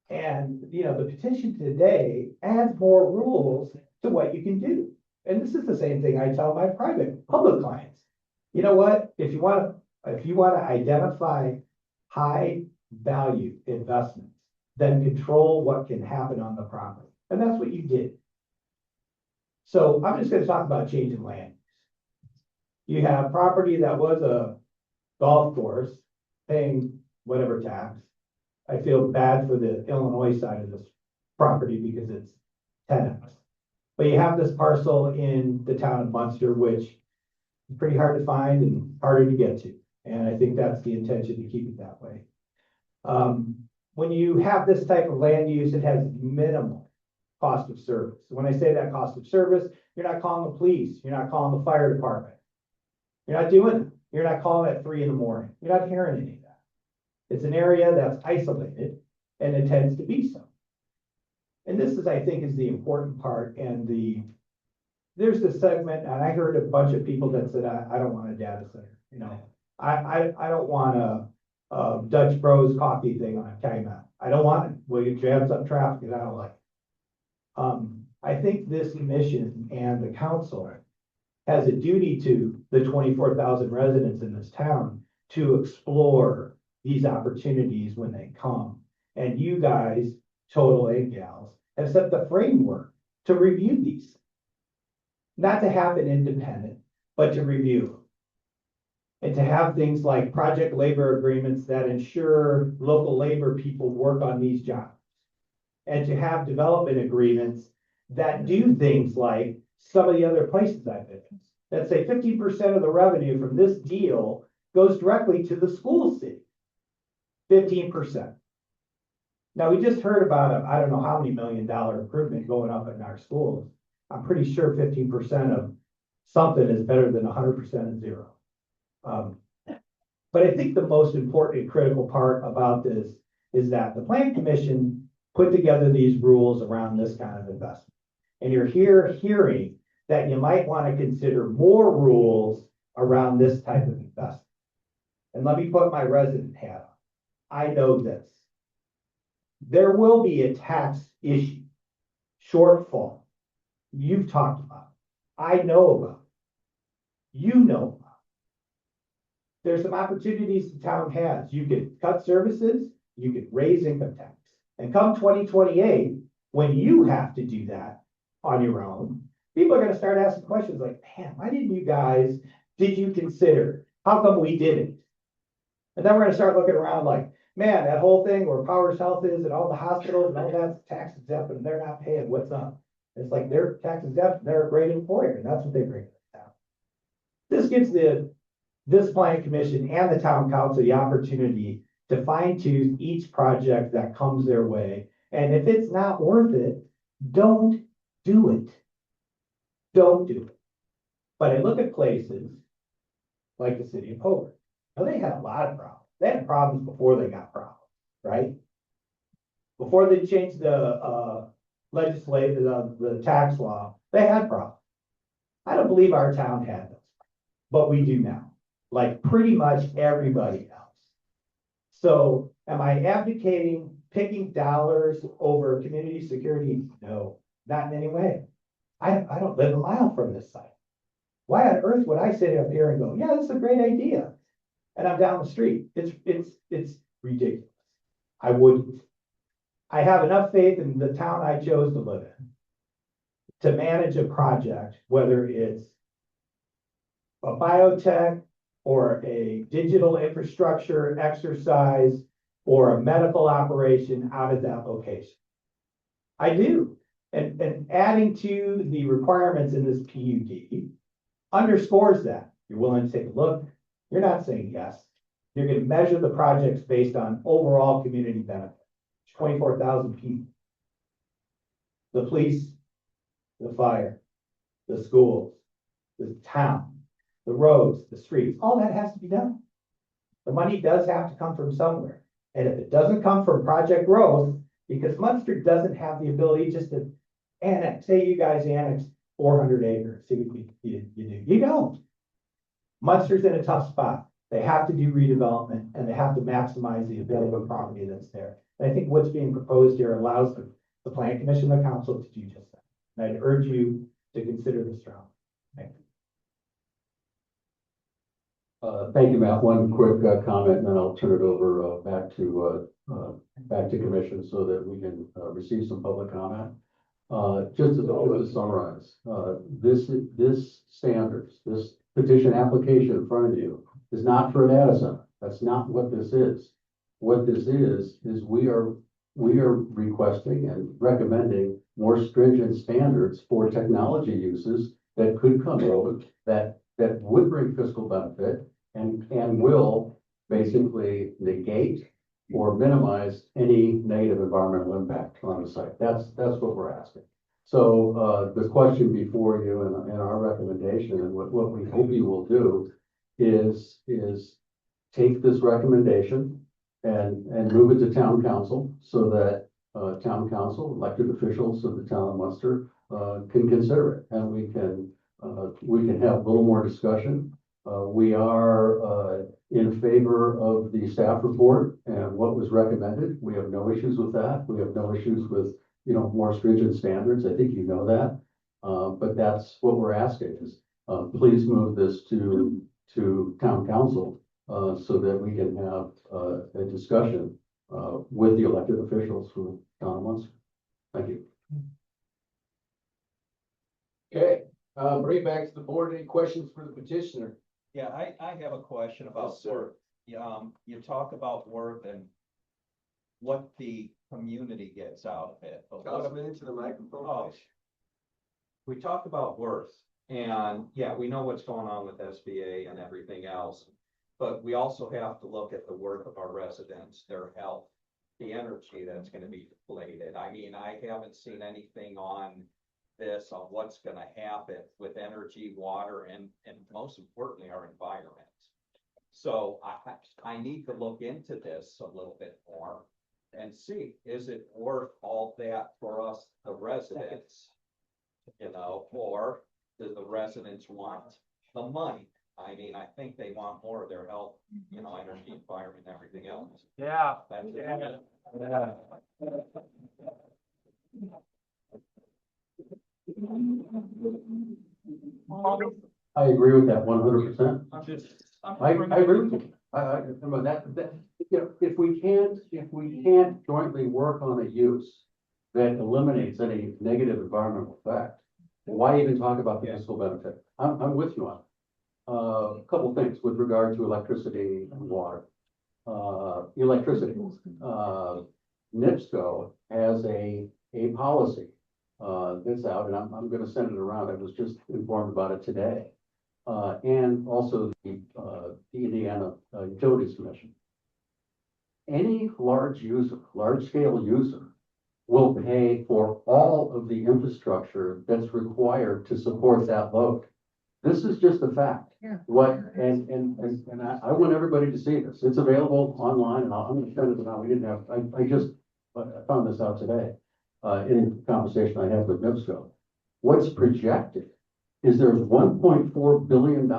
And, the petition today adds more rules to what you can do. And this is the same thing I tell my public clients. You know what? If you want to identify high value investments, then control what can happen on the property. And that's what you did. So I'm just going to talk about changing land. You have property that was a golf course paying whatever tax. I feel bad for the Illinois side of this property because it's 10x. But you have this parcel in the town of Munster, which is pretty hard to find and harder to get to. And I think that's the intention, to keep it that way. When you have this type of land use, it has minimal cost of service. When I say that cost of service, you're not calling the police, you're not calling the fire department. You're not doing it. You're not calling at 3 a.m. You're not hearing any of that. It's an area that's isolated, and it tends to be so. And this is, I think, is the important part. And there's this segment, and I heard a bunch of people that said, I don't want a data center. I don't want a Dutch Bros coffee thing on Calumet. I don't want it. Well, it jams up traffic, and I don't like it. I think this commission and the council has a duty to the 24,000 residents in this town to explore these opportunities when they come. And you guys, total and gals, have set the framework to review these. Not to have it independent, but to review. And to have things like project labor agreements that ensure local labor people work on these jobs. And to have development agreements that do things like some of the other places I've been. That say 50% of the revenue from this deal goes directly to the school city. 15%. Now, we just heard about I don't know how many $1 million improvement going up in our schools. I'm pretty sure 15% of something is better than 100% of zero. But I think the most important and critical part about this is that the Plan Commission put together these rules around this kind of investment. And you're hearing that you might want to consider more rules around this type of investment. And let me put my resident hat on. I know this. There will be a tax issue, shortfall. You've talked about it. I know about it. You know about it. There's some opportunities the town has. You could cut services, you could raise income tax. And come 2028, when you have to do that on your own, people are going to start asking questions like, man, why did you consider? How come we didn't? And then we're going to start looking around like, man, that whole thing where Powers Health is and all the hospitals and all that's tax exempt and they're not paying, what's up? It's like they're tax exempt, they're a great employer, and that's what they bring down. This gives this Plan Commission and the town council the opportunity to fine tune each project that comes their way. And if it's not worth it, don't do it. Don't do it. But I look at places like the city of Hobart. Now, they had a lot of problems. They had problems before they got problems, right? Before they changed the the tax law, they had problems. I don't believe our town had those, but we do now, like pretty much everybody else. So am I advocating picking dollars over community security? No, not in any way. I don't live a mile from this site. Why on earth would I sit up here and go, yeah, this is a great idea? And I'm down the street. It's ridiculous. I wouldn't. I have enough faith in the town I chose to live in to manage a project, whether it's a biotech or a digital infrastructure exercise or a medical operation out of that location. I do. And adding to the requirements in this PUD underscores that. You're willing to take a look. You're not saying yes. You're going to measure the projects based on overall community benefit. 24,000 people. The police, the fire, the schools, the town, the roads, the streets, all that has to be done. The money does have to come from somewhere. And if it doesn't come from project growth, because Munster doesn't have the ability just to annex, say you guys annex 400 acres, see what you do. You don't. Munster's in a tough spot. They have to do redevelopment and they have to maximize the available property that's there. And I think what's being proposed here allows the Plan Commission and the council to do just that. And I'd urge you to consider this strongly. Thank you. Thank you, Matt. One quick comment, and then I'll turn it over back to commission so that we can receive some public comment. Just to summarize, this standards, this petition application in front of you is not for a data center. That's not what this is. What this is we are requesting and recommending more stringent standards for technology uses that could come over that would bring fiscal benefit and will basically negate or minimize any negative environmental impact on the site. That's what we're asking. So the question before you and our recommendation and what we hope you will do is take this recommendation and move it to town council so that town council, elected officials of the town of Munster can consider it, and we can have a little more discussion. We are in favor of the staff report and what was recommended. We have no issues with that. We have no issues with, more stringent standards. I think you know that. But that's what we're asking is, please move this to town council so that we can have a discussion with the elected officials from town of Munster. Thank you. Okay, bring it back to the board. Any questions for the petitioner? Yeah, I have a question about work. You talk about work and what the community gets out of it. But what Into the microphone. Oh, we talked about worth, and yeah, we know what's going on with SBA and everything else. But we also have to look at the worth of our residents, their health, the energy that's going to be depleted. I mean, I haven't seen anything on this, on what's going to happen with energy, water, and most importantly, our environment. So I need to look into this a little bit more and see, is it worth all that for us, the residents? Or do the residents want the money? I mean, I think they want more of their health, energy, environment, and everything else. Yeah. I agree with that 100%. I agree with you. If we can't jointly work on a use that eliminates any negative environmental effect, why even talk about the fiscal benefit? I'm with you on it. A couple things with regard to electricity and water. Electricity. NIPSCO has a policy that's out, and I'm going to send it around. I was just informed about it today. And also the Indiana Utilities Commission. Any large-scale user will pay for all of the infrastructure that's required to support that load. This is just a fact. Yeah. And I want everybody to see this. It's available online, and I'm going to send it around. I found this out today in a conversation I had with NIPSCO. What's projected is there's $1.4 billion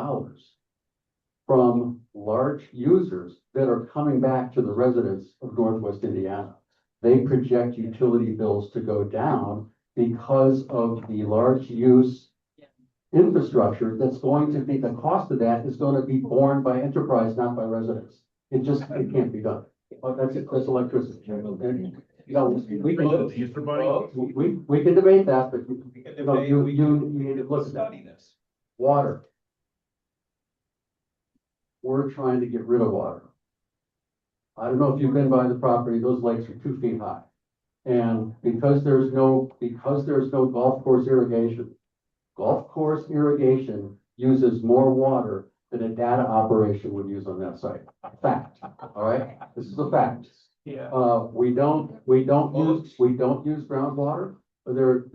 from large users that are coming back to the residents of Northwest Indiana. They project utility bills to go down because of the large use infrastructure that's going to be, the cost of that is going to be borne by enterprise, not by residents. It can't be done. That's electricity. We can debate that, but you need to look at that. Water. we're trying to get rid of water. I don't know if you've been by the property, those lakes are 2 feet high. And because there's no golf course irrigation uses more water than a data operation would use on that site. Fact, all right? This is a fact. Yeah. We don't use groundwater. There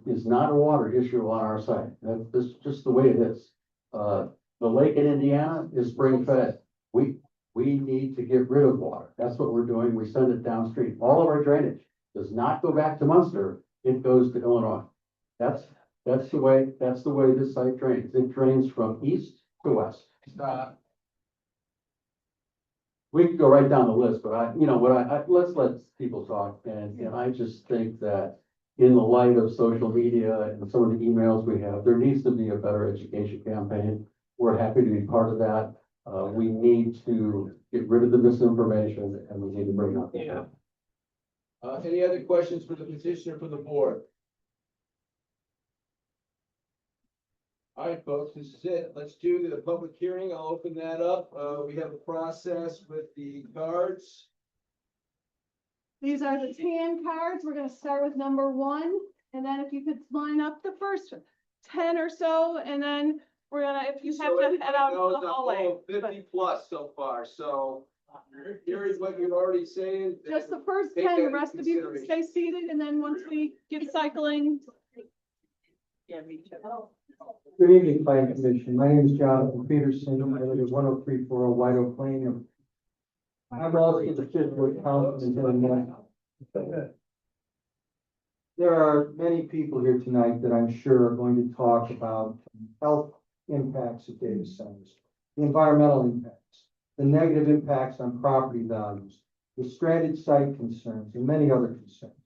is not a water issue on our site. That's just the way it is. The lake in Indiana is spring fed. We need to get rid of water. That's what we're doing. We send it downstream. All of our drainage does not go back to Munster. It goes to Illinois. That's the way this site drains. It drains from east to west. We could go right down the list, but let's let people talk. And I just think that in the light of social media and some of the emails we have, there needs to be a better education campaign. We're happy to be part of that. We need to get rid of the misinformation and we need to bring up. Yeah. Any other questions for the petitioner for the board? All right, folks, this is it. Let's do the public hearing. I'll open that up. We have a process with the cards. These are the tan cards. We're gonna start with number 1, and then if you could line up the first 10 or so, and then we're gonna, if you have to head out to the hallway. 50 plus so far, so here's what you're already saying. Just the first Take 10, that the into rest of you can stay seated, and then once we get cycling. Yeah, me too. Good evening, Planning Commission. My name is Jonathan Peterson. I live at 10340 White Oak Lane. I'm also the fifth ward councilman. There are many people here tonight that I'm sure are going to talk about health impacts of data centers, the environmental impacts, the negative impacts on property values, the stranded site concerns, and many other concerns.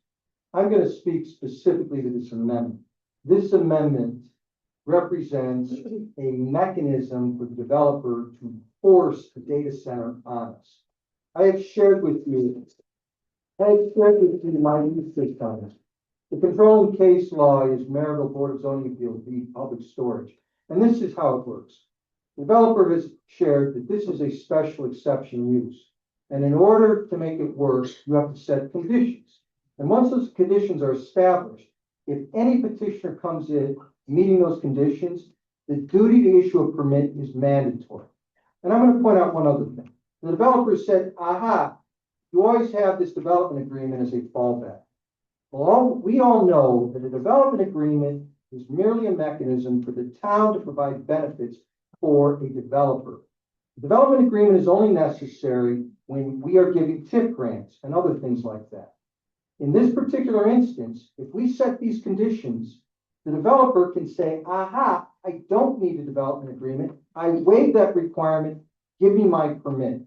I'm going to speak specifically to this amendment. This amendment represents a mechanism for the developer to force a data center on us. I have shared with you my research on this. The controlling case law is Maryville Board of Zoning Appeals v. Public Storage. And this is how it works. The developer has shared that this is a special exception use. And in order to make it work, you have to set conditions. And once those conditions are established, if any petitioner comes in meeting those conditions, the duty to issue a permit is mandatory. And I'm going to point out one other thing. The developer said, aha, you always have this development agreement as a fallback. Well, we all know that a development agreement is merely a mechanism for the town to provide benefits for a developer. The development agreement is only necessary when we are giving TIP grants and other things like that. In this particular instance, if we set these conditions, the developer can say, aha, I don't need a development agreement. I waive that requirement. Give me my permit.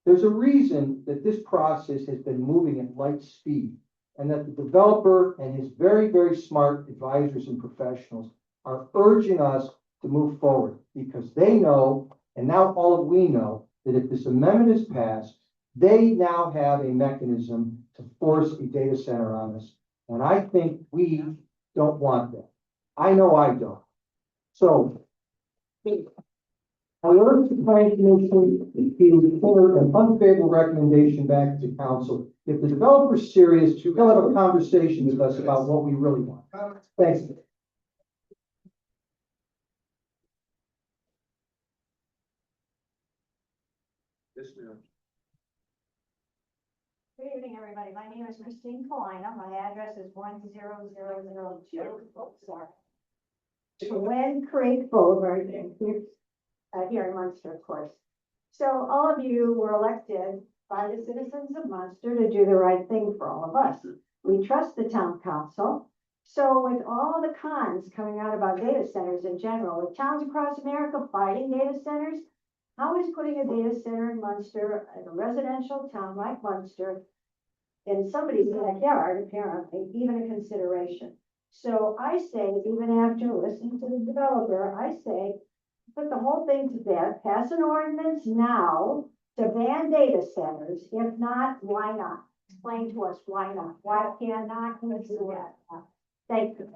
There's a reason that this process has been moving at light speed and that the developer and his very, very smart advisors and professionals are urging us to move forward because they know, and now all of we know, that if this amendment is passed, they now have a mechanism to force a data center on us. And I think we don't want that. I know I don't. So I urge the Planning Commission to consider an unfavorable recommendation back to council. If the developer is serious, he'll have a conversation with us about what we really want. Thanks. Good evening, everybody. My name is Christine Kalina. My address is 10002. Glen Creek Boulevard here in Munster, of course. So all of you were elected by the citizens of Munster to do the right thing for all of us. We trust the town council. So with all the cons coming out about data centers in general, with towns across America fighting data centers, how is putting a data center in Munster, in a residential town like Munster, in somebody's backyard, apparently, even a consideration? So I say, even after listening to the developer, I say, put the whole thing to bed, pass an ordinance now to ban data centers. If not, why not? Explain to us why not. Why cannot we do that? Thank you.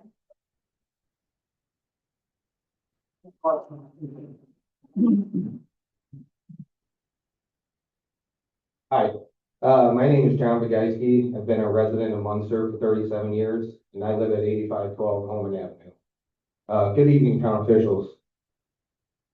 Hi, my name is John Begeiski. I've been a resident of Munster for 37 years, and I live at 8512 Holman Avenue. Good evening, town officials.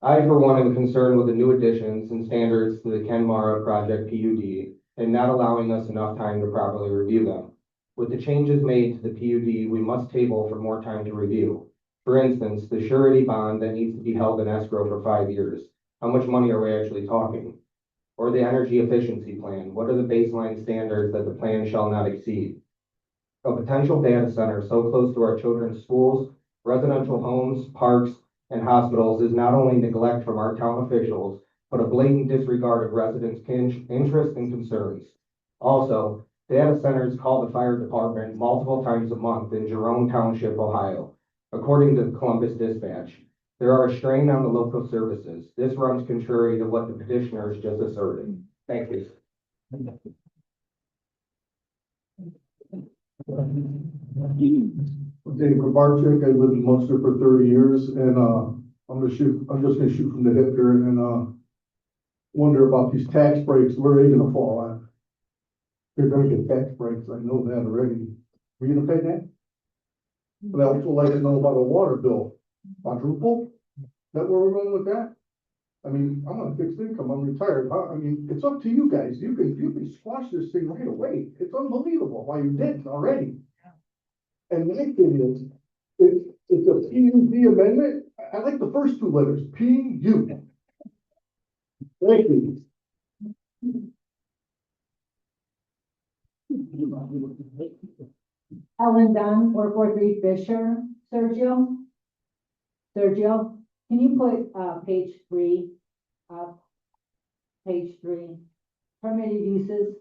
I, for one, am concerned with the new additions and standards to the Ken Mara project PUD and not allowing us enough time to properly review them. With the changes made to the PUD, we must table for more time to review. For instance, the surety bond that needs to be held in escrow for 5 years. How much money are we actually talking? Or the energy efficiency plan. What are the baseline standards that the plan shall not exceed? A potential data center so close to our children's schools, residential homes, parks, and hospitals is not only neglect from our town officials, but a blatant disregard of residents' interests and concerns. Also, data centers call the fire department multiple times a month in Jerome Township, Ohio. According to Columbus Dispatch, there are a strain on the local services. This runs contrary to what the petitioners just asserted. Thank you. Dave Grabarczyk, I lived in Munster for 30 years, and I'm just gonna shoot from the hip here and wonder about these tax breaks. Where are they gonna fall on? They're gonna get tax breaks. I know that already. Are you gonna pay that? But I also like to know about a water bill. Quadruple? Is that where we're going with that? I mean, I'm on fixed income. I'm retired. I mean, it's up to you guys. You can squash this thing right away. It's unbelievable why you didn't already. And the next thing is, it's a PUD amendment. I like the first two letters, PU. Thank you. Ellen Dunn, 443 Fisher. Sergio, can you put page 3 up? Page 3. Permitted uses.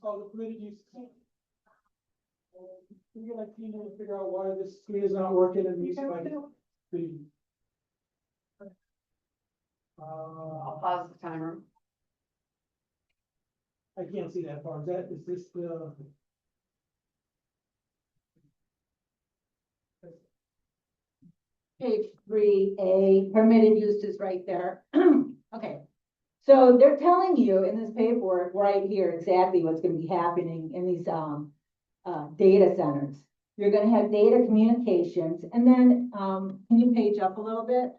Oh, the permitted use. We're gonna figure out why this screen is not working and use like the. I'll pause the timer. I can't see that far. Is this the? Page 3A, permitted uses right there. Okay. So they're telling you in this paperwork right here exactly what's going to be happening in these data centers. You're going to have data communications, and then can you page up a little bit?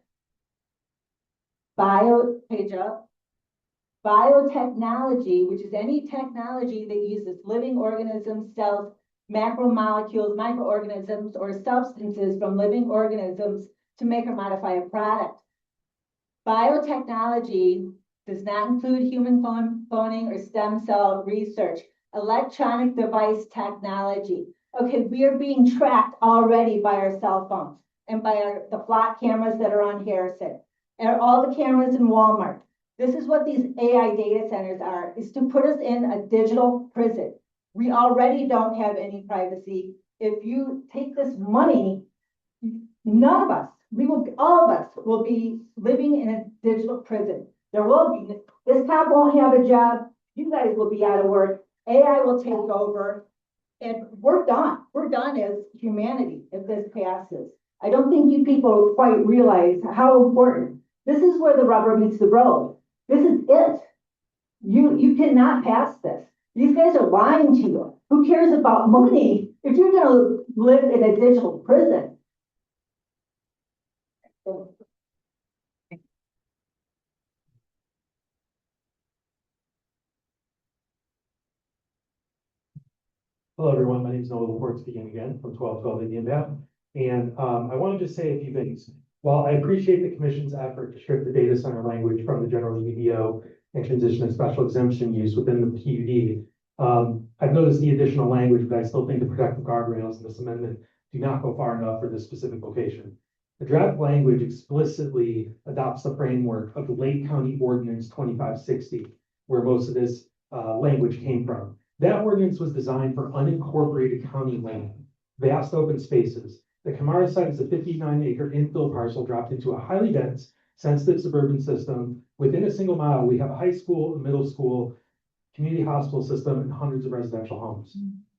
Page up. Biotechnology, which is any technology that uses living organisms, cells, macromolecules, microorganisms, or substances from living organisms to make or modify a product. Biotechnology does not include human cloning or stem cell research. Electronic device technology. Okay, we are being tracked already by our cell phones and by the flock cameras that are on Harrison and all the cameras in Walmart. This is what these AI data centers are, is to put us in a digital prison. We already don't have any privacy. If you take this money, none of us, all of us will be living in a digital prison. There will be, this cop won't have a job. You guys will be out of work. AI will take over, and we're done. We're done as humanity if this passes. I don't think you people quite realize how important. This is where the rubber meets the road. This is it. You cannot pass this. These guys are lying to you. Who cares about money if you're going to live in a digital prison? Hello, everyone. My name is Noah Laporte, speaking again from 1212 Indian Path. And I wanted to say a few things. While I appreciate the commission's effort to strip the data center language from the general UDO and transition to special exemption use within the PUD, I've noticed the additional language, but I still think the protective guardrails in this amendment do not go far enough for this specific location. The draft language explicitly adopts the framework of the Lake County Ordinance 2560, where most of this language came from. That ordinance was designed for unincorporated county land, vast open spaces. The Kamara site is a 59-acre infill parcel dropped into a highly dense sensitive suburban system. Within a single mile, we have a high school, a middle school, community hospital system, and hundreds of residential homes.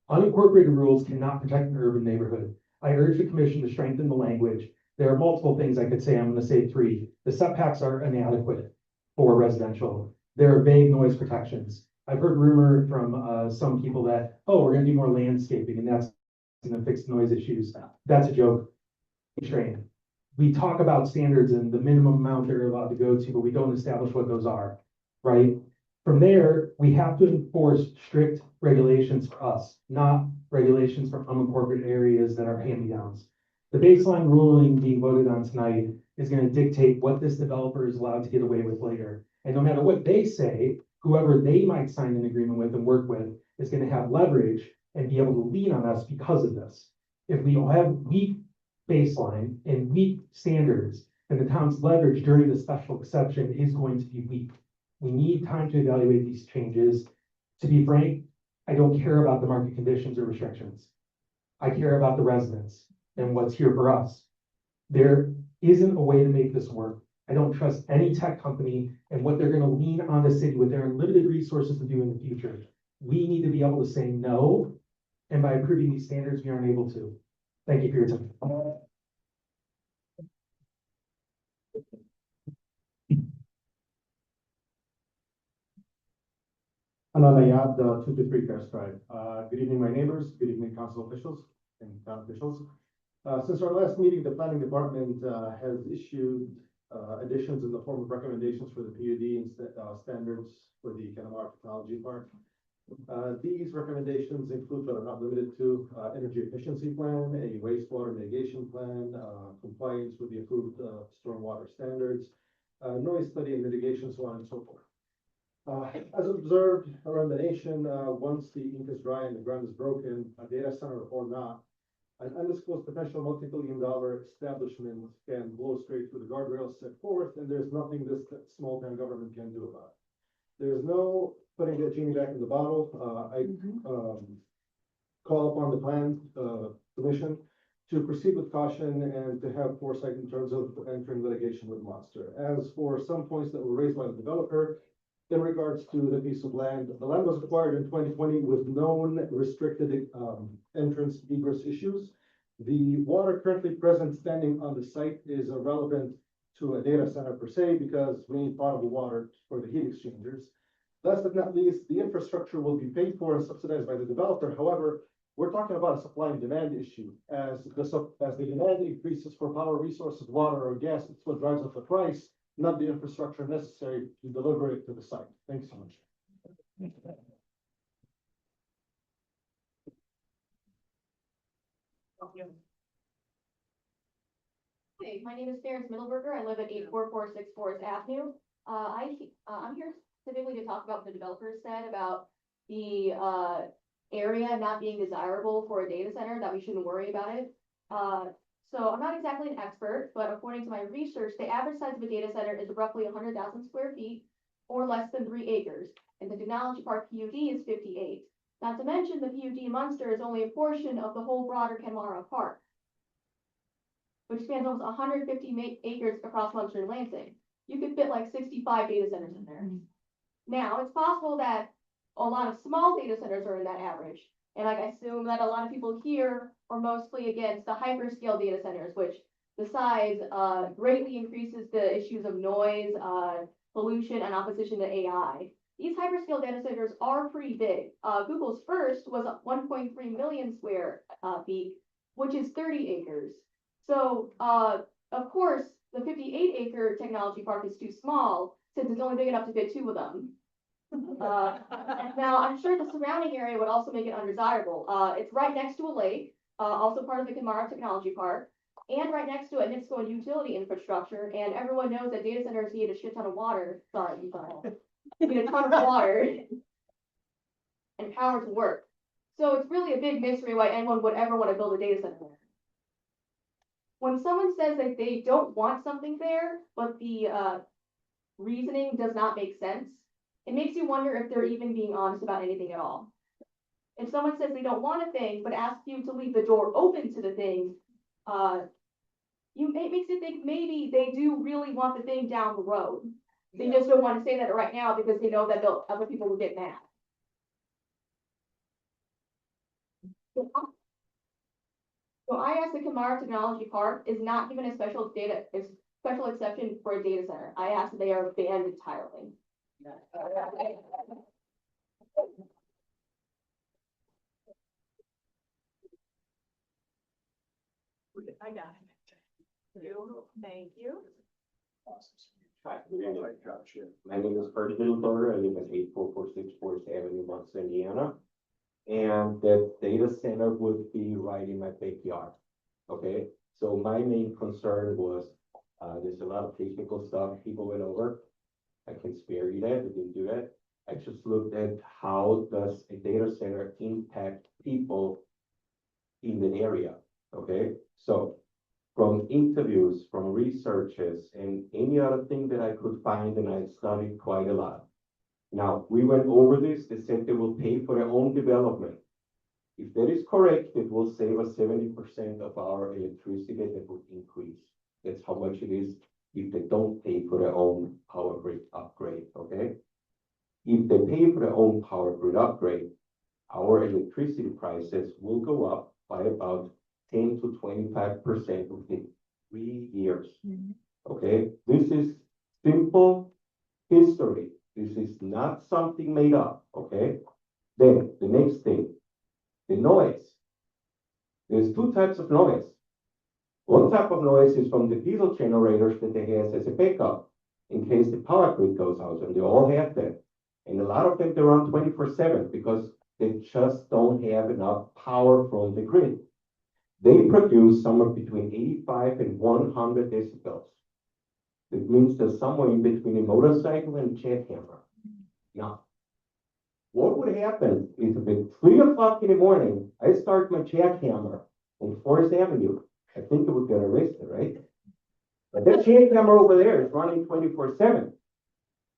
Unincorporated rules cannot protect an urban neighborhood. I urge the commission to strengthen the language. There are multiple things I could say. I'm going to say three. The setbacks are inadequate for residential. There are vague noise protections. I've heard rumor from some people that, oh, we're going to do more landscaping and that's going to fix noise issues. That's a joke. Train. We talk about standards and the minimum amount they're allowed to go to, but we don't establish what those are, right? From there, we have to enforce strict regulations for us, not regulations for unincorporated areas that are hand-me-downs. The baseline ruling being voted on tonight is going to dictate what this developer is allowed to get away with later. And no matter what they say, whoever they might sign an agreement with and work with is going to have leverage and be able to lean on us because of this. If we all have weak baseline and weak standards, then the town's leverage during the special exception is going to be weak. We need time to evaluate these changes. To be frank, I don't care about the market conditions or restrictions. I care about the residents and what's here for us. There isn't a way to make this work. I don't trust any tech company and what they're going to lean on the city with their limited resources to do in the future. We need to be able to say no, and by approving these standards, we aren't able to. Thank you for your time. Ananayad, 223 Crest Drive. Good evening, my neighbors. Good evening, council officials and town officials. Since our last meeting, the planning department has issued additions in the form of recommendations for the PUD and standards for the Kennemark Technology Park. These recommendations include, but are not limited to, energy efficiency plan, a wastewater mitigation plan, compliance with the approved stormwater standards, noise study and mitigation, so on and so forth. As observed around the nation, once the ink is dry and the ground is broken, a data center or not, an undisclosed potential multi-billion-dollar establishment can blow straight through the guardrails set forth, and there's nothing this small town government can do about it. There's no putting the genie back in the bottle. I call upon the plan commission to proceed with caution and to have foresight in terms of entering litigation with Monster. As for some points that were raised by the developer, in regards to the piece of land, the land was acquired in 2020 with known restricted entrance egress issues. The water currently present standing on the site is irrelevant to a data center per se, because we need potable water for the heat exchangers. Last but not least, the infrastructure will be paid for and subsidized by the developer. However, we're talking about a supply and demand issue. As the demand increases for power resources, water or gas, it's what drives up the price, not the infrastructure necessary to deliver it to the site. Thanks so much. Hey, my name is Terrence Middleberger. I live at 84464 Forest Avenue. I'm here specifically to talk about what the developer said about the area not being desirable for a data center, that we shouldn't worry about it. So I'm not exactly an expert, but according to my research, the average size of a data center is roughly 100,000 square feet or less than 3 acres. And the Technology Park PUD is 58. Not to mention the PUD in Munster is only a portion of the whole broader Kenmara Park, which spans almost 150 acres across Munster and Lansing. You could fit like 65 data centers in there. Now, it's possible that a lot of small data centers are in that average. And I assume that a lot of people here are mostly against the hyperscale data centers, which the size greatly increases the issues of noise, pollution, and opposition to AI. These hyperscale data centers are pretty big. Google's first was 1.3 million square feet, which is 30 acres. So, of course, the 58-acre technology park is too small, since it's only big enough to fit 2 of them. Now, I'm sure the surrounding area would also make it undesirable. It's right next to a lake, also part of the Kenmara Technology Park, and right next to it, NIPSCO and utility infrastructure. And everyone knows that data centers need a shit ton of water. Sorry, need a ton of water and power to work. So it's really a big mystery why anyone would ever want to build a data center there. When someone says that they don't want something there, but the reasoning does not make sense, it makes you wonder if they're even being honest about anything at all. If someone says they don't want a thing, but asks you to leave the door open to the thing, it makes you think maybe they do really want the thing down the road. They just don't want to say that right now because they know that other people will get mad. So I asked the Kamara Technology Park is not given a special exception for a data center. I asked if they are banned entirely. I got it. Thank you. Hi, my name is Freddie Middleburger. I live at 84464 Forest Avenue, Muncie, Indiana. And that data center would be right in my backyard. Okay, so my main concern was there's a lot of technical stuff people went over. I can spare you that, I didn't do that. I just looked at how does a data center impact people in the area. Okay, so from interviews, from researches, and any other thing that I could find, and I studied quite a lot. Now, we went over this, they said they will pay for their own development. If that is correct, it will save us 70% of our electricity that would increase. That's how much it is if they don't pay for their own power grid upgrade, okay? If they pay for their own power grid upgrade, our electricity prices will go up by about 10 to 25% within 3 years. Okay, this is simple history. This is not something made up. Okay, then the next thing, the noise. There's two types of noise. One type of noise is from the diesel generators that they have as a backup in case the power grid goes out, and they all have that. And a lot of them, they run 24/7 because they just don't have enough power from the grid. They produce somewhere between 85 and 100 decibels. It means they're somewhere in between a motorcycle and a jackhammer. Now, what would happen is if at 3 o'clock in the morning, I start my jackhammer on Forest Avenue, I think I would get arrested, right? But that jackhammer over there is running 24/7.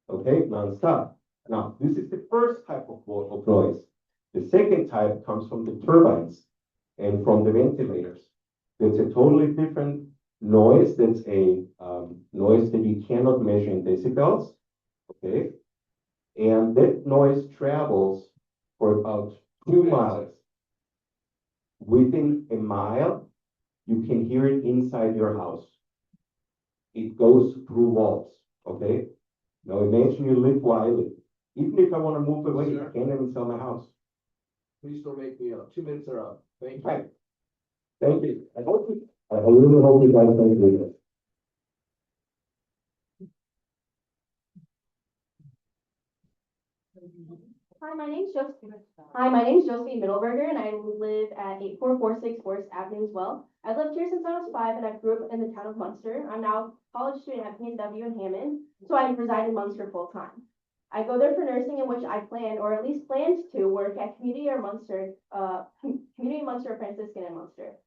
Okay, nonstop. Now, this is the first type of noise. The second type comes from the turbines and from the ventilators. It's a totally different noise. That's a noise that you cannot measure in decibels. Okay, and that noise travels for about 2 miles. Within a mile, you can hear it inside your house. It goes through walls. Okay, now imagine you live where I live. Even if I want to move away, I can't even sell my house. Please don't make me up. 2 minutes are up. Thank you. Right. Thank you. I really hope you guys don't do this. Hi, my name's Josephine Middleberger, and I live at 8446 Forest Avenue as well. I've lived here since I was 5, and I grew up in the town of Munster. I'm now a college student at PNW in Hammond, so I reside in Munster full time. I go there for nursing, in which I plan, or at least planned to, work at Community Munster Franciscan in Munster.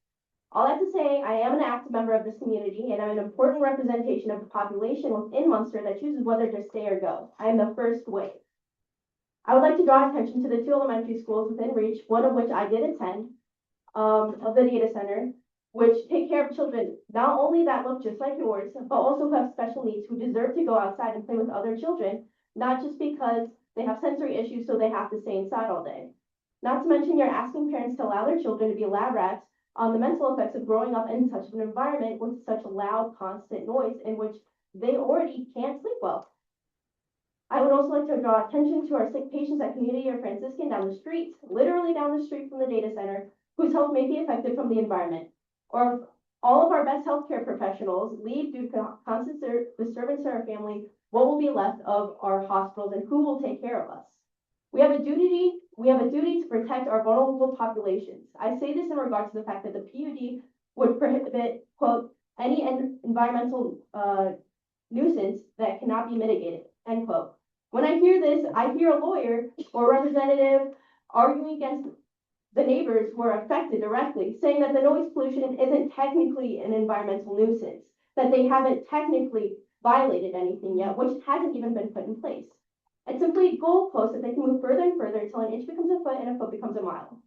All that to say, I am an active member of this community, and I'm an important representation of the population within Munster that chooses whether to stay or go. I am the first wave. I would like to draw attention to the 2 elementary schools within reach, one of which I did attend, of the data center, which take care of children, not only that look just like yours, but also who have special needs, who deserve to go outside and play with other children, not just because they have sensory issues, so they have to stay inside all day. Not to mention, you're asking parents to allow their children to be lab rats on the mental effects of growing up in such an environment with such loud, constant noise in which they already can't sleep well. I would also like to draw attention to our sick patients at Community or Franciscan down the street, literally down the street from the data center, whose health may be affected from the environment. Or if all of our best healthcare professionals leave due to constant disturbance to our family, what will be left of our hospitals and who will take care of us? We have a duty to protect our vulnerable populations. I say this in regard to the fact that the PUD would prohibit, quote, any environmental nuisance that cannot be mitigated, end quote. When I hear this, I hear a lawyer or representative arguing against the neighbors who are affected directly, saying that the noise pollution isn't technically an environmental nuisance, that they haven't technically violated anything yet, which hasn't even been put in place. It's simply goalposts that they can move further and further until an inch becomes a foot and a foot becomes a mile.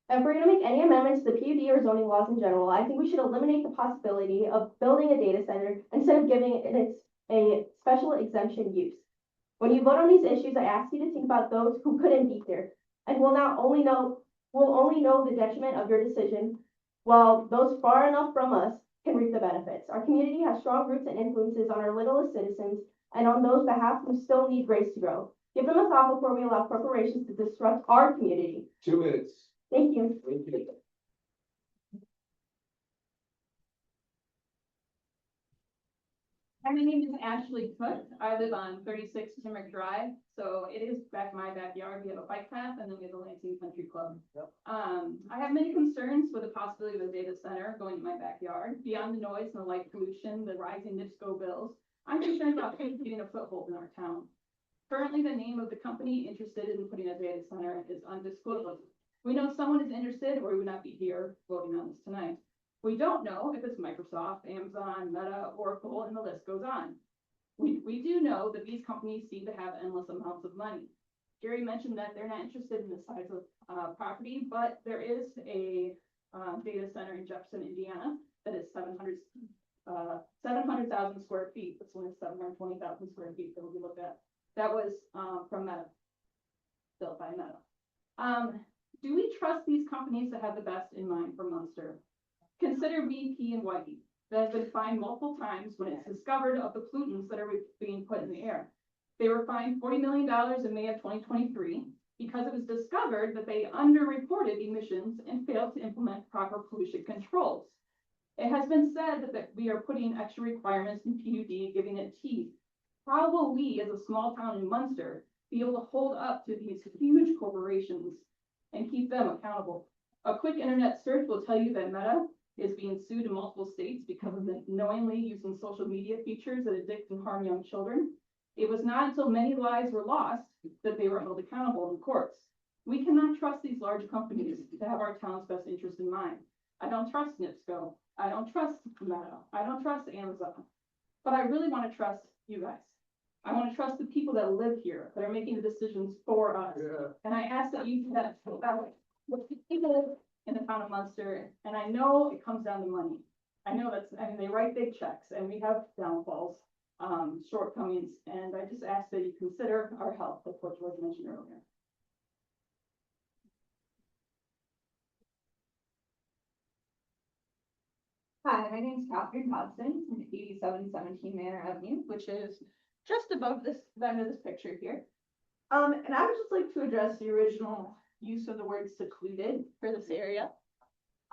If we're gonna make any amendments to the PUD or zoning laws in general, I think we should eliminate the possibility of building a data center instead of giving it a special exemption use. When you vote on these issues, I ask you to think about those who couldn't be here and will only know the detriment of your decision, while those far enough from us can reap the benefits. Our community has strong roots and influences on our littlest citizens and on those behalf who still need grace to grow. Give them a thought before we allow corporations to disrupt our community. 2 minutes. Thank you. Thank you. My name is Ashley Cook. I live on 36 Timrick Drive, so it is my backyard. We have a bike path and then we have the Lansing Country Club. I have many concerns with the possibility of a data center going in my backyard. Beyond the noise and the light pollution, the rising NIPSCO bills, I'm concerned about getting a foothold in our town. Currently, the name of the company interested in putting a data center is undisclosed. We know someone is interested or we would not be here voting on this tonight. We don't know if it's Microsoft, Amazon, Meta, Oracle, and the list goes on. We do know that these companies seem to have endless amounts of money. Gary mentioned that they're not interested in the size of property, but there is a data center in Jefferson, Indiana that is 700,000 square feet. This one is 720,000 square feet that we looked at. That was from Meta, built by Meta. Do we trust these companies to have the best in mind for Munster? Consider BP and Whitey that have been fined multiple times when it's discovered of the pollutants that are being put in the air. They were fined $40 million in May of 2023 because it was discovered that they underreported emissions and failed to implement proper pollution controls. It has been said that we are putting extra requirements in PUD, giving it teeth. How will we, as a small town in Munster, be able to hold up to these huge corporations and keep them accountable? A quick internet search will tell you that Meta is being sued in multiple states because of the knowingly using social media features that addict and harm young children. It was not until many lives were lost that they were held accountable in courts. We cannot trust these large companies to have our town's best interest in mind. I don't trust NIPSCO. I don't trust Meta. I don't trust Amazon. But I really want to trust you guys. I want to trust the people that live here, that are making the decisions for us. Yeah. And I ask that you do that with people in the town of Munster, and I know it comes down to money. I know they write big checks, and we have downfalls, shortcomings, and I just ask that you consider our health, like what George mentioned earlier. Hi, my name is Catherine Hodson from 8717 Manor Avenue, which is just above the end of this picture here. And I would just like to address the original use of the word secluded for this area.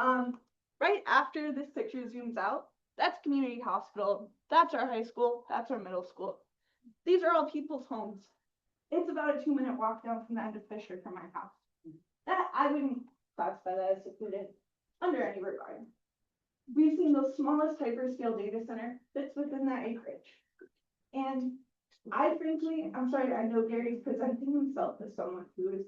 Right after this picture zooms out, that's community hospital, that's our high school, that's our middle school. These are all people's homes. It's about a 2-minute walk down from the end of Fisher from my house. That I wouldn't classify that as secluded under any regard. We've seen the smallest hyperscale data center that's within that acreage. And I'm sorry, I know Gary's presenting himself as someone who is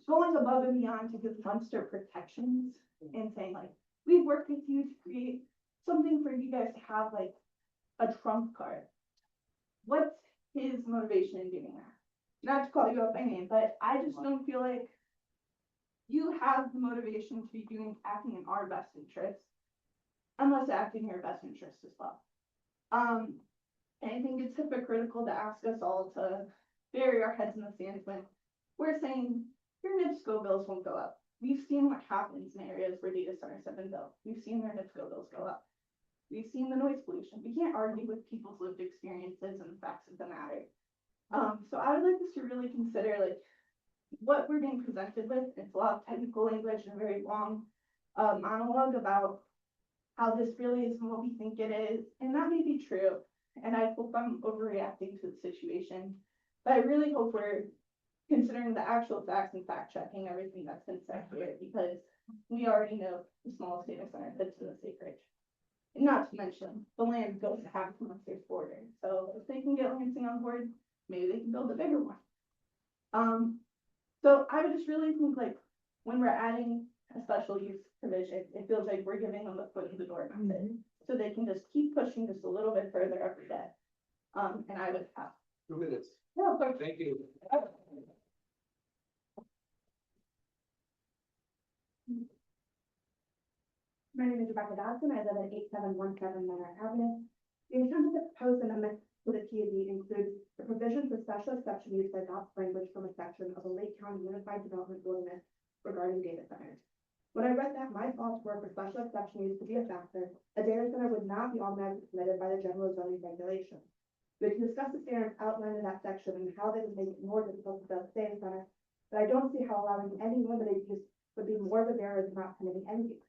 going above and beyond to give Munster protections and saying like, we've worked with you to create something for you guys to have like a trump card. What's his motivation in doing that? Not to call you up by name, but I just don't feel like you have the motivation to be acting in our best interest, unless acting in your best interest as well. And I think it's hypocritical to ask us all to bury our heads in the sand when we're saying your NIPSCO bills won't go up. We've seen what happens in areas where data centers have been built. We've seen their NIPSCO bills go up. We've seen the noise pollution. We can't argue with people's lived experiences and the facts of the matter. So I would like us to really consider like what we're being presented with. It's a lot of technical language and a very long monologue about how this really isn't what we think it is. And that may be true. And I hope I'm overreacting to the situation, but I really hope we're considering the actual facts and fact checking everything that's been said here, because we already know the smallest data center fits in this acreage. And not to mention, the land goes to half of Munster's border. So if they can get Lansing on board, maybe they can build a bigger one. So I would just really think like when we're adding a special use provision, it feels like we're giving them the foot in the door method. So they can just keep pushing just a little bit further every day. And I would have. 2 minutes. Yeah, of course. Thank you. My name is Rebecca Dodson. I live at 8717 Manor Avenue. The intent of the proposed amendment to the PUD includes the provision for special exception use that adopts language from a section of the Lake County Unified Development Ordinance regarding data centers. When I read that, my thoughts were for special exception use to be a factor, a data center would not be automatically permitted by the general zoning regulations. We can discuss the standards outlined in that section and how they would make it more difficult to build a data center, but I don't see how allowing any limited use would be more of a barrier than not permitting any use.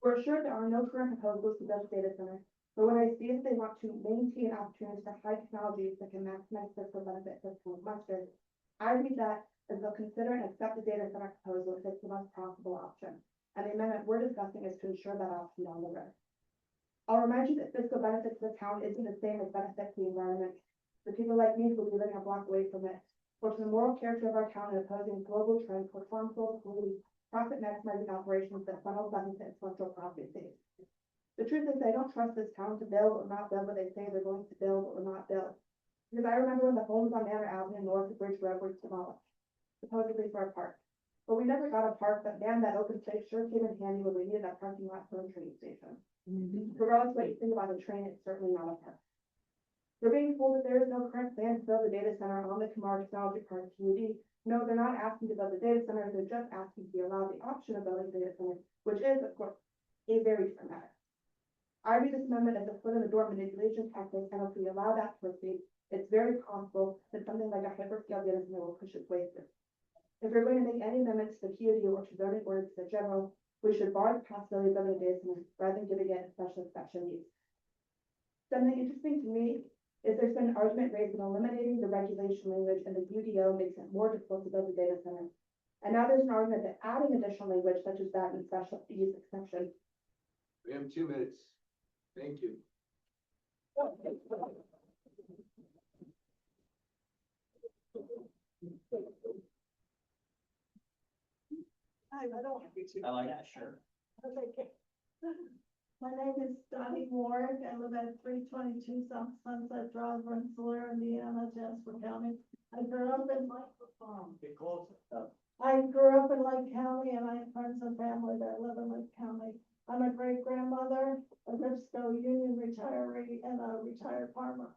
We're assured there are no current proposals to build a data center, but when I see that they want to maintain opportunities for high technologies that can maximize fiscal benefit for the town of Munster, I read that as they'll consider and accept the data center proposal if it's the most profitable option. And the amendment we're discussing is to ensure that option down the road. I'll remind you that fiscal benefit to the town isn't the same as benefit to the environment. The people like me who will be living a block away from it, or to the moral character of our town and opposing global trends for harmful, profit maximizing operations that funnel funds into intellectual property states. The truth is, I don't trust this town to build or not build what they say they're going to build or not build. Because I remember when the homes on Manor Avenue north of Bridge Road were demolished, supposedly for a park. But we never got a park, but man, that open space sure came in handy when we needed that parking lot for a train station. Regardless of what you think about a train, it's certainly not a park. We're being told that there is no current plan to build a data center on the Kamar Technology Park PUD. No, they're not asking to build a data center, they're just asking to be allowed the option of building a data center, which is, of course, a very different matter. I read this amendment as a foot in the door manipulation tactic, and if we allow that to proceed, it's very possible that something like a hyperscale data center will push its way through. If we're going to make any amendments to the PUD or to zoning ordinance in general, we should bar the possibility of building a data center rather than giving it a special exception use. Something interesting to me is there's been an argument raised in eliminating the regulation language in the UDO makes it more difficult to build a data center. And now there's an argument that adding additional language such as that in special use exception. We have 2 minutes. Thank you. I don't want to be too. I like that shirt. Okay. My name is Donnie Ward. I live at 322 South Sunset Drive, Rensselaer, Indiana, Jasper County. I grew up in Get closer. I grew up in Lake County, and I have friends and family that live in Lake County. I'm a great grandmother, a Ripsco Union retiree, and a retired farmer.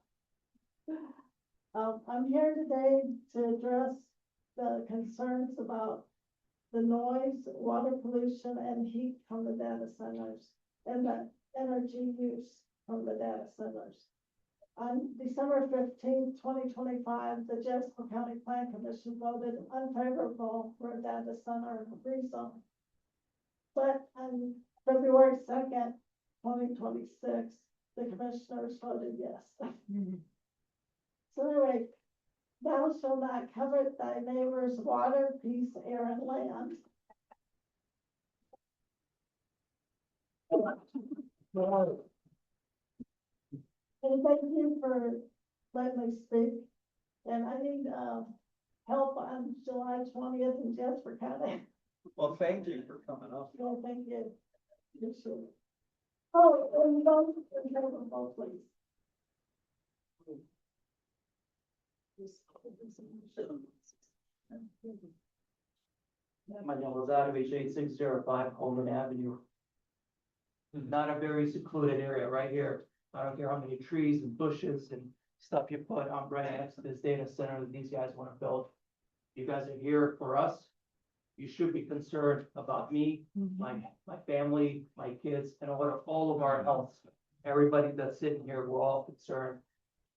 I'm here today to address the concerns about the noise, water pollution, and heat from the data centers, and the energy use from the data centers. On December 15th, 2025, the Jasper County Plan Commission voted unfavorable for a data center rezone. But on February 2nd, 2026, the commissioners voted yes. So anyway, thou shalt not covet thy neighbor's water, peace, air, and land. And thank you for letting me speak. And I need help on July 20th in Jasper County. Well, thank you for coming up. No, thank you. You too. Oh, and vote, please. My name is Adovich 8605 Coleman Avenue. Not a very secluded area right here. I don't care how many trees and bushes and stuff you put. I'm right next to this data center that these guys want to build. You guys are here for us. You should be concerned about me, my family, my kids, and all of our health. Everybody that's sitting here, we're all concerned.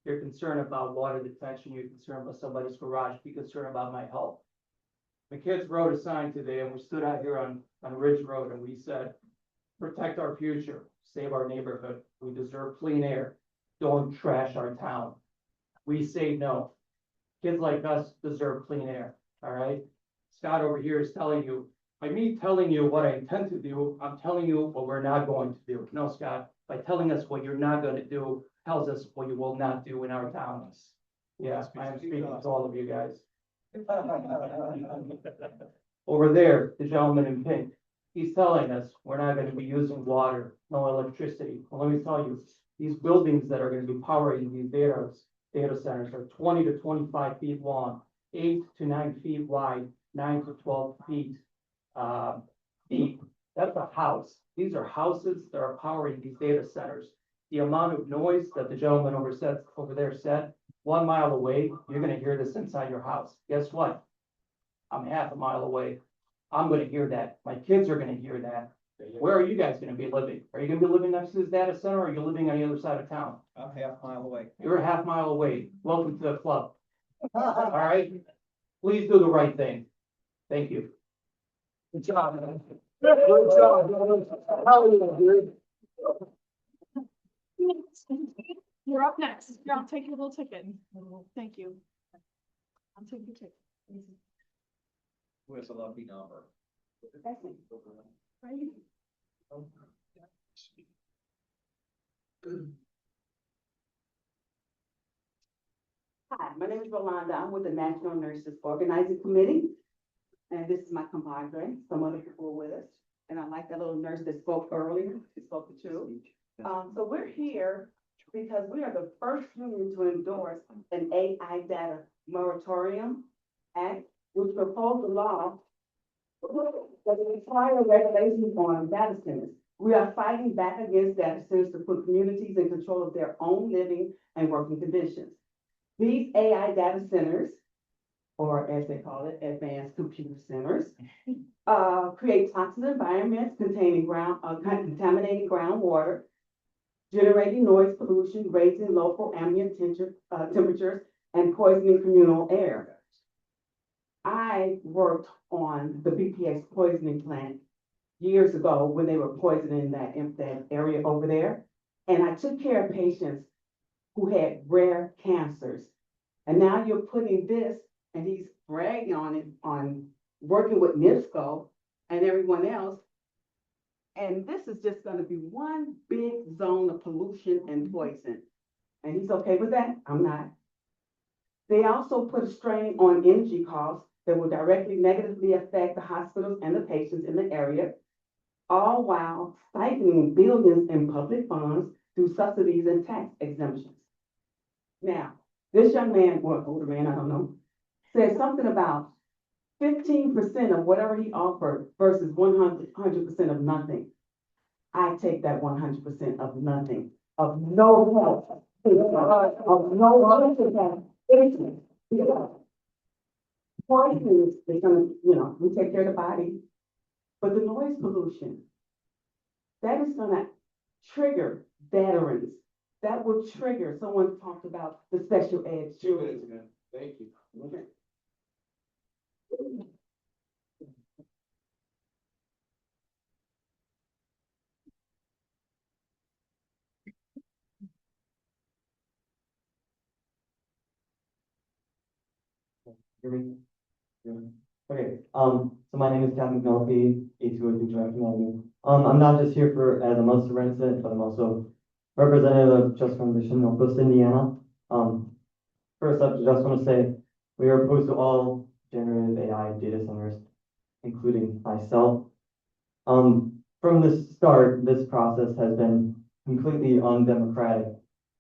You're concerned about water detention. You're concerned about somebody's garage. Be concerned about my health. The kids wrote a sign today, and we stood out here on Ridge Road, and we said, protect our future, save our neighborhood. We deserve clean air. Don't trash our town. We say no. Kids like us deserve clean air, all right? Scott over here is telling you, by me telling you what I intend to do, I'm telling you what we're not going to do. No, Scott, by telling us what you're not going to do, tells us what you will not do in our towns. Yeah, I am speaking to all of you guys. Over there, the gentleman in pink, he's telling us we're not going to be using water, no electricity. Well, let me tell you, these buildings that are going to be powering these data centers are 20 to 25 feet long, 8 to 9 feet wide, 9 to 12 feet deep. That's a house. These are houses that are powering these data centers. The amount of noise that the gentleman over there said, 1 mile away, you're gonna hear this inside your house. Guess what? I'm half a mile away. I'm gonna hear that. My kids are gonna hear that. Where are you guys gonna be living? Are you gonna be living next to this data center, or are you living on the other side of town? I'm half mile away. You're a half mile away. Welcome to the club. All right? Please do the right thing. Thank you. Good job, man. Good job. How are you, dude? You're up next. Here, I'll take your little ticket. Thank you. I'll take your ticket. Where's a lucky number? Right? Hi, my name is Rolanda. I'm with the National Nurses Organizing Committee. And this is my compadre. Some other people were with us. And I like that little nurse that spoke earlier. She spoke the truth. So we're here because we are the first union to endorse an AI data moratorium act, which proposed a law that require regulations on data centers. We are fighting back against data centers to put communities in control of their own living and working conditions. These AI data centers, or as they call it, advanced computer centers, create toxic environments containing contaminating groundwater, generating noise pollution, raising local ambient temperatures, and poisoning communal air. I worked on the BPX poisoning plant years ago when they were poisoning that area over there. And I took care of patients who had rare cancers. And now you're putting this, and he's bragging on it, on working with NIPSCO and everyone else. And this is just gonna be one big zone of pollution and poison. And he's okay with that? I'm not. They also put a strain on energy costs that will directly negatively affect the hospitals and the patients in the area, all while siphoning billions in public funds through subsidies and tax exemptions. Now, this young man, or older man, I don't know, said something about 15% of whatever he offered versus 100% of nothing. I take that 100% of nothing, of no help, of no anything. Poison is gonna, we take care of the body, but the noise pollution, that is gonna trigger veterans. That will trigger, someone talked about the special ed. 2 minutes, man. Thank you. Okay. Hear me? Okay, so my name is Captain Penelope, 8202 Dragon Avenue. I'm not just here as a Munster resident, but I'm also representative of Just Transition Northwest Indiana. First up, just want to say, we are opposed to all generative AI data centers, including myself. From the start, this process has been completely undemocratic.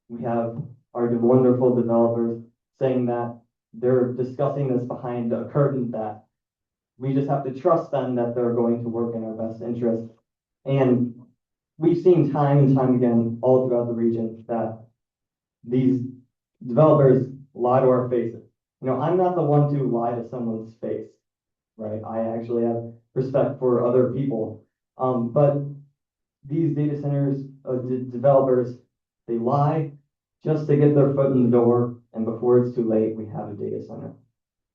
We have our wonderful developers saying that they're discussing this behind a curtain, that we just have to trust them that they're going to work in our best interest. And we've seen time and time again all throughout the region that these developers lie to our faces. I'm not the one to lie to someone's face, right? I actually have respect for other people. But these data centers, developers, they lie just to get their foot in the door, and before it's too late, we have a data center.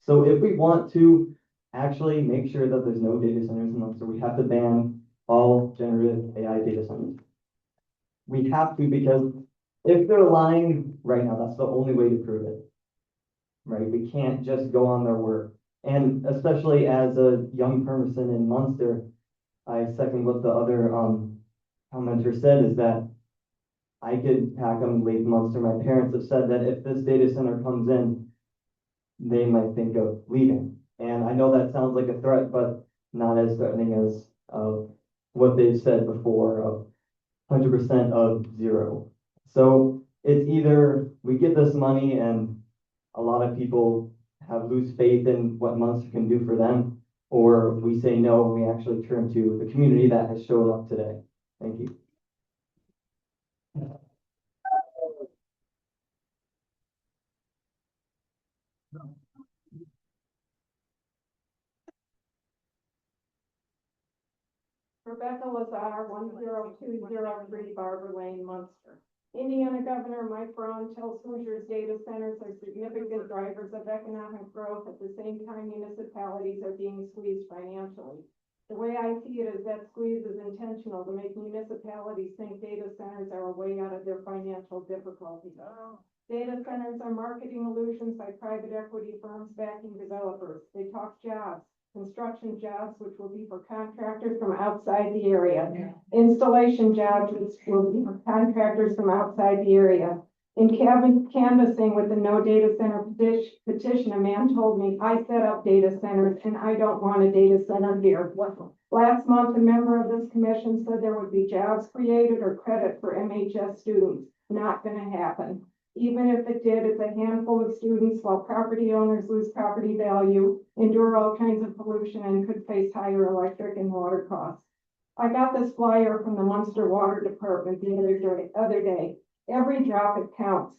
So if we want to actually make sure that there's no data centers in Munster, we have to ban all generative AI data centers. We have to, because if they're lying right now, that's the only way to prove it, right? We can't just go on their word. And especially as a young person in Munster, I second what the other commenter said, is that I could pack them and leave Munster. My parents have said that if this data center comes in, they might think of leaving. And I know that sounds like a threat, but not as threatening as what they've said before of 100% of zero. So it's either we get this money and a lot of people lose faith in what Munster can do for them, or we say no and we actually turn to the community that has shown up today. Thank you. Rebecca Lazar, 10203 Barber Lane, Munster. Indiana Governor Mike Brown tells Hoosiers data centers are significant drivers of economic growth. At the same time, municipalities are being squeezed financially. The way I see it is that squeeze is intentional to make municipalities think data centers are a way out of their financial difficulties. Data centers are marketing illusions by private equity firms backing developers. They talk jobs, construction jobs, which will be for contractors from outside the area. Installation jobs, which will be for contractors from outside the area. In canvassing with the No Data Center petition, a man told me, I set up data centers and I don't want a data center here. Last month, a member of this commission said there would be jobs created or credit for MHS students. Not gonna happen. Even if it did, it's a handful of students while property owners lose property value, endure all kinds of pollution, and could face higher electric and water costs. I got this flyer from the Munster Water Department the other day. Every drop it counts.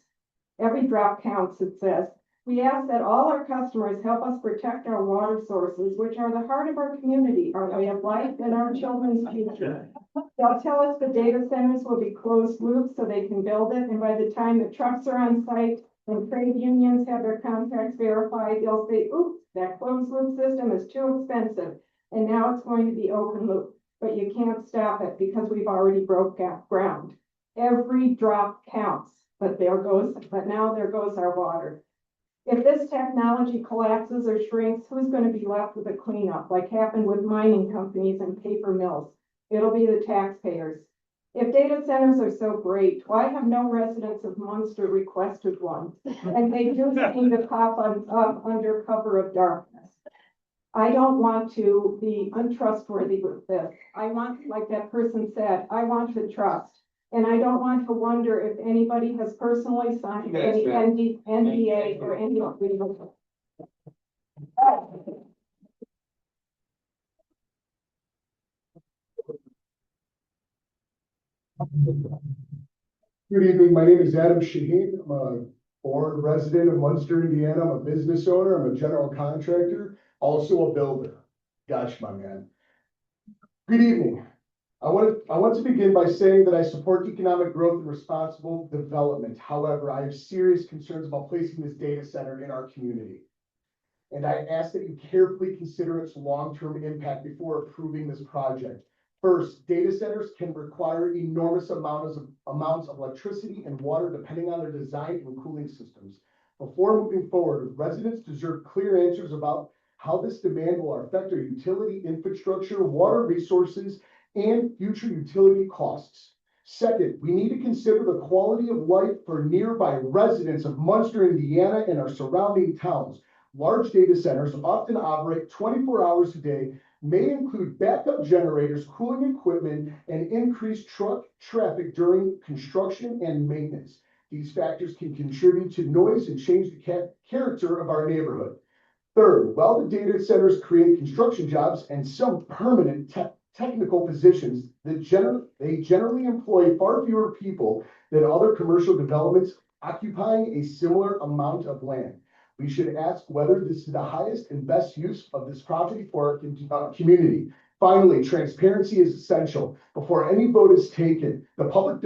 Every drop counts, it says. We ask that all our customers help us protect our water sources, which are the heart of our community, our way of life, and our children's future. They'll tell us the data centers will be closed loop so they can build it, and by the time the trucks are on site and trade unions have their contracts verified, they'll say, oops, that closed loop system is too expensive, and now it's going to be open loop. But you can't stop it because we've already broke ground. Every drop counts, but now there goes our water. If this technology collapses or shrinks, who's going to be left with a cleanup, like happened with mining companies and paper mills? It'll be the taxpayers. If data centers are so great, why have no residents of Munster requested one? And they do seem to pop up under cover of darkness. I don't want to be untrustworthy with this. I want, like that person said, I want to trust. And I don't want to wonder if anybody has personally signed any NDA or any agreement. Good evening. My name is Adam Shaheen. I'm a born resident of Munster, Indiana. I'm a business owner. I'm a general contractor, also a builder. Gotcha, my man. Good evening. I want to begin by saying that I support economic growth and responsible development. However, I have serious concerns about placing this data center in our community. And I ask that you carefully consider its long-term impact before approving this project. First, data centers can require enormous amounts of electricity and water depending on their design and cooling systems. Before moving forward, residents deserve clear answers about how this demand will affect our utility infrastructure, water resources, and future utility costs. Second, we need to consider the quality of life for nearby residents of Munster, Indiana, and our surrounding towns. Large data centers often operate 24 hours a day, may include backup generators, cooling equipment, and increased truck traffic during construction and maintenance. These factors can contribute to noise and change the character of our neighborhood. Third, while the data centers create construction jobs and some permanent technical positions, they generally employ far fewer people than other commercial developments occupying a similar amount of land. We should ask whether this is the highest and best use of this property for our community. Finally, transparency is essential. Before any vote is taken, the public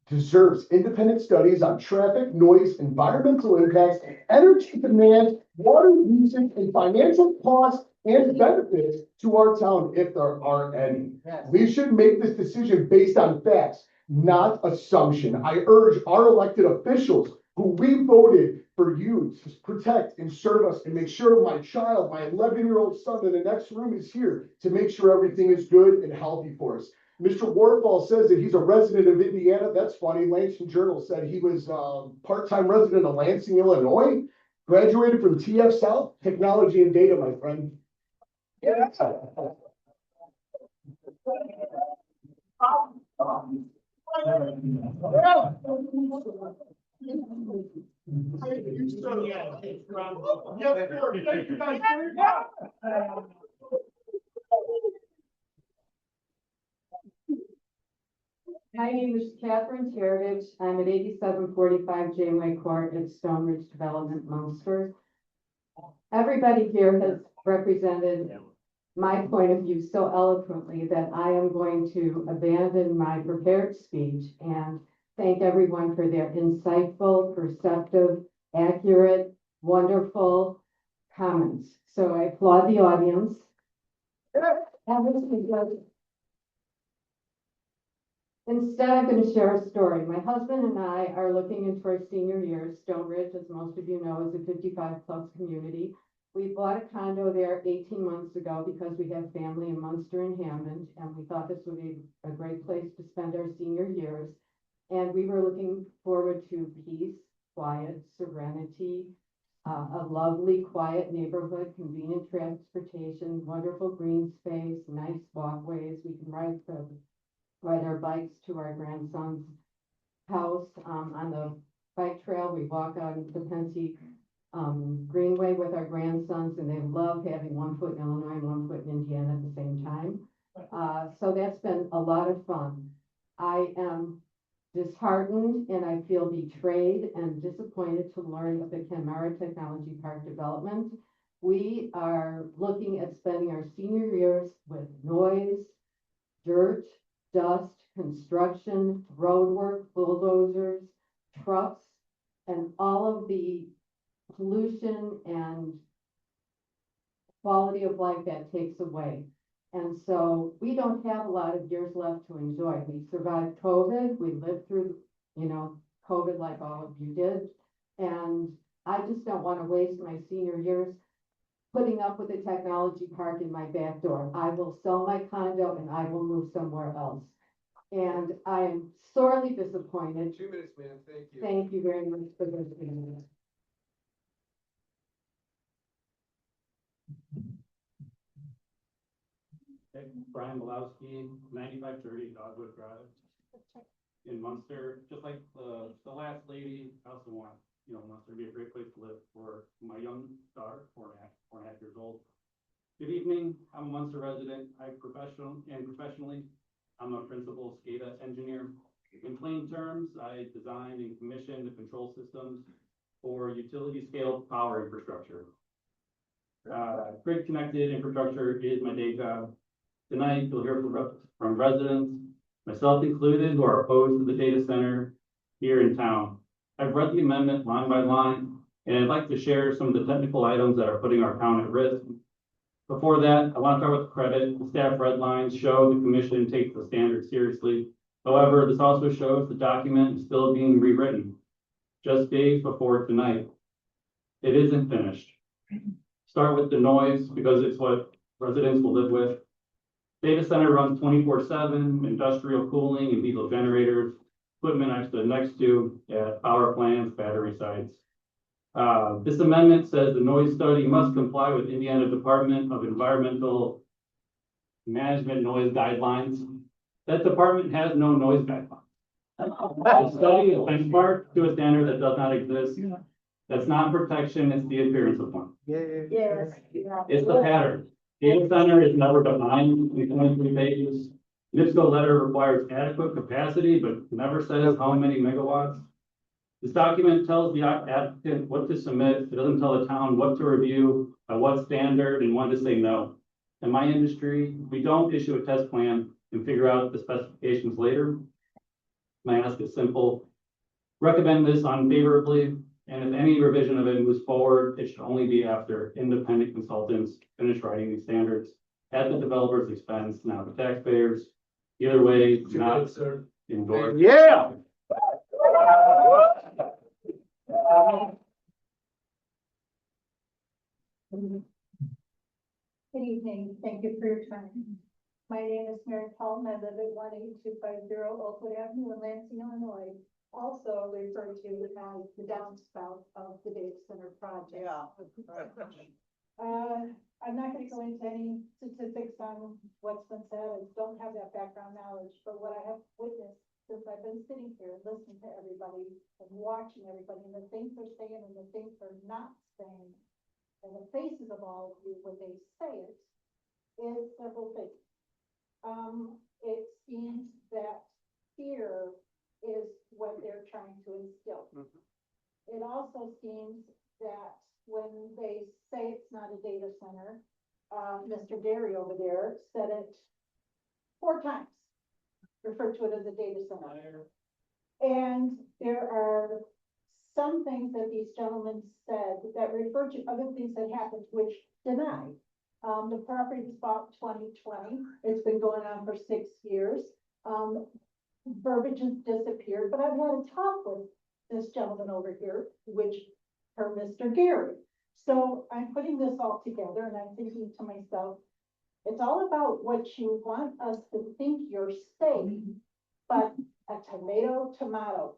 deserves independent studies on traffic, noise, environmental impacts, energy demand, water usage, and financial costs and benefits to our town if there are any. Yes. We should make this decision based on facts, not assumption. I urge our elected officials who we voted for you to protect and serve us and make sure my child, my 11-year-old son in the next room is here to make sure everything is good and healthy for us. Mr. Warfall says that he's a resident of Indiana. That's funny. Lansing Journal said he was a part-time resident of Lansing, Illinois. Graduated from TF South, Technology and Data, my friend. Yeah. My name is Catherine Teravich. I'm at 8745 Janeway Court at Stone Ridge Development, Munster. Everybody here has represented my point of view so eloquently that I am going to abandon my prepared speech and thank everyone for their insightful, perceptive, accurate, wonderful comments. So I applaud the audience. Instead, I'm going to share a story. My husband and I are looking into our senior years. Stone Ridge, as most of you know, is a 55-plus community. We bought a condo there 18 months ago because we have family in Munster and Hammond, and we thought this would be a great place to spend our senior years. And we were looking forward to peace, quiet, serenity, a lovely, quiet neighborhood, convenient transportation, wonderful green space, nice walkways. We can ride our bikes to our grandson's house. On the bike trail, we walk on the Pensy Greenway with our grandsons, and they love having 1 foot in Illinois and 1 foot in Indiana at the same time. So that's been a lot of fun. I am disheartened and I feel betrayed and disappointed to learn of the Kenmara Technology Park development. We are looking at spending our senior years with noise, dirt, dust, construction, road work, bulldozers, trucks, and all of the pollution and quality of life that takes away. And so we don't have a lot of years left to enjoy. We survived COVID. We lived through, COVID like all of you did. And I just don't want to waste my senior years putting up with the technology park in my back door. I will sell my condo and I will move somewhere else. And I am sorely disappointed. 2 minutes, ma'am. Thank you. Thank you very much for this meeting. Brian Malowski, 9530 Dogwood Drive in Munster. Just like the last lady, I also want, Munster to be a great place to live for my young daughter, 4.5 years old. Good evening. I'm a Munster resident. Professionally, I'm a principal SCADA engineer. In plain terms, I designed and commissioned the control systems for utility scale power infrastructure. Grid connected infrastructure is my day job. Tonight, you'll hear from residents, myself included, who are opposed to the data center here in town. I've read the amendment line by line, and I'd like to share some of the technical items that are putting our town at risk. Before that, I want to start with credit. The staff red lines show the commission takes the standard seriously. However, this also shows the document is still being rewritten just days before tonight. It isn't finished. Start with the noise because it's what residents will live with. Data center runs 24/7, industrial cooling and diesel generators, equipment I stood next to at power plants, battery sites. This amendment says the noise study must comply with Indiana Department of Environmental Management noise guidelines. That department has no noise guidelines. The study is benchmarked to a standard that does not exist. That's not protection, it's the appearance of one. Yes. It's the pattern. Data center is never defined in 23 pages. NIPSCO letter requires adequate capacity, but never says how many megawatts. This document tells the applicant what to submit. It doesn't tell the town what to review, at what standard, and when to say no. In my industry, we don't issue a test plan and figure out the specifications later. My ask is simple. Recommend this unfavorably, and if any revision of it moves forward, it should only be after independent consultants finish writing these standards at the developer's expense, not the taxpayers. Either way, not endorsed. Yeah. Good evening. Thank you for your time. My name is Mary Paul, and I live at 18250 Oakwood Avenue in Lansing, Illinois, also referred to as the downspout of the data center project. I'm not going to go into any statistics on what's been said. I don't have that background knowledge, but what I have witnessed since I've been sitting here and listening to everybody and watching everybody and the things they're saying and the things they're not saying, and the faces of all of you when they say it, is several things. It seems that fear is what they're trying to instill. It also seems that when they say it's not a data center, Mr. Gary over there said it 4 times, referred to it as a data center. And there are some things that these gentlemen said that refer to other things that happened, which deny. The property was bought in 2020. It's been going on for 6 years. Verbiage has disappeared, but I've had a talk with this gentleman over here, which for Mr. Gary. So I'm putting this all together and I'm thinking to myself, it's all about what you want us to think you're saying, but a tomato,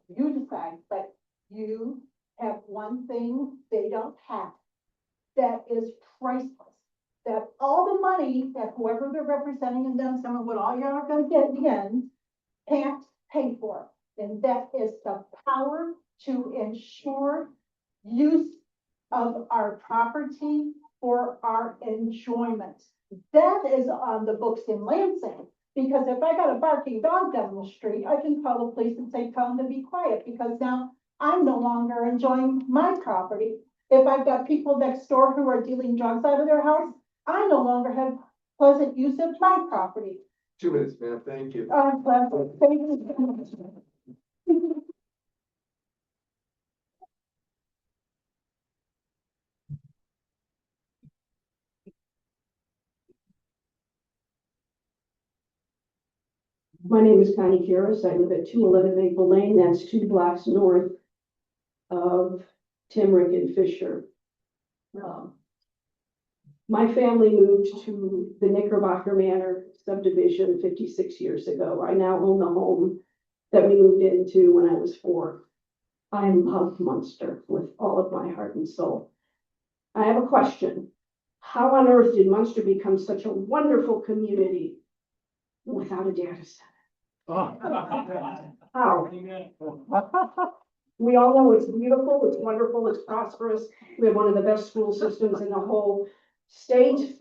you decide, but you have one thing they don't have that is priceless. That all the money that whoever they're representing in them, some of what all y'all are gonna get in the end, can't pay for. And that is the power to ensure use of our property for our enjoyment. That is on the books in Lansing, because if I got a barking dog down the street, I can call the police and say, tell them to be quiet, because now I'm no longer enjoying my property. If I've got people next door who are dealing drugs out of their house, I no longer have pleasant use of my property. 2 minutes, ma'am, thank you. Thank you so much. My name is Connie Karras. I live at 211 Maple Lane. That's 2 blocks north of Timrick and Fisher. My family moved to the Knickerbocker Manor subdivision 56 years ago. I now own the home that we moved into when I was 4. I love Munster with all of my heart and soul. I have a question. How on earth did Munster become such a wonderful community without a data center? How? We all know it's beautiful, it's wonderful, it's prosperous. We have one of the best school systems in the whole state.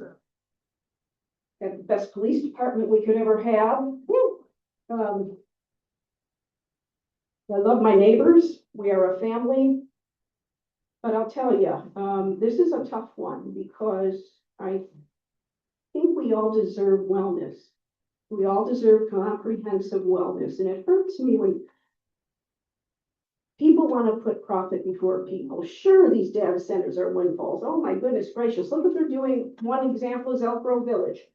Got the best police department we could ever have. I love my neighbors. We are a family. But I'll tell you, this is a tough one because I think we all deserve wellness. We all deserve comprehensive wellness. And it hurts me when people want to put profit before people. Sure, these data centers are windfalls. Oh my goodness gracious. Look what they're doing. One example is Elk Grove Village.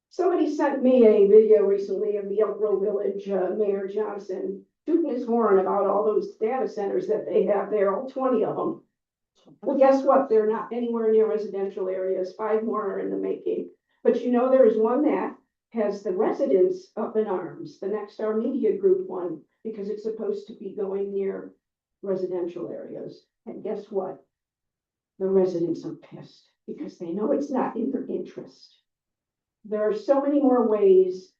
Somebody sent me a video recently of the Elk Grove Village Mayor Johnson tooting his horn about all those data centers that they have there, all 20 of them. Well, guess what? They're not anywhere near residential areas. 5 more are in the making. But you know, there is one that has the residents up in arms, the Next Star Media Group one, because it's supposed to be going near residential areas. And guess what? The residents are pissed because they know it's not in their interest. There are so many more ways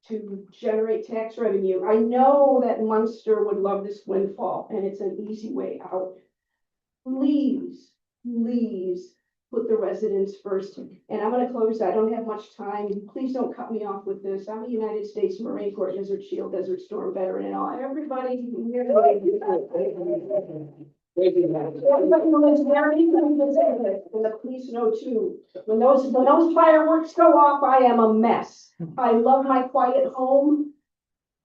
to generate tax revenue. I know that Munster would love this windfall, and it's an easy way out. Please, please put the residents first. And I'm going to close. I don't have much time. Please don't cut me off with this. I'm a United States Marine Corps Desert Shield, Desert Storm veteran, and all. Everybody knows and the police know too. When those fireworks go off, I am a mess. I love my quiet home.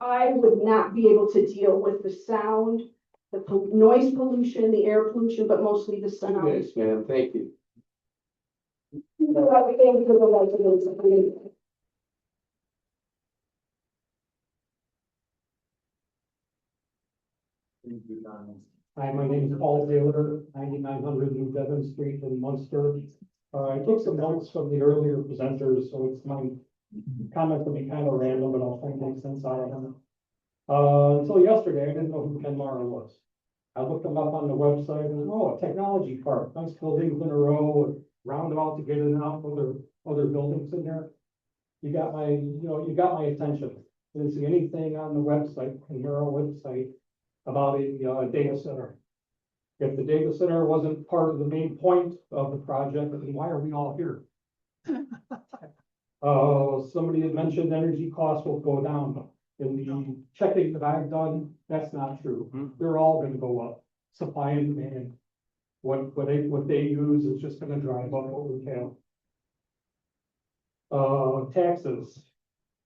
I would not be able to deal with the sound, the noise pollution, the air pollution, but mostly the sound. Yes, ma'am, thank you. Hi, my name is Paul Taylor, 9900 New Devon Street in Munster. I took some notes from the earlier presenters, so it's my comments will be kind of random, but I'll try and make sense out of them. Until yesterday, I didn't know who Ken Mara was. I looked him up on the website and, oh, a technology park, nice buildings in a row, roundabout to get in and out, other buildings in there. You got my attention. Didn't see anything on the website, the Mara website, about a data center. If the data center wasn't part of the main point of the project, then why are we all here? Somebody had mentioned energy costs will go down. in the checking that I've done, that's not true. They're all gonna go up, supply and demand. What they use is just gonna drive up what we have. Taxes.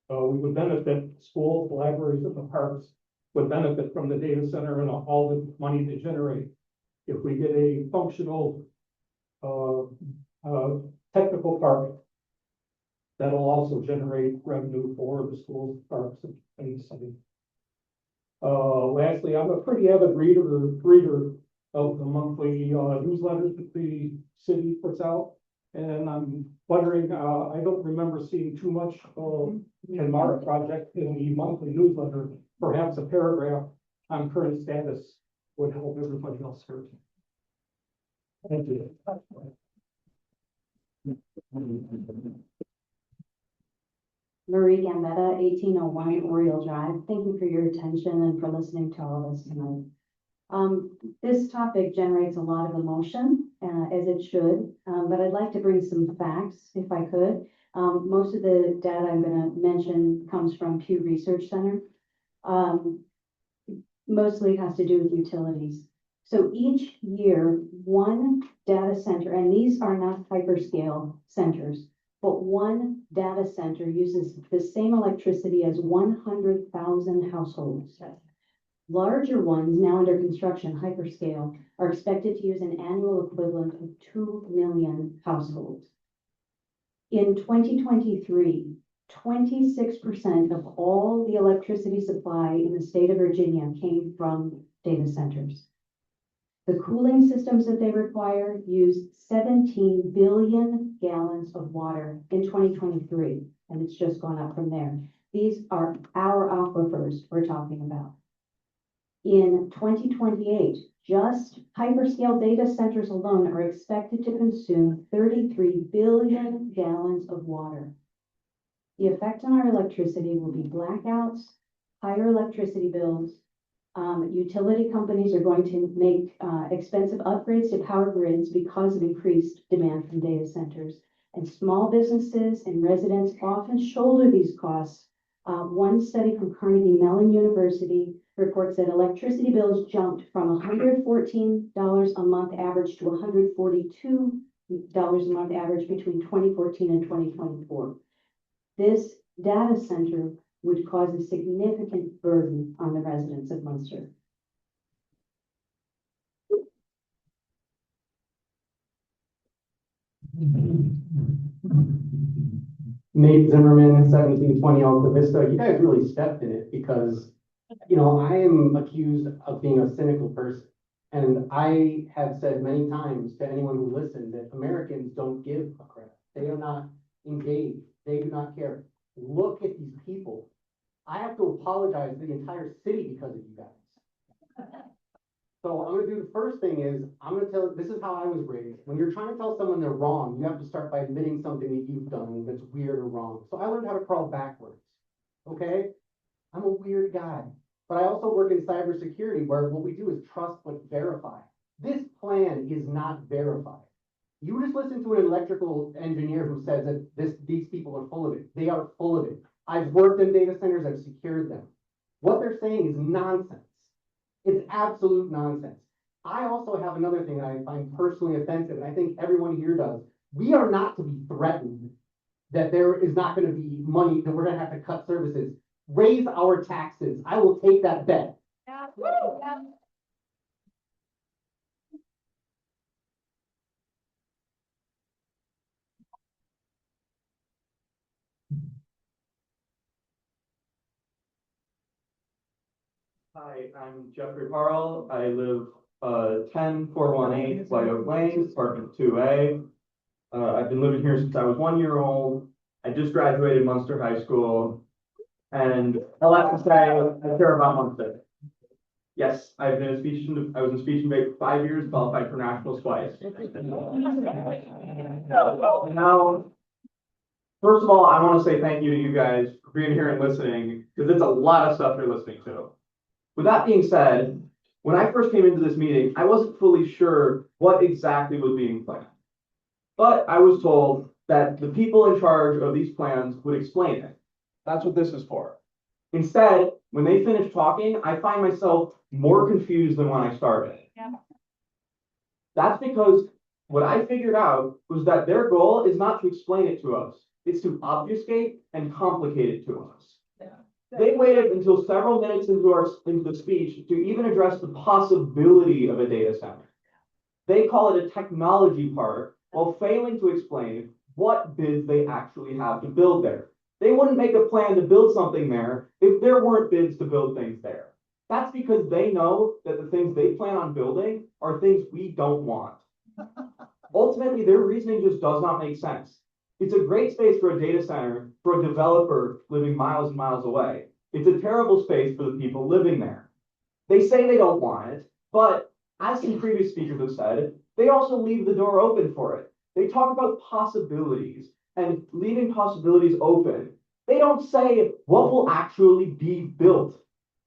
We would benefit, schools, libraries, and the parks would benefit from the data center and all the money they generate. If we get a functional, technical park, that'll also generate revenue for the schools, parks, and the city. Lastly, I'm a pretty avid reader of the monthly, newsletters that the city puts out. And I'm wondering, I don't remember seeing too much, Kenmara project in the monthly newsletter. Perhaps a paragraph on current status would help everybody else here. Thank you. Marie Gambetta, 1801 Oriole Drive. Thank you for your attention and for listening to all of us tonight. This topic generates a lot of emotion, as it should, but I'd like to bring some facts, if I could. Most of the data I'm going to mention comes from Pew Research Center. Mostly it has to do with utilities. So each year, one data center, and these are not hyperscale centers, but one data center uses the same electricity as 100,000 households. Larger ones now under construction, hyperscale, are expected to use an annual equivalent of 2 million households. In 2023, 26% of all the electricity supply in the state of Virginia came from data centers. The cooling systems that they require use 17 billion gallons of water in 2023, and it's just gone up from there. These are our aquifers we're talking about. In 2028, just hyperscale data centers alone are expected to consume 33 billion gallons of water. The effect on our electricity will be blackouts, higher electricity bills. Utility companies are going to make expensive upgrades to power grids because of increased demand from data centers. And small businesses and residents often shoulder these costs. One study from Carnegie Mellon University reports that electricity bills jumped from $114 a month average to $142 a month average between 2014 and 2024. This data center would cause a significant burden on the residents of Munster. Nate Zimmerman, 1720 Alta Vista. You guys really stepped in it because, I am accused of being a cynical person. And I have said many times to anyone who listened that Americans don't give a crap. They are not engaged. They do not care. Look at these people. I have to apologize to the entire city because of you guys. So I'm going to do the first thing is I'm going to tell, this is how I was raised. When you're trying to tell someone they're wrong, you have to start by admitting something that you've done that's weird or wrong. So I learned how to crawl backwards. Okay? I'm a weird guy, but I also work in cybersecurity where what we do is trust but verify. This plan is not verified. You just listen to an electrical engineer who says that these people are full of it. They are full of it. I've worked in data centers, I've secured them. What they're saying is nonsense. It's absolute nonsense. I also have another thing that I find personally offensive, and I think everyone here does. We are not to be threatened that there is not going to be money, that we're going to have to cut services. Raise our taxes. I will take that bet. Hi, I'm Jeffrey Parle. I live 10418 White Oak Lane, apartment 2A. I've been living here since I was 1 year old. I just graduated Munster High School, and I'll have to say I care about Munster. Yes, I was in speech and debate for 5 years, qualified for nationals twice. Now, first of all, I want to say thank you to you guys for being here and listening, because it's a lot of stuff you're listening to. With that being said, when I first came into this meeting, I wasn't fully sure what exactly was being planned. But I was told that the people in charge of these plans would explain it. That's what this is for. Instead, when they finish talking, I find myself more confused than when I started. Yeah. That's because what I figured out was that their goal is not to explain it to us. It's to obfuscate and complicate it to us. They waited until several minutes into the speech to even address the possibility of a data center. They call it a technology park while failing to explain what bids they actually have to build there. They wouldn't make a plan to build something there if there weren't bids to build things there. That's because they know that the things they plan on building are things we don't want. Ultimately, their reasoning just does not make sense. It's a great space for a data center for a developer living miles and miles away. It's a terrible space for the people living there. They say they don't want it, but as some previous speakers have said, they also leave the door open for it. They talk about possibilities and leaving possibilities open. They don't say what will actually be built.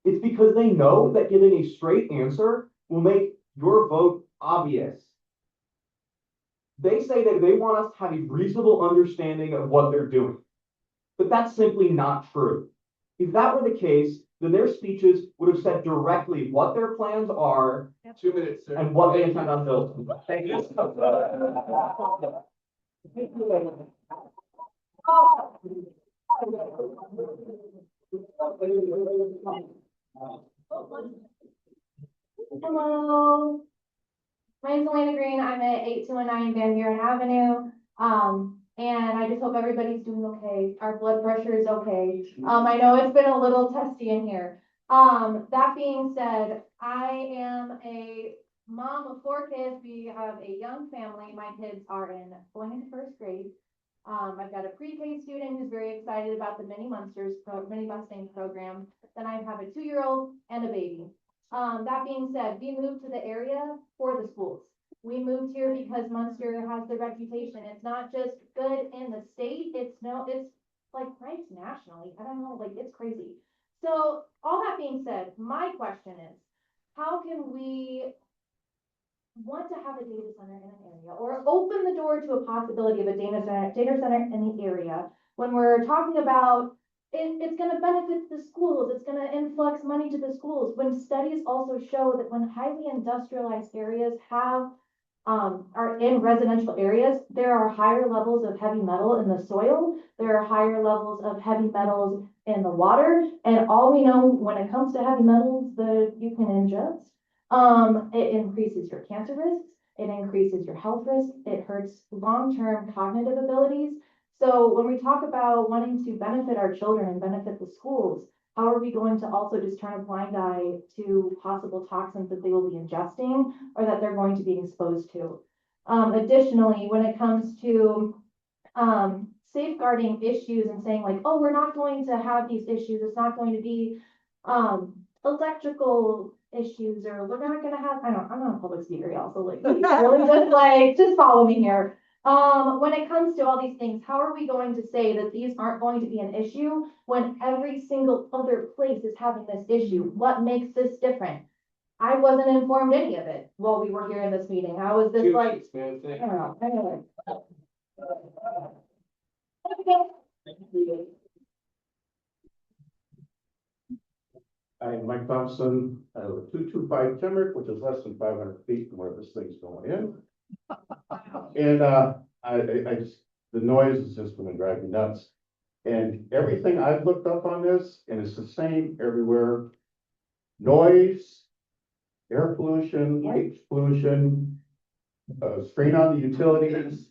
It's because they know that giving a straight answer will make your vote obvious. They say that they want us to have a reasonable understanding of what they're doing. But that's simply not true. If that were the case, then their speeches would have said directly what their plans are 2 minutes, sir. and what they intend on building. Thank you. Hello. My name's Elena Green. I'm at 8219 Van Buren Avenue. And I just hope everybody's doing okay. Our blood pressure is okay. I know it's been a little testy in here. That being said, I am a mom of 4 kids. We have a young family. My kids are going into 1st grade. I've got a pre-K student who's very excited about the mini busing program. Then I have a 2-year-old and a baby. That being said, we moved to the area for the schools. We moved here because Munster has the reputation. It's not just good in the state, it's like ranked nationally. I don't know, like it's crazy. So all that being said, my question is, how can we want to have a data center in an area or open the door to a possibility of a data center in the area when we're talking about it's going to benefit the schools, it's going to influx money to the schools, when studies also show that when highly industrialized areas are in residential areas, there are higher levels of heavy metal in the soil, there are higher levels of heavy metals in the water, and all we know when it comes to heavy metals that you can ingest, it increases your cancer risks, it increases your health risks, it hurts long-term cognitive abilities. So when we talk about wanting to benefit our children and benefit the schools, how are we going to also just turn a blind eye to possible toxins that they will be ingesting or that they're going to be exposed to? Additionally, when it comes to safeguarding issues and saying like, oh, we're not going to have these issues, it's not going to be electrical issues, or we're not going to have, I'm not a public speaker, y'all, so like really just follow me here. When it comes to all these things, how are we going to say that these aren't going to be an issue when every single other place is having this issue? What makes this different? I wasn't informed any of it while we were here in this meeting. How was this like? I don't know. I'm Mike Thompson. I live at 225 Timmerick, which is less than 500 feet from where this thing's going in. And I just, the noise is just gonna drive me nuts. And everything I've looked up on this, and it's the same everywhere. Noise, air pollution, light pollution, strain on the utilities.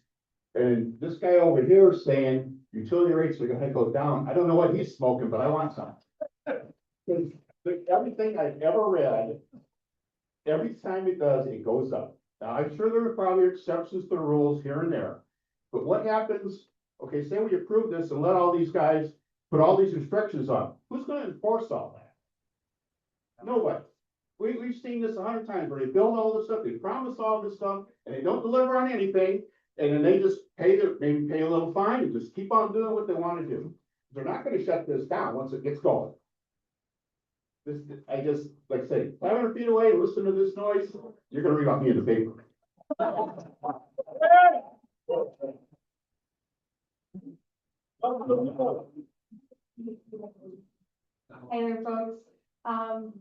And this guy over here is saying utility rates are gonna go down. I don't know what he's smoking, but I want some. Everything I've ever read, every time it does, it goes up. Now, I'm sure there are probably exceptions to the rules here and there. But what happens, okay, say we approve this and let all these guys put all these restrictions on. Who's gonna enforce all that? Nobody. We've seen this 100 times where they build all this stuff, they promise all this stuff, and they don't deliver on anything. And then they just maybe pay a little fine and just keep on doing what they want to do. They're not gonna shut this down once it gets going. I just, like I say, 500 feet away, listen to this noise, you're gonna read about me in the paper. Hey there, folks.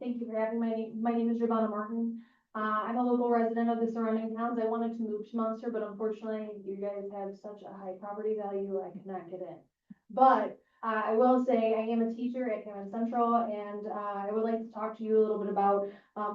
Thank you for having me. My name is Giovanna Martin. I'm a local resident of the surrounding towns. I wanted to move to Munster, but unfortunately, you guys have such a high property value, I could not get in. But I will say I am a teacher at Cameron Central, and I would like to talk to you a little bit about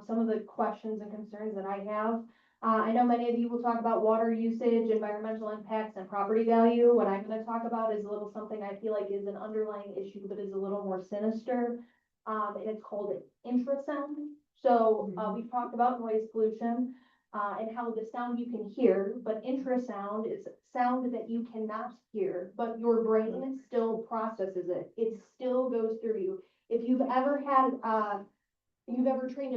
some of the questions and concerns that I have. I know many of you will talk about water usage, environmental impacts, and property value. What I'm going to talk about is a little something I feel like is an underlying issue, but is a little more sinister. And it's called infrasound. So we've talked about noise pollution and how the sound you can hear, but infrasound is sound that you cannot hear, but your brain still processes it. It still goes through you. If you've ever trained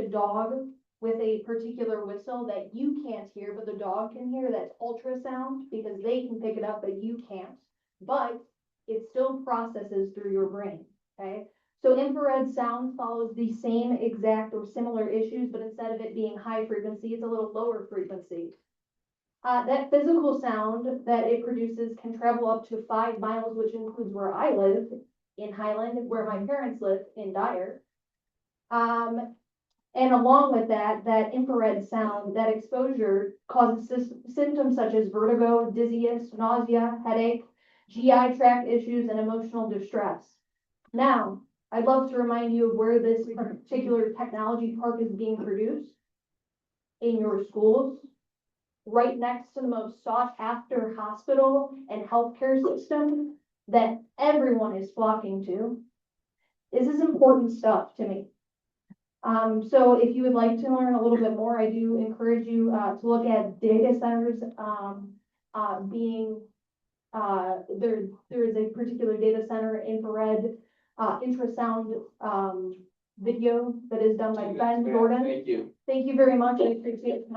a dog with a particular whistle that you can't hear, but the dog can hear, that's ultrasound because they can pick it up, but you can't. But it still processes through your brain, okay? So infrared sound follows the same exact or similar issues, but instead of it being high frequency, it's a little lower frequency. That physical sound that it produces can travel up to 5 miles, which includes where I live in Highland, where my parents live in Dyer. And along with that infrared sound, that exposure causes symptoms such as vertigo, dizziness, nausea, headache, GI tract issues, and emotional distress. Now, I'd love to remind you of where this particular technology park is being produced. In your schools, right next to the most sought after hospital and healthcare system that everyone is flocking to. This is important stuff to me. So if you would like to learn a little bit more, I do encourage you to look at data centers there is a particular data center infrared infrasound video that is done by Ben Jordan. Thank you. Thank you very much. I appreciate it.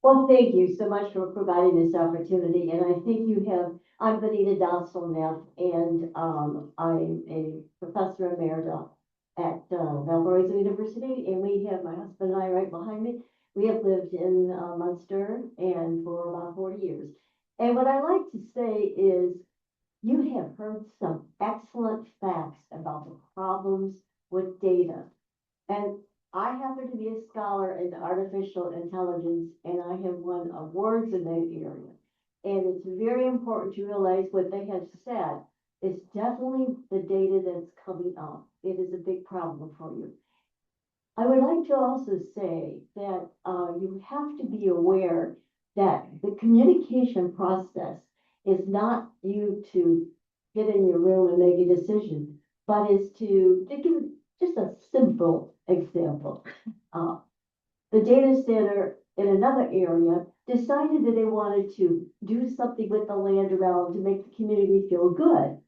Well, thank you so much for providing this opportunity, and I think you have, I'm Benita Dostalneff, and I'm a professor emerita at Valparaiso University, and we have my husband and I right behind me. We have lived in Munster and for about 40 years. And what I like to say is you have heard some excellent facts about the problems with data. And I happen to be a scholar in artificial intelligence, and I have won awards in that area. And it's very important to realize what they have said is definitely the data that's coming up. It is a big problem for you. I would like to also say that you have to be aware that the communication process is not you to get in your room and make a decision, but is to give just a simple example. The data center in another area decided that they wanted to do something with the land around to make the community feel good,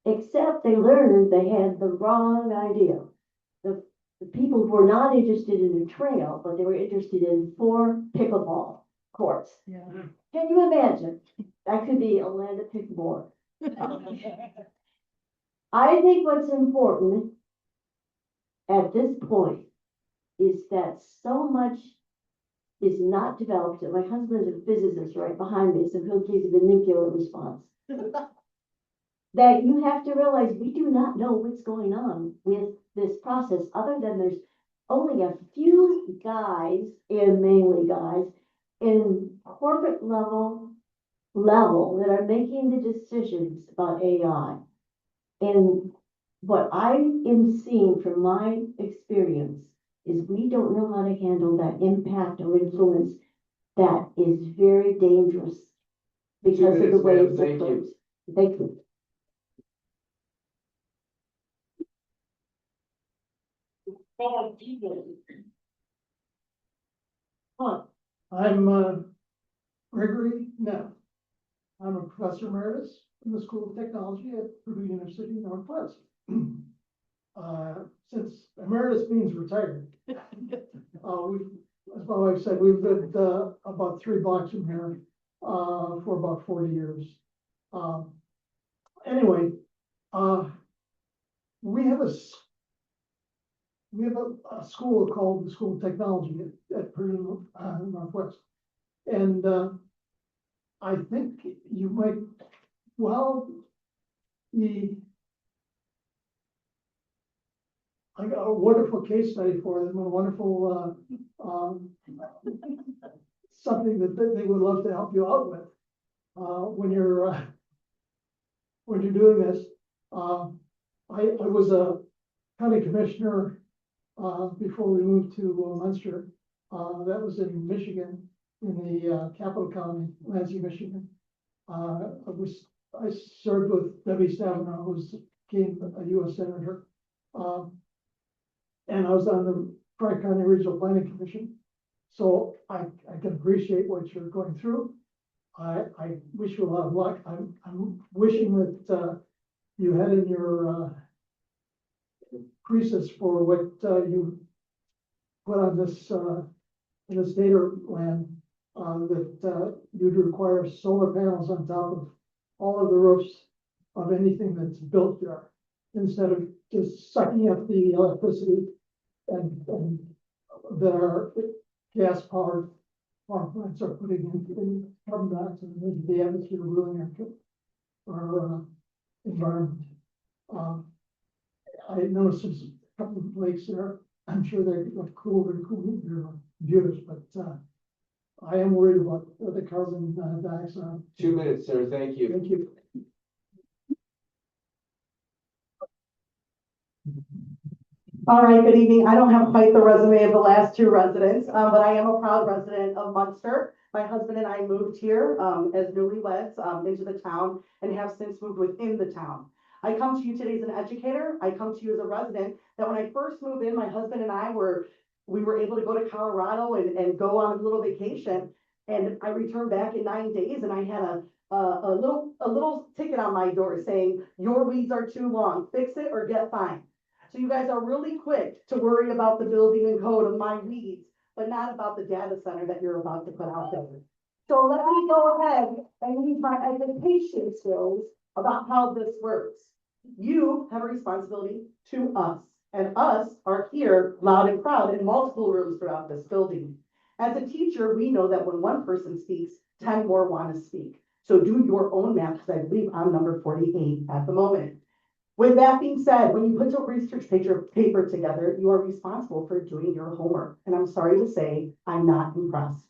except they learned they had the wrong idea. The people were not interested in a trail, but they were interested in 4 pickleball courts. Yeah. Can you imagine? That could be a land of pickleball. I think what's important at this point is that so much is not developed. My husband is a physicist right behind me, so he'll give you the nuclear response. That you have to realize we do not know what's going on with this process, other than there's only a few guys, and mainly guys, in corporate level that are making the decisions about AI. And what I am seeing from my experience is we don't know how to handle that impact or influence that is very dangerous because of the way it's approached. Thank you. I'm Gregory Neff. I'm a professor emeritus in the School of Technology at Purdue University Northwest. Since emeritus means retired, as my wife said, we've lived about 3 blocks from here for about 40 years. Anyway, we have a school called the School of Technology at Purdue Northwest. And I think you might, well, I got a wonderful case study for them, a wonderful, something that they would love to help you out with. When you're doing this, I was a county commissioner, before we moved to Munster. That was in Michigan, in the capital county, Lansing, Michigan. I served with Debbie Stabenow, who became a U.S. Senator. And I was on the Tri-County Regional Planning Commission. So I can appreciate what you're going through. I wish you a lot of luck. I'm wishing that you had in your creases for what you put on this in this data land, that you'd require solar panels on top of all of the roofs of anything that's built there, instead of just sucking up the electricity and that our gas powered power plants are putting in carbon dioxide into the atmosphere, ruining our environment. I noticed there's a couple of lakes there. I'm sure they look cool, very cool, their viewers, but I am worried about the carbon dioxide. 2 minutes, sir. Thank you. Thank you. All right, good evening. I don't have quite the resume of the last two residents, but I am a proud resident of Munster. My husband and I moved here as newlyweds into the town and have since moved within the town. I come to you today as an educator. I come to you as a resident that when I first moved in, my husband and I were able to go to Colorado and go on a little vacation. And I returned back in 9 days and I had a little ticket on my door saying, "Your weeds are too long, fix it or get fined." So you guys are really quick to worry about the building and code of my weeds, but not about the data center that you're about to put out there. So let me go ahead and use my education skills about how this works. You have a responsibility to us, and us are here loud and proud in multiple rooms throughout this building. As a teacher, we know that when one person speaks, 10 more want to speak. So do your own math, because I believe I'm number 48 at the moment. With that being said, when you put your research paper together, you are responsible for doing your homework. And I'm sorry to say, I'm not impressed.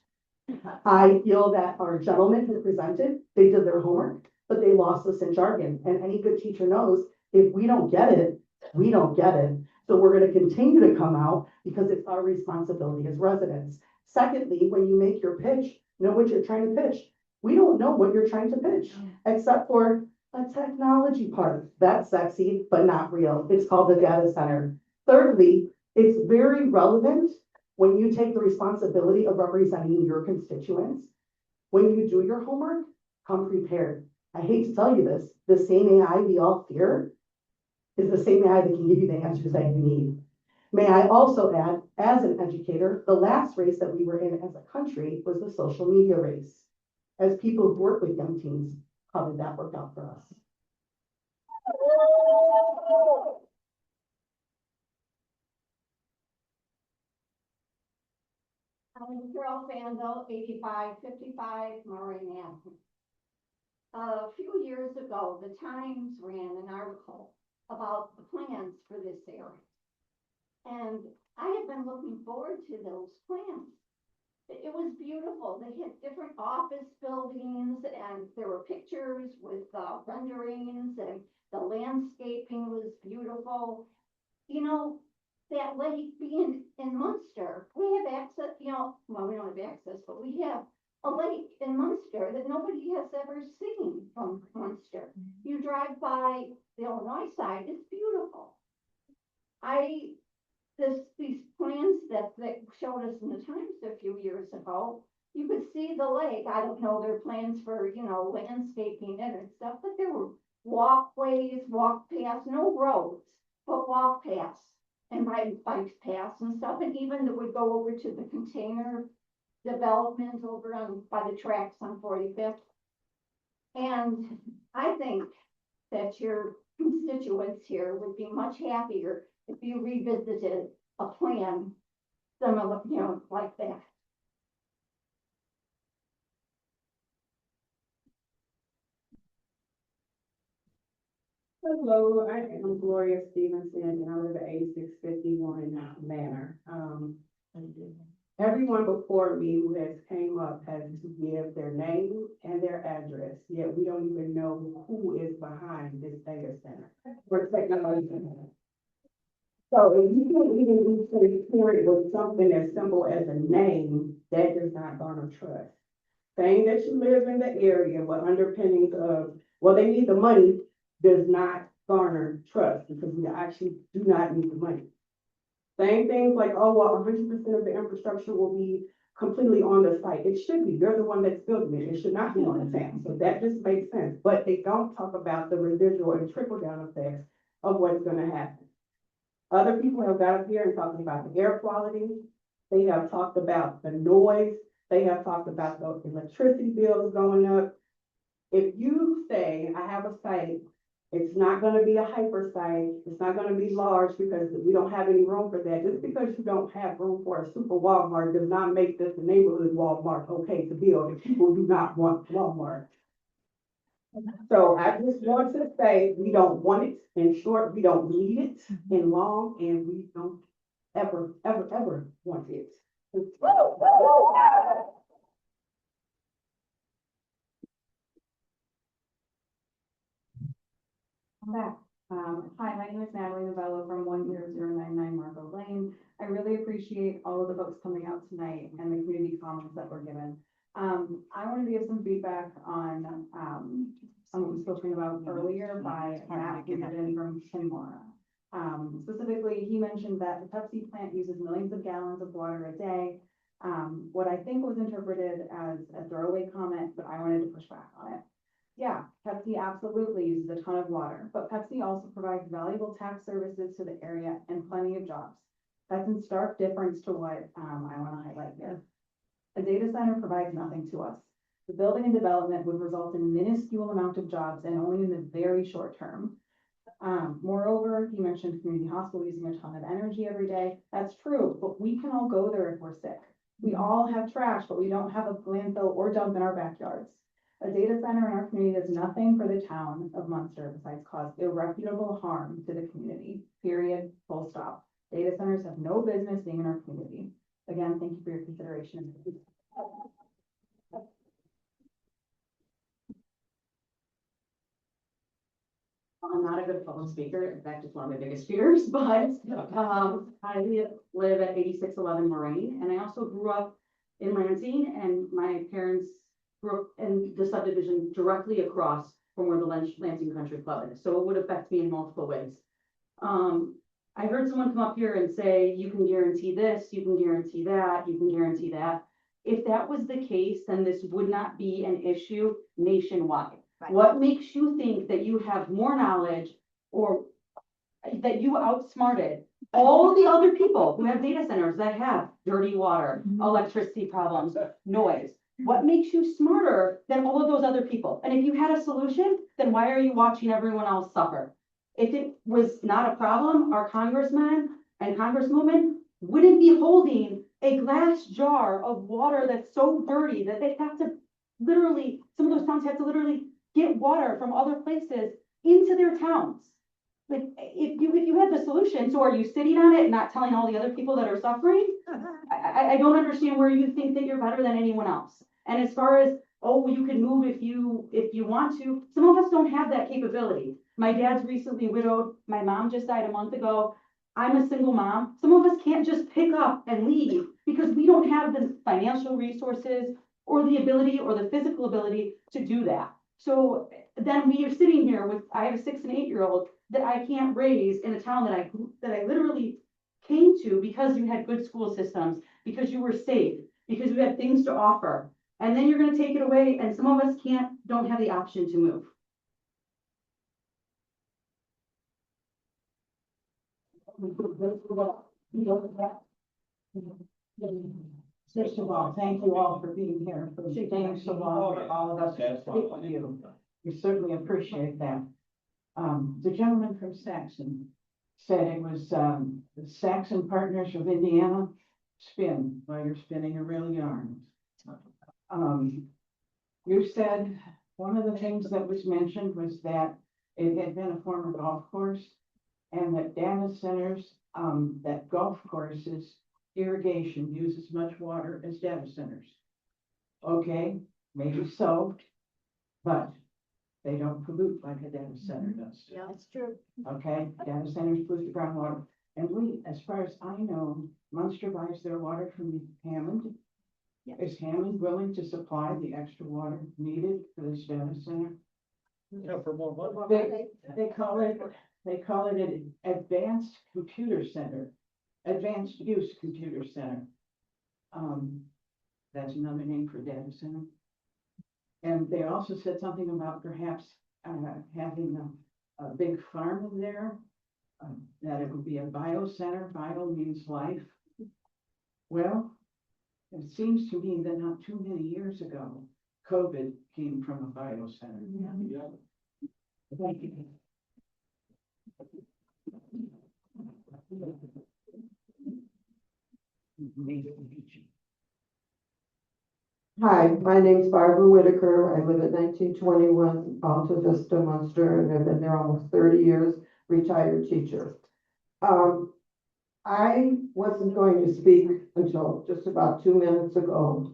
I feel that our gentlemen who presented, they did their homework, but they lost us in jargon. And any good teacher knows if we don't get it, we don't get it. So we're going to continue to come out because it's our responsibility as residents. Secondly, when you make your pitch, know what you're trying to pitch. We don't know what you're trying to pitch, except for a technology part. That's sexy, but not real. It's called the data center. Thirdly, it's very relevant when you take the responsibility of representing your constituents. When you do your homework, come prepared. I hate to tell you this, the same AI we all fear is the same AI that can give you the answers that you need. May I also add, as an educator, the last race that we were in as a country was the social media race. As people who work with young teens, how did that work out for us? I'm Carol Fandel, 8555 Moraine Avenue. A few years ago, the Times ran an article about the plans for this area. And I have been looking forward to those plans. It was beautiful. They had different office buildings and there were pictures with renderings and the landscaping was beautiful. You know, that lake being in Munster, we have access, well, we don't have access, but we have a lake in Munster that nobody has ever seen from Munster. You drive by the Illinois side, it's beautiful. These plans that showed us in the Times a few years ago, you could see the lake. I don't know their plans for, landscaping it and stuff, but there were walkways, walk paths, no roads, but walk paths and bike paths and stuff. And even that would go over to the container development over by the tracks on 45th. And I think that your constituents here would be much happier if you revisited a plan similar, like that. Hello, I am Gloria Stevenson, and I live at 8651 Manor. Everyone before me who has came up has to give their name and their address, yet we don't even know who is behind this data center or technology. So if you can even be straightforward with something as simple as a name, that does not garner trust. Saying that you live in the area, but underpinnings of, well, they need the money, does not garner trust, because we actually do not need the money. Saying things like, oh, well, 100% of the infrastructure will be completely on the site. It should be. You're the one that's building it. It should not be on the town. So that just makes sense. But they don't talk about the residual and trickle down effects of what's going to happen. Other people have got up here and talking about the air quality. They have talked about the noise. They have talked about the electricity bills going up. If you say, I have a site, it's not gonna be a hyper site, it's not gonna be large because we don't have any room for that. Just because you don't have room for a super Walmart does not make this a neighborhood Walmart okay to build if people do not want Walmart. So I just want to say, we don't want it. In short, we don't need it. In long, and we don't ever, ever, ever want it. I'm back. Hi, my name is Natalie Novello from 10099 Margot Lane. I really appreciate all of the folks coming out tonight and the community comments that were given. I wanted to give some feedback on something we spoke about earlier by Matt Giverton from Kinmora. Specifically, he mentioned that the Pepsi plant uses millions of gallons of water a day. What I think was interpreted as a throwaway comment, but I wanted to push back on it. Yeah, Pepsi absolutely uses a ton of water, but Pepsi also provides valuable tax services to the area and plenty of jobs. That's in stark difference to what I want to highlight here. A data center provides nothing to us. The building and development would result in minuscule amount of jobs and only in the very short term. Moreover, he mentioned community hospital using a ton of energy every day. That's true, but we can all go there if we're sick. We all have trash, but we don't have a landfill or dump in our backyards. A data center in our community does nothing for the town of Munster besides cause irreparable harm to the community, period, full stop. Data centers have no business being in our community. Again, thank you for your consideration. I'm not a good public speaker. In fact, it's one of my biggest fears, but I live at 8611 Moraine, and I also grew up in Lansing, and my parents grew up in the subdivision directly across from where the Lansing Country Club is. So it would affect me in multiple ways. I heard someone come up here and say, you can guarantee this, you can guarantee that, you can guarantee that. If that was the case, then this would not be an issue nationwide. Right. What makes you think that you have more knowledge or that you outsmarted all the other people who have data centers that have dirty water, electricity problems, noise? What makes you smarter than all of those other people? And if you had a solution, then why are you watching everyone else suffer? If it was not a problem, our congressmen and congresswomen wouldn't be holding a glass jar of water that's so dirty that they have to literally, some of those towns have to literally get water from other places into their towns. Like, if you had the solution, so are you sitting on it and not telling all the other people that are suffering? I don't understand where you think that you're better than anyone else. And as far as, oh, you can move if you want to, some of us don't have that capability. My dad's recently widowed. My mom just died a month ago. I'm a single mom. Some of us can't just pick up and leave because we don't have the financial resources or the ability or the physical ability to do that. So then we are sitting here with, I have a 6 and 8 year old that I can't raise in a town that I literally came to because you had good school systems, because you were safe, because you had things to offer. And then you're going to take it away, and some of us don't have the option to move. First of all, thank you all for being here, for staying so long for all of us to speak with you. We certainly appreciate that. The gentleman from Saxon said it was the Saxon Partners of Indiana spin, while you're spinning a real yarn. You said one of the things that was mentioned was that it had been a former golf course. And that data centers, that golf courses, irrigation use as much water as data centers. Okay, maybe so, but they don't pollute like a data center does. Yeah, that's true. Okay, data centers pollute the groundwater. And we, as far as I know, Munster buys their water from Hammond. Is Hammond willing to supply the extra water needed for this data center? Yeah, for more money. They call it an advanced computer center, advanced use computer center. That's another name for data center. And they also said something about perhaps, having a big farm in there, that it would be a bio center. Bio means life. Well, it seems to me that not too many years ago, COVID came from a bio center. Yeah. Thank you. Hi, my name's Barbara Whitaker. I live at 1921 Alta Vista, Munster, and I've been there almost 30 years, retired teacher. I wasn't going to speak until just about 2 minutes ago.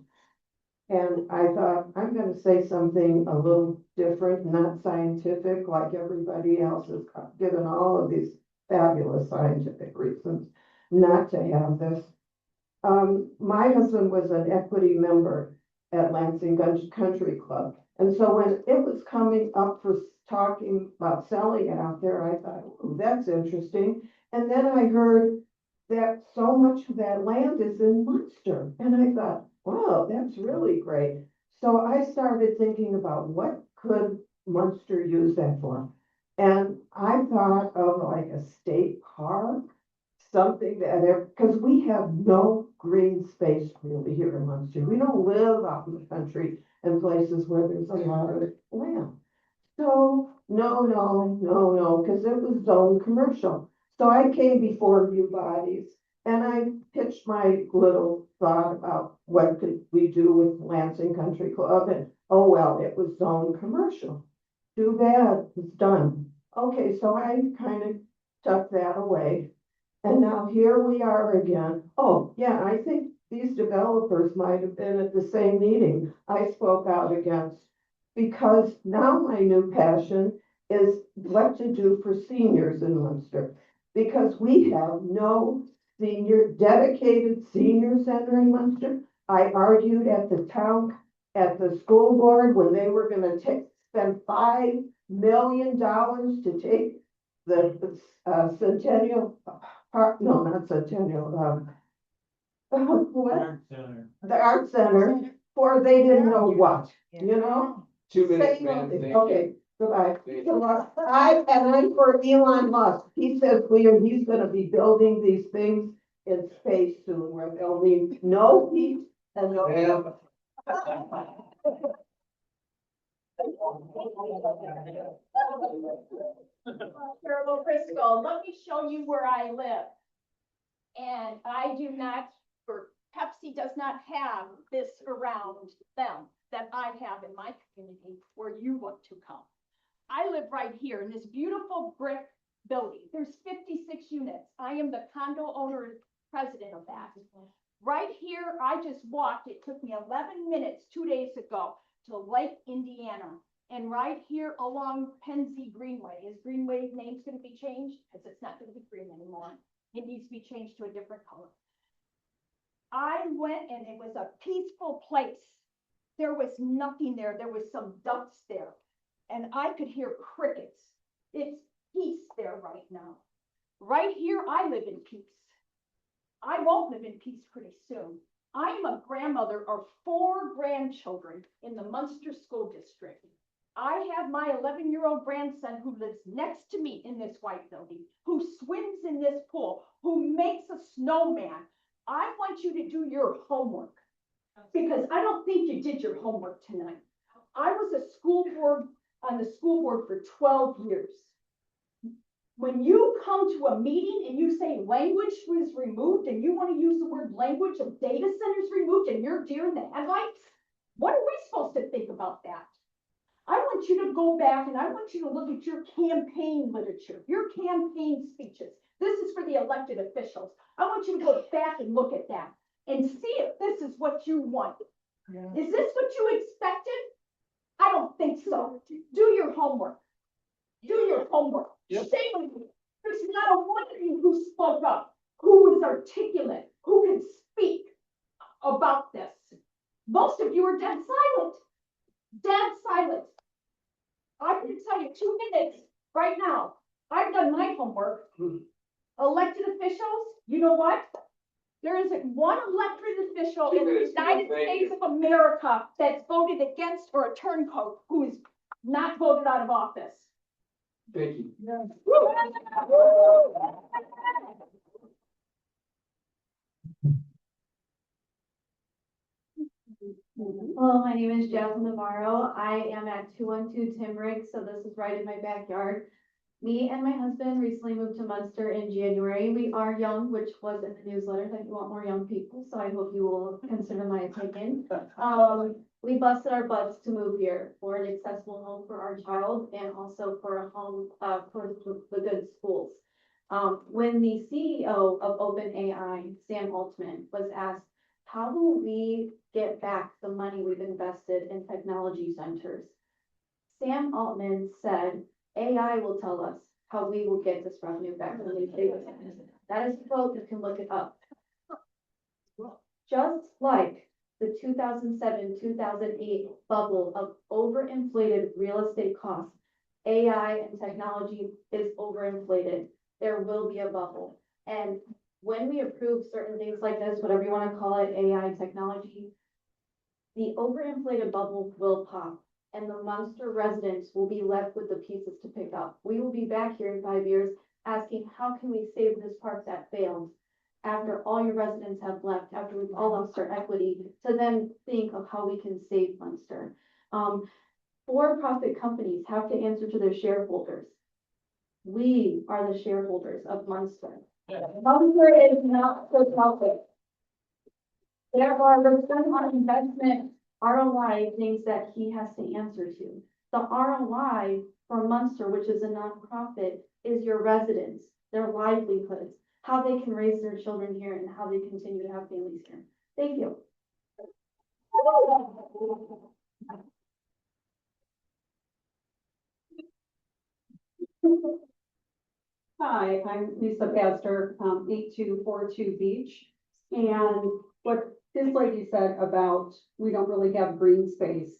And I thought, I'm going to say something a little different, not scientific, like everybody else has given all of these fabulous scientific reasons not to have this. My husband was an equity member at Lansing Country Club. And so when it was coming up for talking about selling it out there, I thought, oh, that's interesting. And then I heard that so much of that land is in Munster. And I thought, wow, that's really great. So I started thinking about what could Munster use that for? And I thought of like a state park, something that, because we have no green space really here in Munster. We don't live out in the country in places where there's a lot of land. So no, because it was zoned commercial. So I came before you bodies and I pitched my little thought about what could we do with Lansing Country Club, and oh well, it was zoned commercial. Too bad, it's done. Okay, so I kind of tucked that away. And now here we are again. Oh, yeah, I think these developers might have been at the same meeting I spoke out against. Because now my new passion is what to do for seniors in Munster. Because we have no dedicated senior center in Munster. I argued at the school board when they were gonna spend $5 million to take the Centennial Park, no, not Centennial, what? The Art Center, for they didn't know what, you know? 2 minutes, Say ma'am. nothing. Thank you. Okay, goodbye. Thank you. I'm for Elon Musk. He says he's gonna be building these things in space soon where they'll need no heat and no. Ma'am. Carol Frisco, let me show you where I live. And I do not, or Pepsi does not have this around them that I have in my community where you want to come. I live right here in this beautiful brick building. There's 56 units. I am the condo owner president of that. Right here, I just walked, it took me 11 minutes 2 days ago to Lake, Indiana. And right here along Penzie Greenway, is Greenway name's gonna be changed? Because it's not gonna be green anymore. It needs to be changed to a different color. I went and it was a peaceful place. There was nothing there. There was some ducks there. And I could hear crickets. It's peace there right now. Right here, I live in peace. I won't live in peace pretty soon. I'm a grandmother of 4 grandchildren in the Munster School District. I have my 11-year-old grandson who lives next to me in this white building, who swims in this pool, who makes a snowman. I want you to do your homework because I don't think you did your homework tonight. I was on the school board for 12 years. When you come to a meeting and you say language was removed and you want to use the word language of data centers removed and you're deer in the headlights, what are we supposed to think about that? I want you to go back and I want you to look at your campaign literature, your campaign speeches. This is for the elected officials. I want you to go back and look at that and see if this is what you want. Is this what you expected? I don't think so. Do your homework. Do your homework. Shame on you. There's not a one of you who spoke up, who was articulate, who can speak about this. Most of you are dead silent. Dead silent. I can tell you 2 minutes right now. I've done my homework. Elected officials, you know what? There isn't one elected official in the United States of America that's voted against for a turncoat who is not voted out of office. Thank you. Hello, my name is Jasmine Navarro. I am at 212 Timberick, so this is right in my backyard. Me and my husband recently moved to Munster in January. We are young, which was in the newsletter that you want more young people, so I hope you will consider my opinion. We busted our butts to move here for an accessible home for our child and also for a home for the good schools. When the CEO of OpenAI, Sam Altman, was asked, how will we get back the money we've invested in technology centers? Sam Altman said, AI will tell us how we will get this revenue back from these data centers. That is a quote, you can look it up. Just like the 2007-2008 bubble of overinflated real estate costs, AI and technology is overinflated. There will be a bubble. And when we approve certain things like this, whatever you want to call it, AI technology, the overinflated bubble will pop and the Munster residents will be left with the pieces to pick up. We will be back here in 5 years asking, how can we save this park that failed? After all your residents have left, after we've all lost our equity, to then think of how we can save Munster. For-profit companies have to answer to their shareholders. We are the shareholders of Munster. Munster is not for profit. There are return on investment ROI things that he has to answer to. The ROI for Munster, which is a nonprofit, is your residents, their livelihoods, how they can raise their children here and how they continue to have families here. Thank you. Hi, I'm Lisa Pastor, 8242 Beach. And what this lady said about we don't really have green space,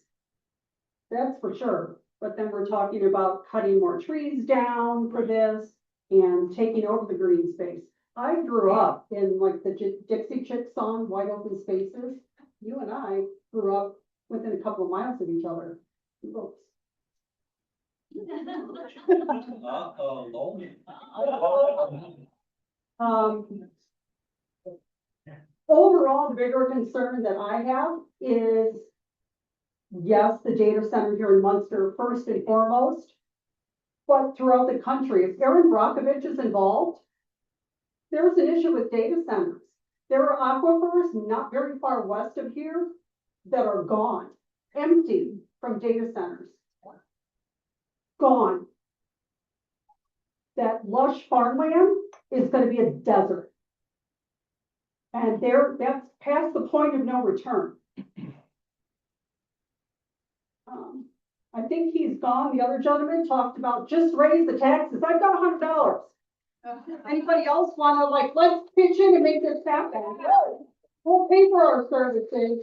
that's for sure. But then we're talking about cutting more trees down for this and taking over the green space. I grew up in like the Dixie Chick song, Wide Open Spaces. You and I grew up within a couple of miles of each other. Overall, the bigger concern that I have is, yes, the data center here in Munster first and foremost, but throughout the country, if Aaron Brockovich is involved, there's an issue with data centers. There are aquifers not very far west of here that are gone, empty from data centers. Gone. That lush farmland is going to be a desert. And that's past the point of no return. I think he's gone. The other gentleman talked about just raise the taxes. I've got $100. Anybody else want to let's pitch in and make this happen? We'll pay for our services.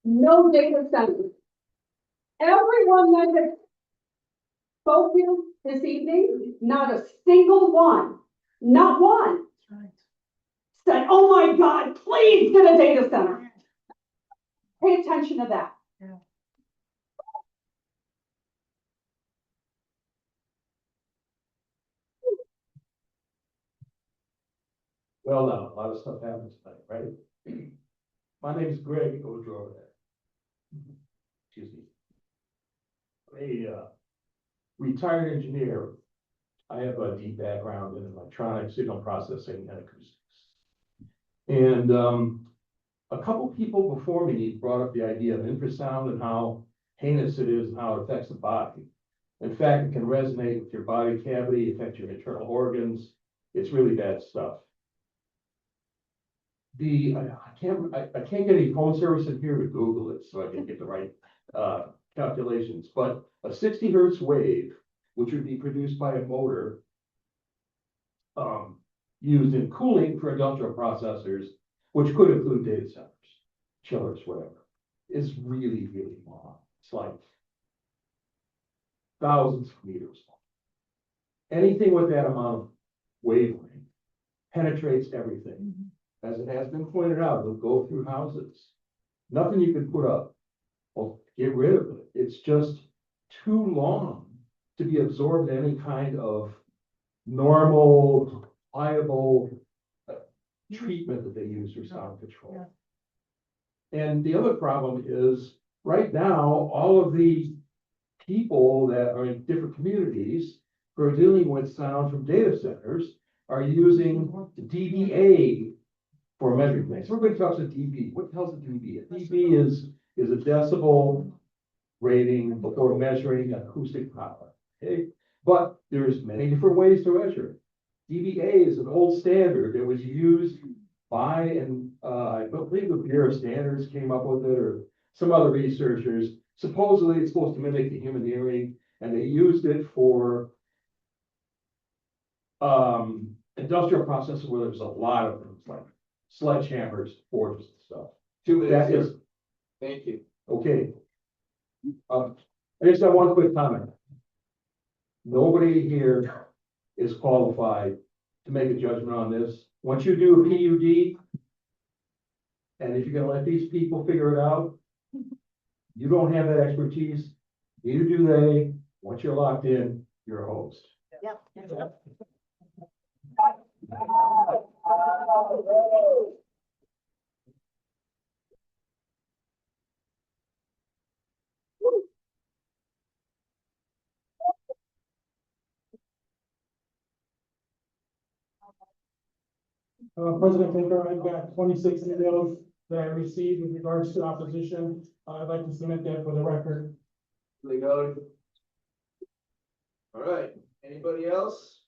No data centers. Everyone that has spoke to this evening, not a single one, not one, said, oh my God, please get a data center. Pay attention to that. Well, now, a lot of stuff happens tonight, right? My name is Greg O'Drover. Excuse me. A retired engineer. I have a deep background in electronics, signal processing, and acoustics. And a couple people before me brought up the idea of infrasound and how heinous it is and how it affects the body. In fact, it can resonate with your body cavity, affect your internal organs. It's really bad stuff. I can't get any phone service in here to Google it, so I can get the right, calculations, but a 60 hertz wave, which would be produced by a motor, used in cooling for industrial processors, which could include data centers, chillers, whatever, is really, really long. It's like thousands of meters long. Anything with that amount of wavelength penetrates everything. As it has been pointed out, it'll go through houses. Nothing you can put up. Well, get rid of it. It's just too long to be absorbed in any kind of normal, pliable treatment that they use for sound control. And the other problem is, right now, all of the people that are in different communities who are dealing with sound from data centers are using dBA for measuring things. Everybody talks about dB. What the hell's a dB? A dB is a decibel rating before measuring acoustic power. Okay, but there's many different ways to measure it. dBA is an old standard that was used by, and I believe the Bureau of Standards came up with it, or some other researchers. Supposedly, it's supposed to mimic the human hearing, and they used it for industrial processes where there's a lot of things like sledgehammers, forges, and stuff. 2 minutes. That is, Thank you. okay. I just got one quick comment. Nobody here is qualified to make a judgment on this. Once you do a PUD, and if you're gonna let these people figure it out, you don't have that expertise, neither do they. Once you're locked in, you're a host. Yep. President Tinker, I've got 26 emails that I received with regards to opposition. I'd like to submit that for the record. All right, anybody else?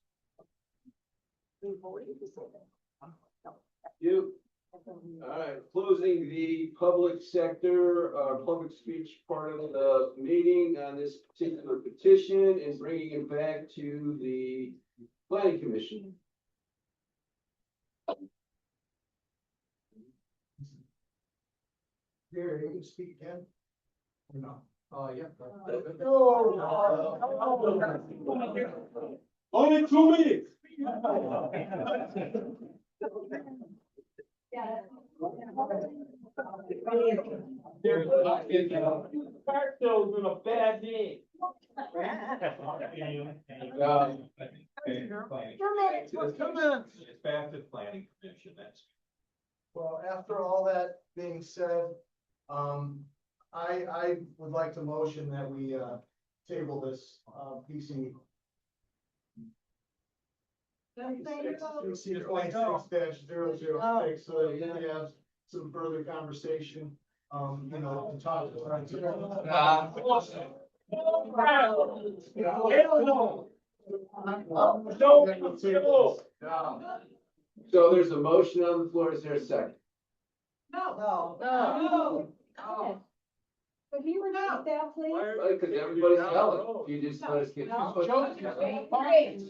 You? All right, closing the public sector, public speech part of the meeting on this particular petition and bringing it back to the planning commission. Here, you can speak again. No. Yeah. Only 2 minutes. Cartel's in a bad day. It's back to planning commission, that's. Well, after all that being said, I would like to motion that we, table this, PC. PC 26-006, so that we can have some further conversation, to talk. So there's a motion on the floor. Is there a second? No. Could you repeat that, please? Because everybody's yelling. You just let us get through.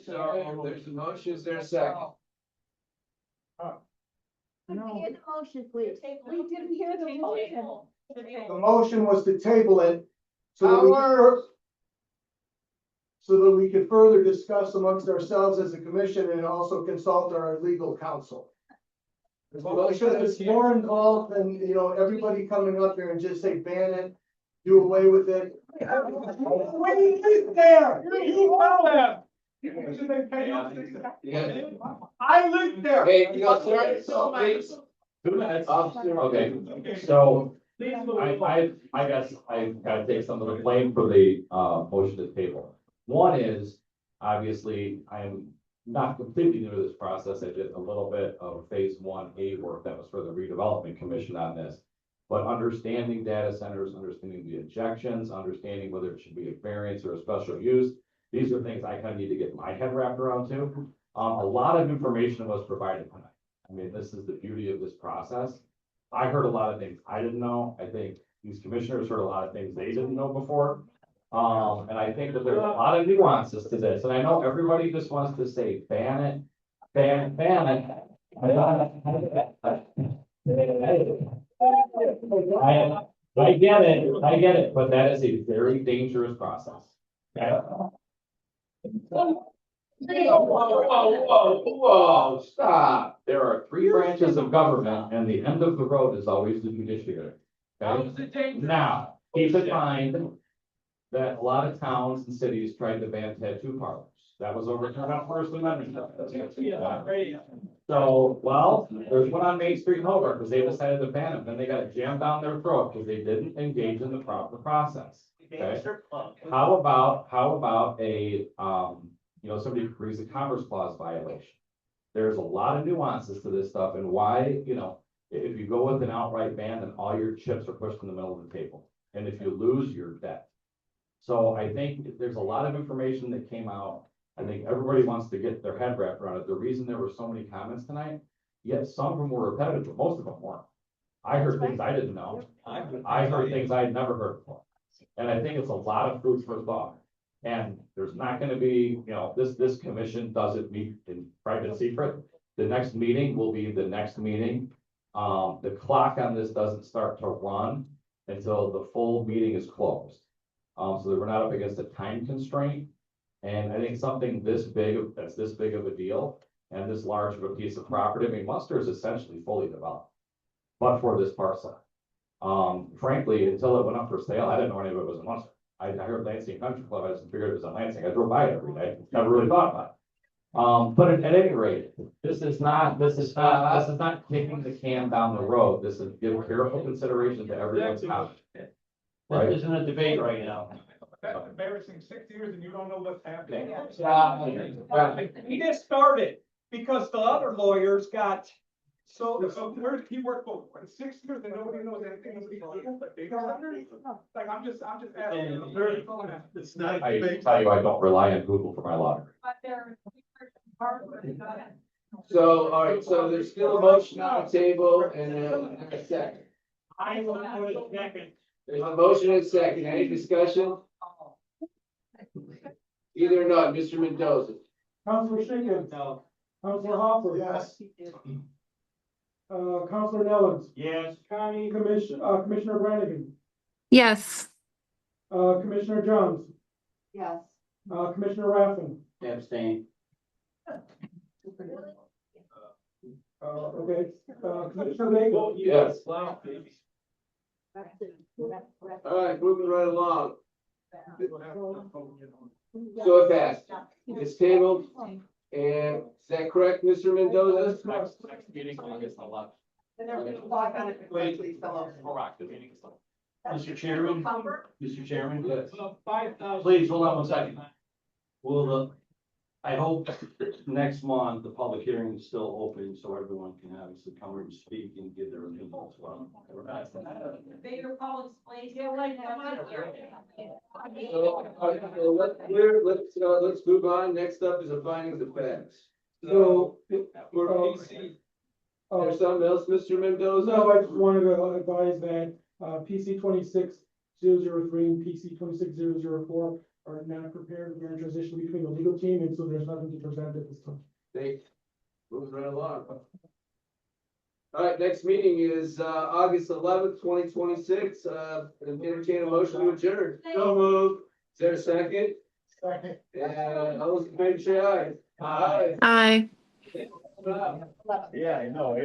So there's a motion. Is there a second? Hear the motion, please. We didn't hear the motion. The motion was to table it so that we could further discuss amongst ourselves as a commission and also consult our legal counsel. Because it's more involved than, everybody coming up here and just say ban it, do away with it. We live there. You know that. I lived there. Hey, you got please. 2 minutes. Okay. So I guess I've got to take some of the blame for the motion to table. One is, obviously, I'm not completely new to this process. I did a little bit of phase 1A work that was for the redevelopment commission on this. But understanding data centers, understanding the objections, understanding whether it should be a variance or a special use, these are things I kind of need to get my head wrapped around too. A lot of information was provided tonight. I mean, this is the beauty of this process. I heard a lot of things I didn't know. I think these commissioners heard a lot of things they didn't know before. And I think that there's a lot of nuances to this, and I know everybody just wants to say, ban it, ban it, ban it. I get it, but that is a very dangerous process. Okay? Whoa, stop. There are 3 branches of government, and the end of the road is always the judiciary. Okay? Now, keep in mind that a lot of towns and cities tried to ban tattoo parlors. That was overturned on First Amendment. So, well, there's one on Main Street in Hobart, because they decided to ban them, then they got it jammed down their throat, because they didn't engage in the proper process. Okay? How about a, somebody agrees a Commerce Clause violation? There's a lot of nuances to this stuff, and why, if you go with an outright ban, then all your chips are pushed in the middle of the table. And if you lose, you're dead. So I think there's a lot of information that came out. I think everybody wants to get their head wrapped around it. The reason there were so many comments tonight, yet some of them were repetitive, but most of them weren't. I heard things I didn't know. I heard things I'd never heard before. And I think it's a lot of food for thought. And there's not gonna be, this commission doesn't meet in private secret. The next meeting will be the next meeting. The clock on this doesn't start to run until the full meeting is closed. So that we're not up against a time constraint. And I think something this big, that's this big of a deal and this large of a piece of property, I mean, Munster is essentially fully developed, but for this parcel. Frankly, until it went up for sale, I didn't know any of it was in Munster. I heard Lansing Country Club, I just figured it was in Lansing. I drove by it every day, never really thought about it. But at any rate, this is not kicking the can down the road. This is giving careful consideration to everyone's comment. Right? This isn't a debate right now. That's embarrassing, 6 years and you don't know what's happening. He just started because the other lawyers got, so where did he work for? 6 years and nobody knows anything. Like, I'm just asking. It's not. I tell you, I don't rely on Google for my lottery. So, all right, so there's still a motion on the table and a second. I will put a second. There's a motion and a second. Any discussion? Either or not, Mr. Mendoza. Councilor Schinkin. No. Councilor Hopper. Yes. Councilor Nellens. Yes. Commissioner Brannigan. Yes. Commissioner Jones. Yes. Commissioner Raffin. Abstain. Okay, Commissioner Bagel. Yes. All right, moving right along. So it passed. It's tabled. And is that correct, Mr. Mendoza? Next meeting, August 11th. And there's a clock on it, please, fellows. Correct, the meeting is still. Mr. Chairman, Mr. Chairman, Yes. please hold on one second. Will I hope next month, the public hearing is still open, so everyone can obviously come and speak and give their opinion as well. Vader College place, yeah, like, Let's move on. Next up is the findings of facts. So, for PC, there's something else, Mr. Mendoza? No, I just wanted to advise that, PC 26003 and PC 26004 are not prepared. We're in transition between the legal team, and so there's nothing to present at this time. Thanks. Moving right along. All right, next meeting is, August 11th, 2026. Entertain a motion to adjourn. So moved. Is there a second? Second. And all those in favor say aye. Aye. Aye. Yeah, I know.